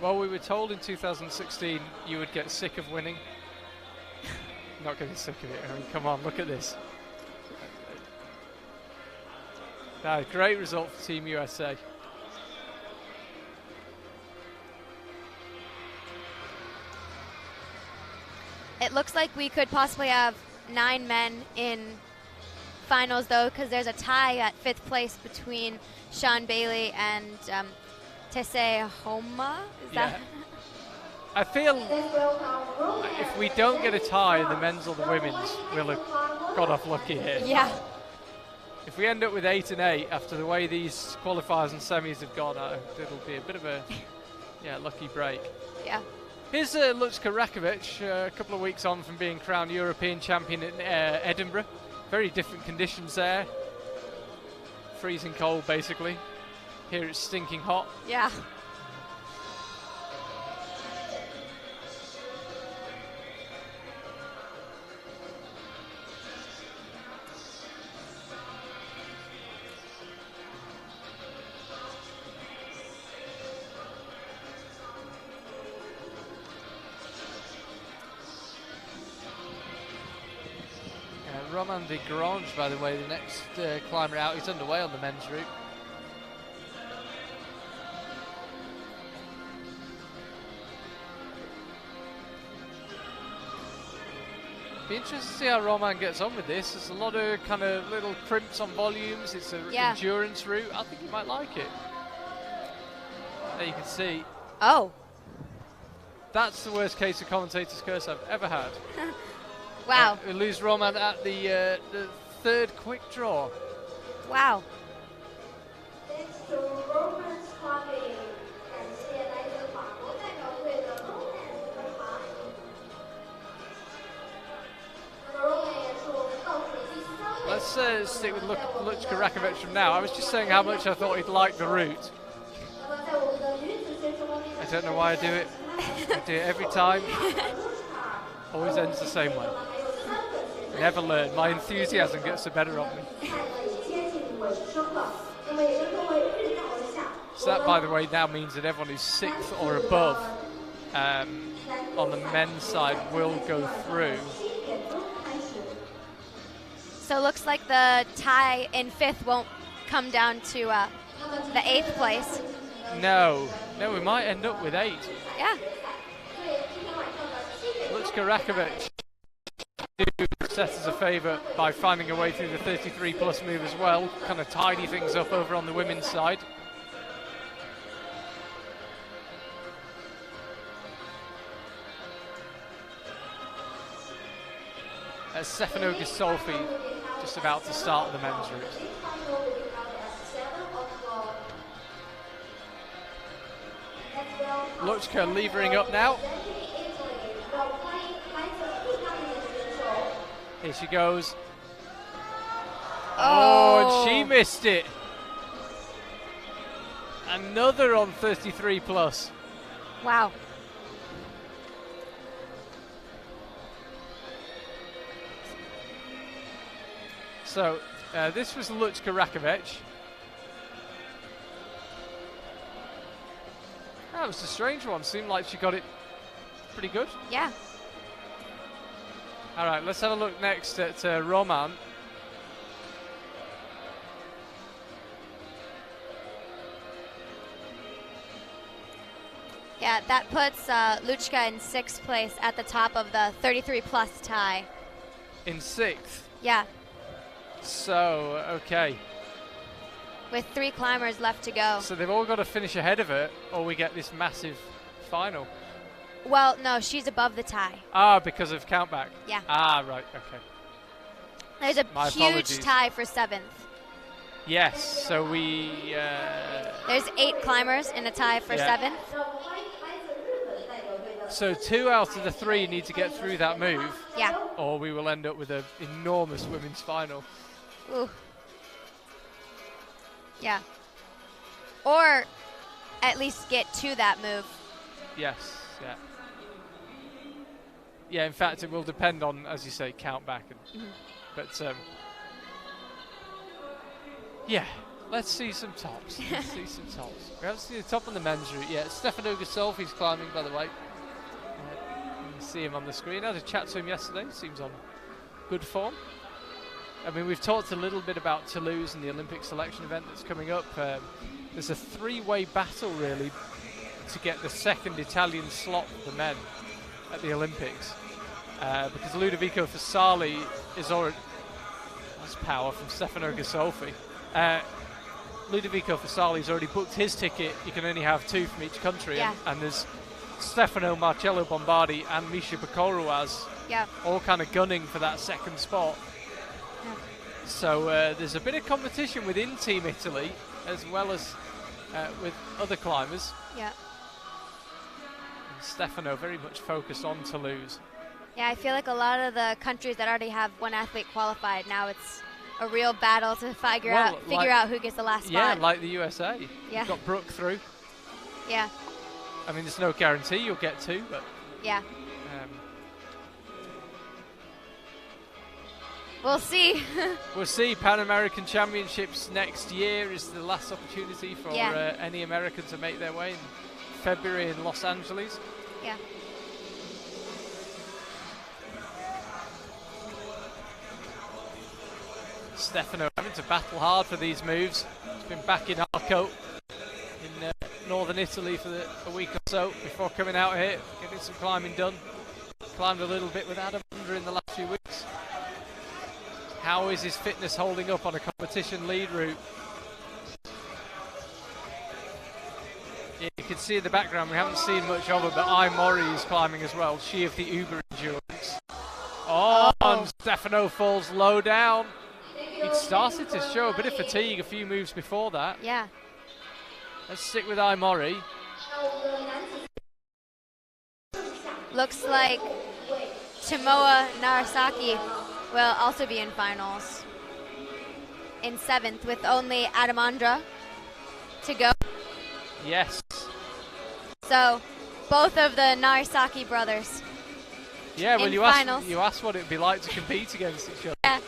Well, we were told in 2016 you would get sick of winning. Not getting sick of it. I mean, come on, look at this. Great result for Team USA. It looks like we could possibly have 9 men in finals, though, because there's a tie at 5th place between Sean Bailey and Tese Homa. Is that? I feel if we don't get a tie in the men's or the women's, we'll have got off lucky here. Yeah. If we end up with 8 and 8 after the way these qualifiers and semis have gone, it'll be a bit of a lucky break. Yeah. Here's Luchka Rakovic, a couple of weeks on from being crowned European champion in Edinburgh. Very different conditions there. Freezing cold, basically. Here it's stinking hot. Yeah. Romain de Grange, by the way, the next climber out. He's underway on the men's route. Be interested to see how Romain gets on with this. There's a lot of kind of little crimps on volumes. It's an endurance route. I think he might like it. There you can see. Oh. That's the worst case of commentator's curse I've ever had. Wow. We lose Romain at the 3rd quick draw. Wow. Let's stick with Luchka Rakovic from now. I was just saying how much I thought he'd like the route. I don't know why I do it. I do it every time. Always ends the same way. Never learn. My enthusiasm gets the better of me. So that, by the way, now means that everyone who's 6th or above on the men's side will go through. So it looks like the tie in 5th won't come down to the 8th place. No, we might end up with 8. Yeah. Luchka Rakovic do set us a favour by finding a way through the 33 plus move as well, kind of tidy things up over on the women's side. Stefano Gisolfi just about to start the men's route. Luchka levering up now. Here she goes. Oh, and she missed it. Another on 33 plus. Wow. So This was Luchka Rakovic. That was a strange one. Seemed like she got it pretty good. Yeah. All right, let's have a look next at Roman. Yeah, that puts Luchka in 6th place at the top of the 33-plus tie. In 6th. Yeah, So, okay. with 3 climbers left to go. So they've all got to finish ahead of her, or we get this massive final. Well, no, she's above the tie. Ah, because of countback. Yeah. Ah, right. Okay. There's a My huge apologies. tie for 7th. Yes. So we. There's 8 climbers in a tie for Yeah. 7th. 让我们欢迎来自日本代表队的 So 2 out of the 3 need to get through that move, Yeah. or we will end up with an enormous women's final. Ooh. Yeah. Or at least get to that move. Yes. Yeah. Yeah. In fact, it will depend on, as you say, countback. But yeah. Let's see some tops. Let's see some tops. We haven't seen the top on the men's route yet. Stefano Gasolfi's climbing, by the way. You can see him on the screen. I had a chat to him yesterday. Seems on good form. I mean, we've talked a little bit about Toulouse and the Olympic selection event that's coming up. There's a 3-way battle, really, to get the 2nd Italian slot for the men at the Olympics. Because Ludovico Fasali is already... That's power from Stefano Gasolfi. Ludovico Fasali's already booked his ticket. You can only have 2 from each country. Yeah. And there's Stefano Marcello Bombardi and Misha Bakoruaz Yeah. all kind of gunning for that 2nd spot. Yeah. So there's a bit of competition within Team Italy as well as with other climbers. Yeah. And Stefano very much focused on Toulouse. Yeah, I feel like a lot of the countries that already have one athlete qualified, now it's a real battle to figure out who gets the last Yeah, spot. like the USA. Yeah. You've got Brooke through. Yeah. I mean, there's no guarantee you'll get 2, but Yeah. um, We'll see. we'll see. Pan American Championships next year is the last opportunity for Yeah. any American to make their way in February in Los Angeles. Yeah. Stefano having to battle hard for these moves. He's been back in Arco in northern Italy for a week or so before coming out here, getting some climbing done. Climbed a little bit with Adam Under in the last few weeks. How is his fitness holding up on a competition lead route? Yeah, you can see in the background, we haven't seen much of her, but Mori is climbing as well. She of the Uber Endurance. Oh, and Stefano falls low down. He'd started to show a bit of fatigue a few moves before that. Yeah. Let's stick with Mori. 那我们的男子 Looks like Tomoa Narasaki will also be in finals in 7th with only Adamandra to go. Yes. So both of the Narasaki brothers. Yeah, well, In you finals. asked what it'd be like to compete against each other. Yeah.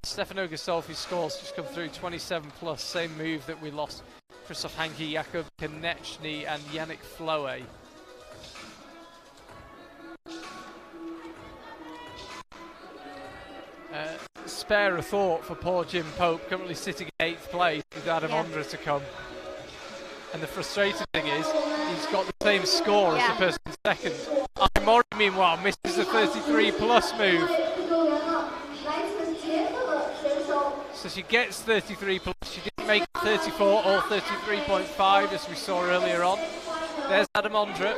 Stefano Gasolfi's scores just come through 27 plus, same move that we lost Krzysztof Hanke, Jakub Konechny and Yannick Floe. Spare a thought for poor Jim Pope, currently sitting in 8th place with Adam Yeah. Ondra to come. And the frustrating thing is, he's got the same score as Yeah. the person second. Mori, meanwhile, misses the 33 plus move. 运动员了，来自捷克的选手。 So she gets 33 plus. She didn't make 34 or 33.5 as we saw earlier on. There's Adam Ondra.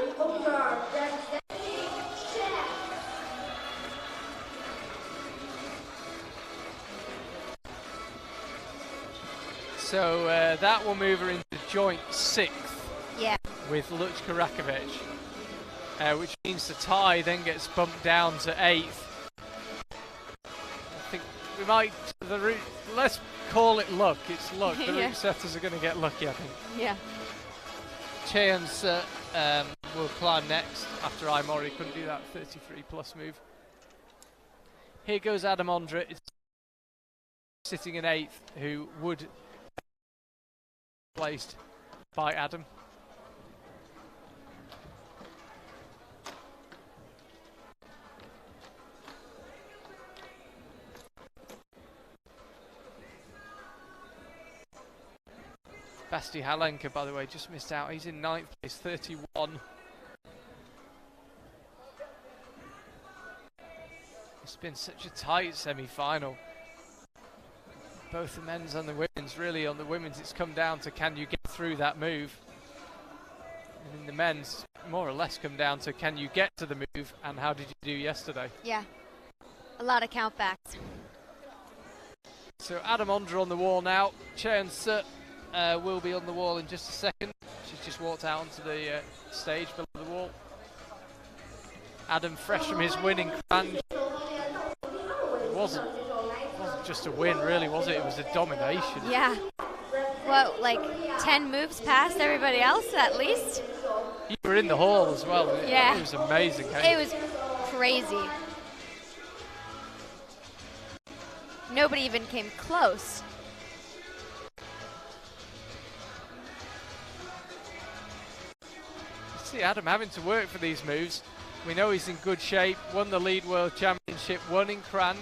So that will move her into joint 6th Yeah. with Luchka Rakovic, which means the tie then gets bumped down to 8th. I think we might, let's call it luck. It's luck. The Yeah. route setters are going to get lucky, I think. Yeah. Cheon's will climb next after Imori couldn't do that 33 plus move. Here goes Adam Ondra. It's sitting in 8th, who would be placed by Adam. Basti Halenka, by the way, just missed out. He's in 9th place, 31. It's been such a tight semi-final. Both the men's and the women's. Really, on the women's, it's come down to can you get through that move. And in the men's, more or less come down to can you get to the move and how did you do yesterday? Yeah, a lot of countbacks. So Adam Ondra on the wall now. Cheon-Soo will be on the wall in just a second. She's just walked out onto the stage below the wall. Adam, fresh from his win in Kran. It wasn't just a win, really, was it? It was a domination. Yeah. What, like 10 moves past everybody else at least? You were in the hall as well. Yeah. It was amazing. It was crazy. Nobody even came close. See Adam having to work for these moves. We know he's in good shape. Won the lead world championship. Won in Kran.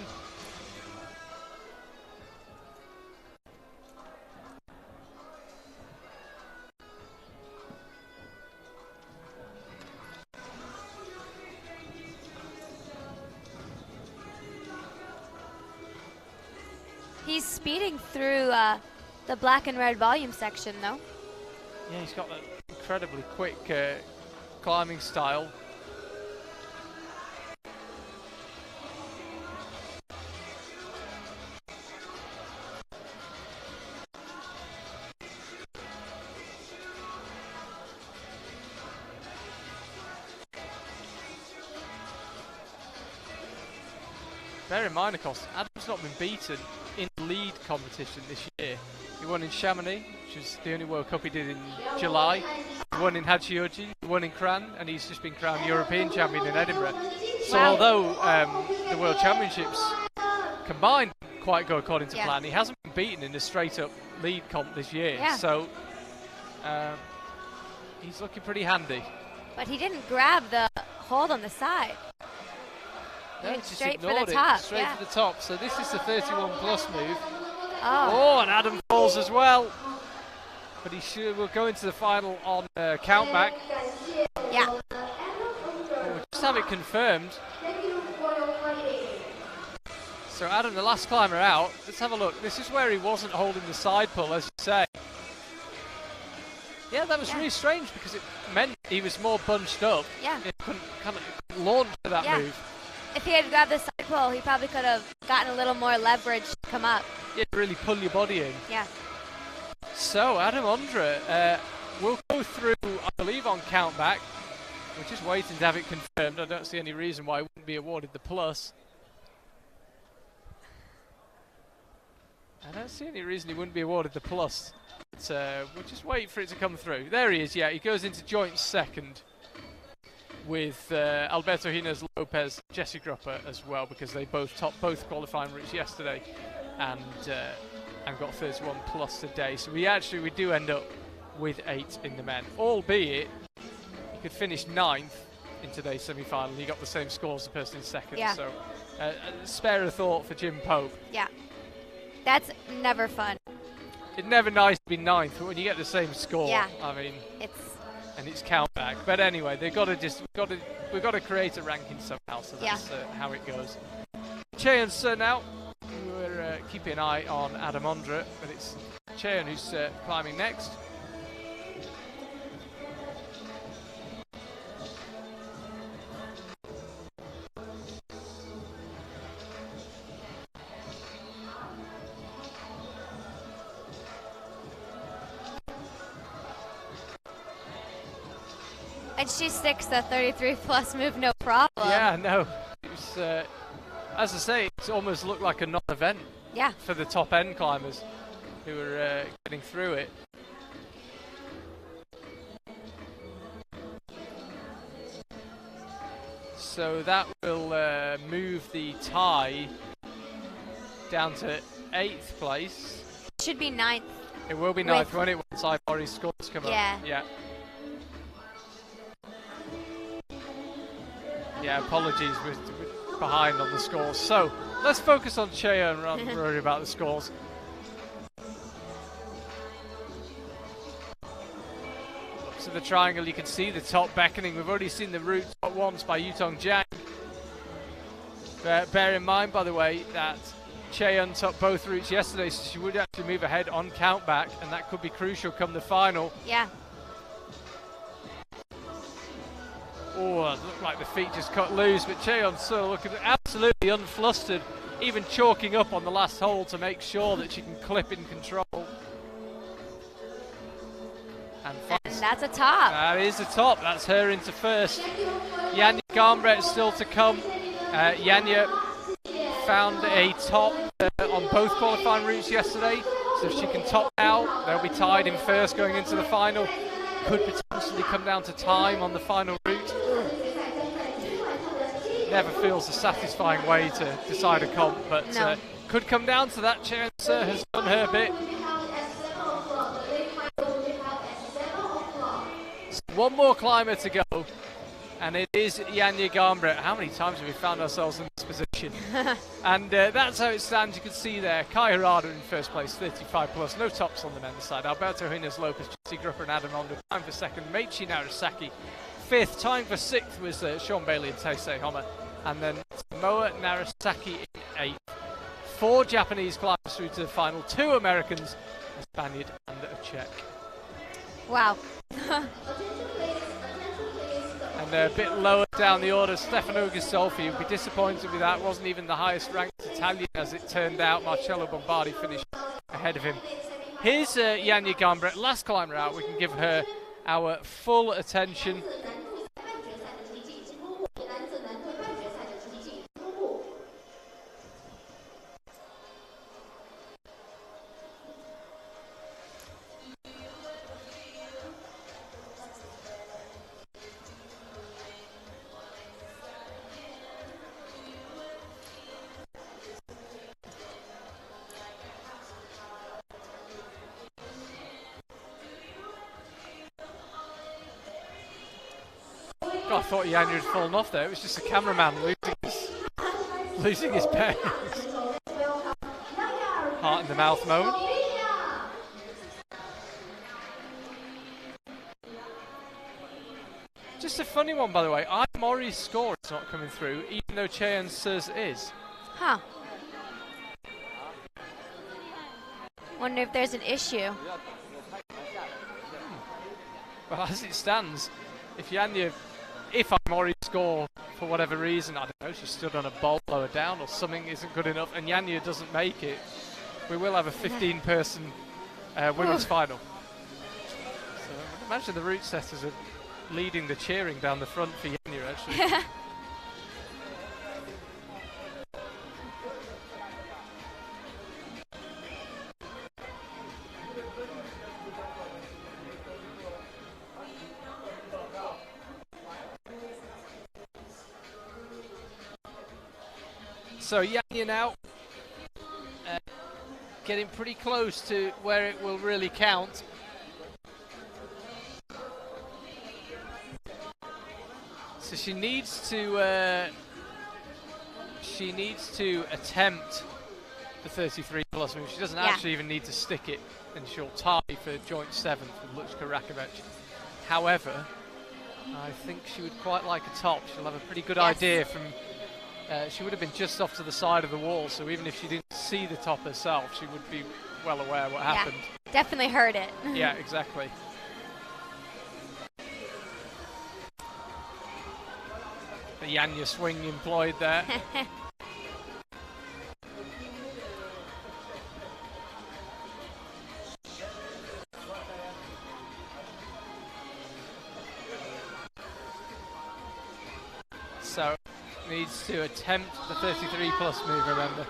He's speeding through the black and red volume section, though. Yeah, he's got that incredibly quick climbing style. Bear in mind, of course, Adam's not been beaten in lead competition this year. He won in Xiamen, which is the only World Cup he did in July. He won in Hachioji, he won in Kran, and he's just been crowned European champion in Edinburgh. So although the World Championships combined quite go according to plan, he hasn't been beaten in a straight-up lead comp this year. Yeah. So he's looking pretty handy. But he didn't grab the hold on the side. No, Went just straight for ignored the it, top. straight for the top. So this is the 31 plus move. Oh. Oh, and Adam falls as well. But he will go into the final on countback. Yeah. We'll just have it confirmed. So Adam, the last climber out. Let's have a look. This is where he wasn't holding the side pull, as you say. Yeah, that was really strange because it meant he was more bunched up. Yeah. He couldn't kind of launch to that move. If he had grabbed the side pull, he probably could have gotten a little more leverage to come up. Yeah, really pull your body in. Yeah. So Adam Ondra will go through, I believe, on countback. We're just waiting to have it confirmed. I don't see any reason why he wouldn't be awarded the plus. I don't see any reason he wouldn't be awarded the plus. But, we'll just wait for it to come through. There he is, yeah. He goes into joint second with Alberto Hines Lopez, Jesse Gropper as well, because they both topped both qualifying routes yesterday and got 31 plus today. So we do end up with 8 in the men, albeit he could finish 9th in today's semi-final. He got the same score as the person in second. Yeah. So spare a thought for Jim Pope. Yeah. That's never fun. It's never nice to be 9th, but when you get the same score, Yeah. I mean, It's and it's countback. But anyway, we've got to create a ranking somehow, so that's how it goes. Cheon-Soo now. We're keeping an eye on Adam Ondra, but it's Cheon who's climbing next. And she sticks the 33 plus move, no problem. Yeah, no. It was, as I say, it almost looked like a non-event for the top end climbers who were getting through it. So that will move the tie down to 8th place. Should be 9th. It will be 9th, won't it, once Ivory's scores come up? Yeah. Yeah, apologies, we're behind on the scores. So let's focus on Xiamen rather than worry about the scores. So the triangle, you can see the top beckoning. We've already seen the route once by Yutong Jiang. Bear in mind, by the way, that Xiamen took both routes yesterday, so she would actually move ahead on countback, and that could be crucial come the final. Yeah. Oh, it looked like the feet just cut loose, but Xiamen's still looking absolutely unflustered, even chalking up on the last hole to make sure that she can clip in control. And that's a top. That is a top. That's her into first. Yanya Garnbrett still to come. Yanya found a top on both qualifying routes yesterday, so if she can top out, they'll be tied in first going into the final. Could potentially come down to time on the final route. Never feels a satisfying way to decide a comp, but could come down to that. Chance has done her bit. So one more climber to go, and it is Yanya Garnbrett. How many times have we found ourselves in this position? And that's how it stands. You can see there, Kai Harada in first place, 35 plus. No tops on the men's side. Alberto Hines Lopez, Jesse Grupper and Adam Ondo. Time for second. Meichi Narasaki, fifth. Time for sixth was Sean Bailey and Taisei Homer. And then Moa Narasaki in eighth. 4 Japanese climbers through to the final. 2 Americans, a Spaniard and a Czech. Wow. And a bit lower down the order, Stefano Ghisolfi would be disappointed with that. Wasn't even the highest ranked Italian as it turned out. Marcello Bombardi finished ahead of him. Here's Yanya Garnbrett, last climber out. We can give her our full attention. God, I thought Yanya had fallen off there. It was just a cameraman losing his bearings. Heart in the mouth moment. Just a funny one, by the way. Mori's score is not coming through, even though Xiamen says it is. Huh. Wonder if there's an issue. Well, as it stands, if Mori's score, for whatever reason, I don't know, she stood on a bolt lower down or something isn't good enough, and Yanya doesn't make it, we will have a 15-person women's final. So imagine the route setters are leading the cheering down the front for Yanya, actually. So Yanya now getting pretty close to where it will really count. So she needs to attempt the 33 plus move. She doesn't actually even need to stick it, and she'll tie for joint 7th with Luchka Rakovic. However, I think she would quite like a top. She'll have a pretty good idea from. She would have been just off to the side of the wall, so even if she didn't see the top herself, she would be well aware what happened. Definitely heard it. Yeah, exactly. The Yanya swing employed there. So needs to attempt the 33 plus move, remember.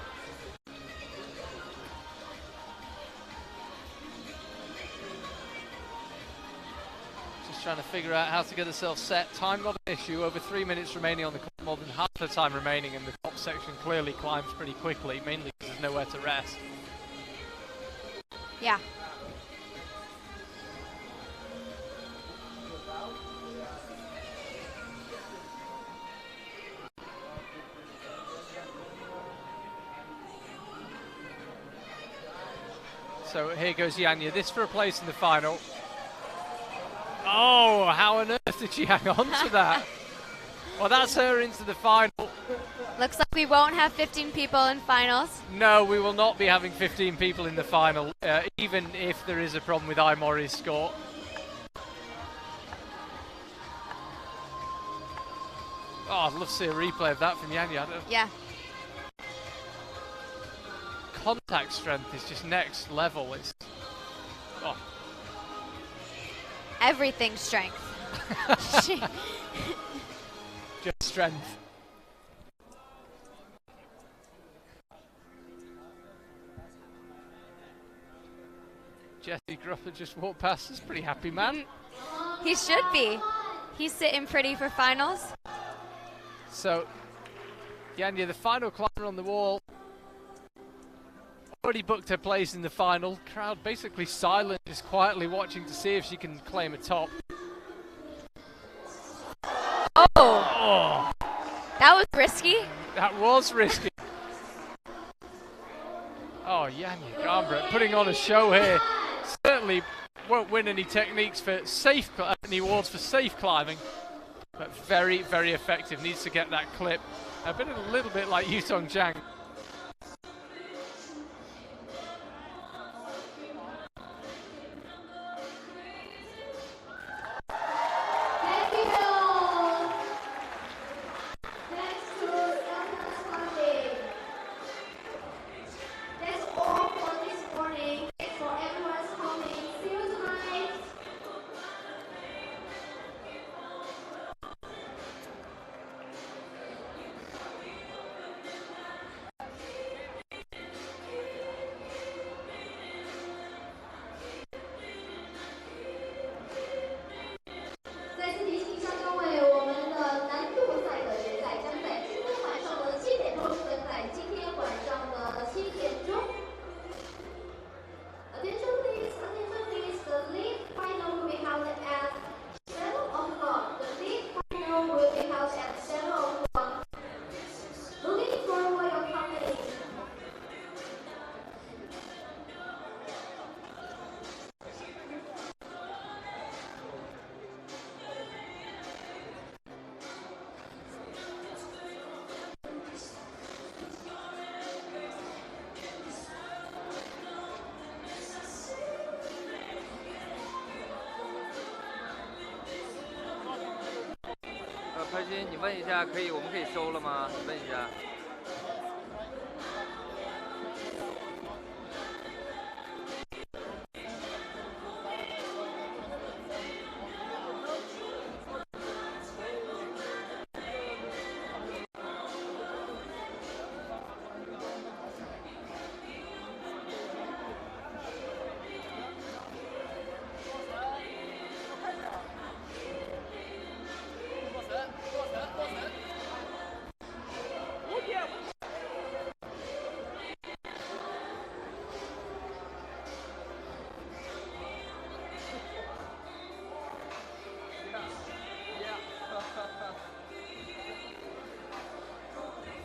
Just trying to figure out how to get herself set. Time not an issue, over 3 minutes remaining on the more than half the time remaining, and the top section clearly climbs pretty quickly, mainly because there's nowhere to rest. Yeah. So here goes Yanya. This for a place in the final. Oh, how on earth did she hang on to that? Well, that's her into the final. Looks like we won't have 15 people in finals. No, we will not be having 15 people in the final, even if there is a problem with Imori's score. Oh, I'd love to see a replay of that from Yanya. Yeah. Contact strength is just next level. It's Everything strength. just strength. Jesse Gruffer just walked past us, pretty happy man. He should be. He's sitting pretty for finals. So, Yanya, the final climber on the wall, already booked her place in the final. Crowd basically silent, just quietly watching to see if she can claim a top. Oh! That was risky. That was risky. Oh, Yanya Garnbret putting on a show here. Certainly won't win any techniques for any awards for safe climbing, but very, very effective. Needs to get that clip. A little bit like Yutong Zhang.开心，你问一下，我们可以收了吗？你问一下。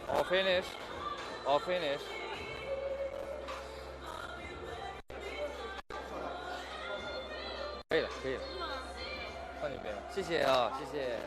All finish. All finish. 可以了，可以了，放这边了，谢谢啊，谢谢。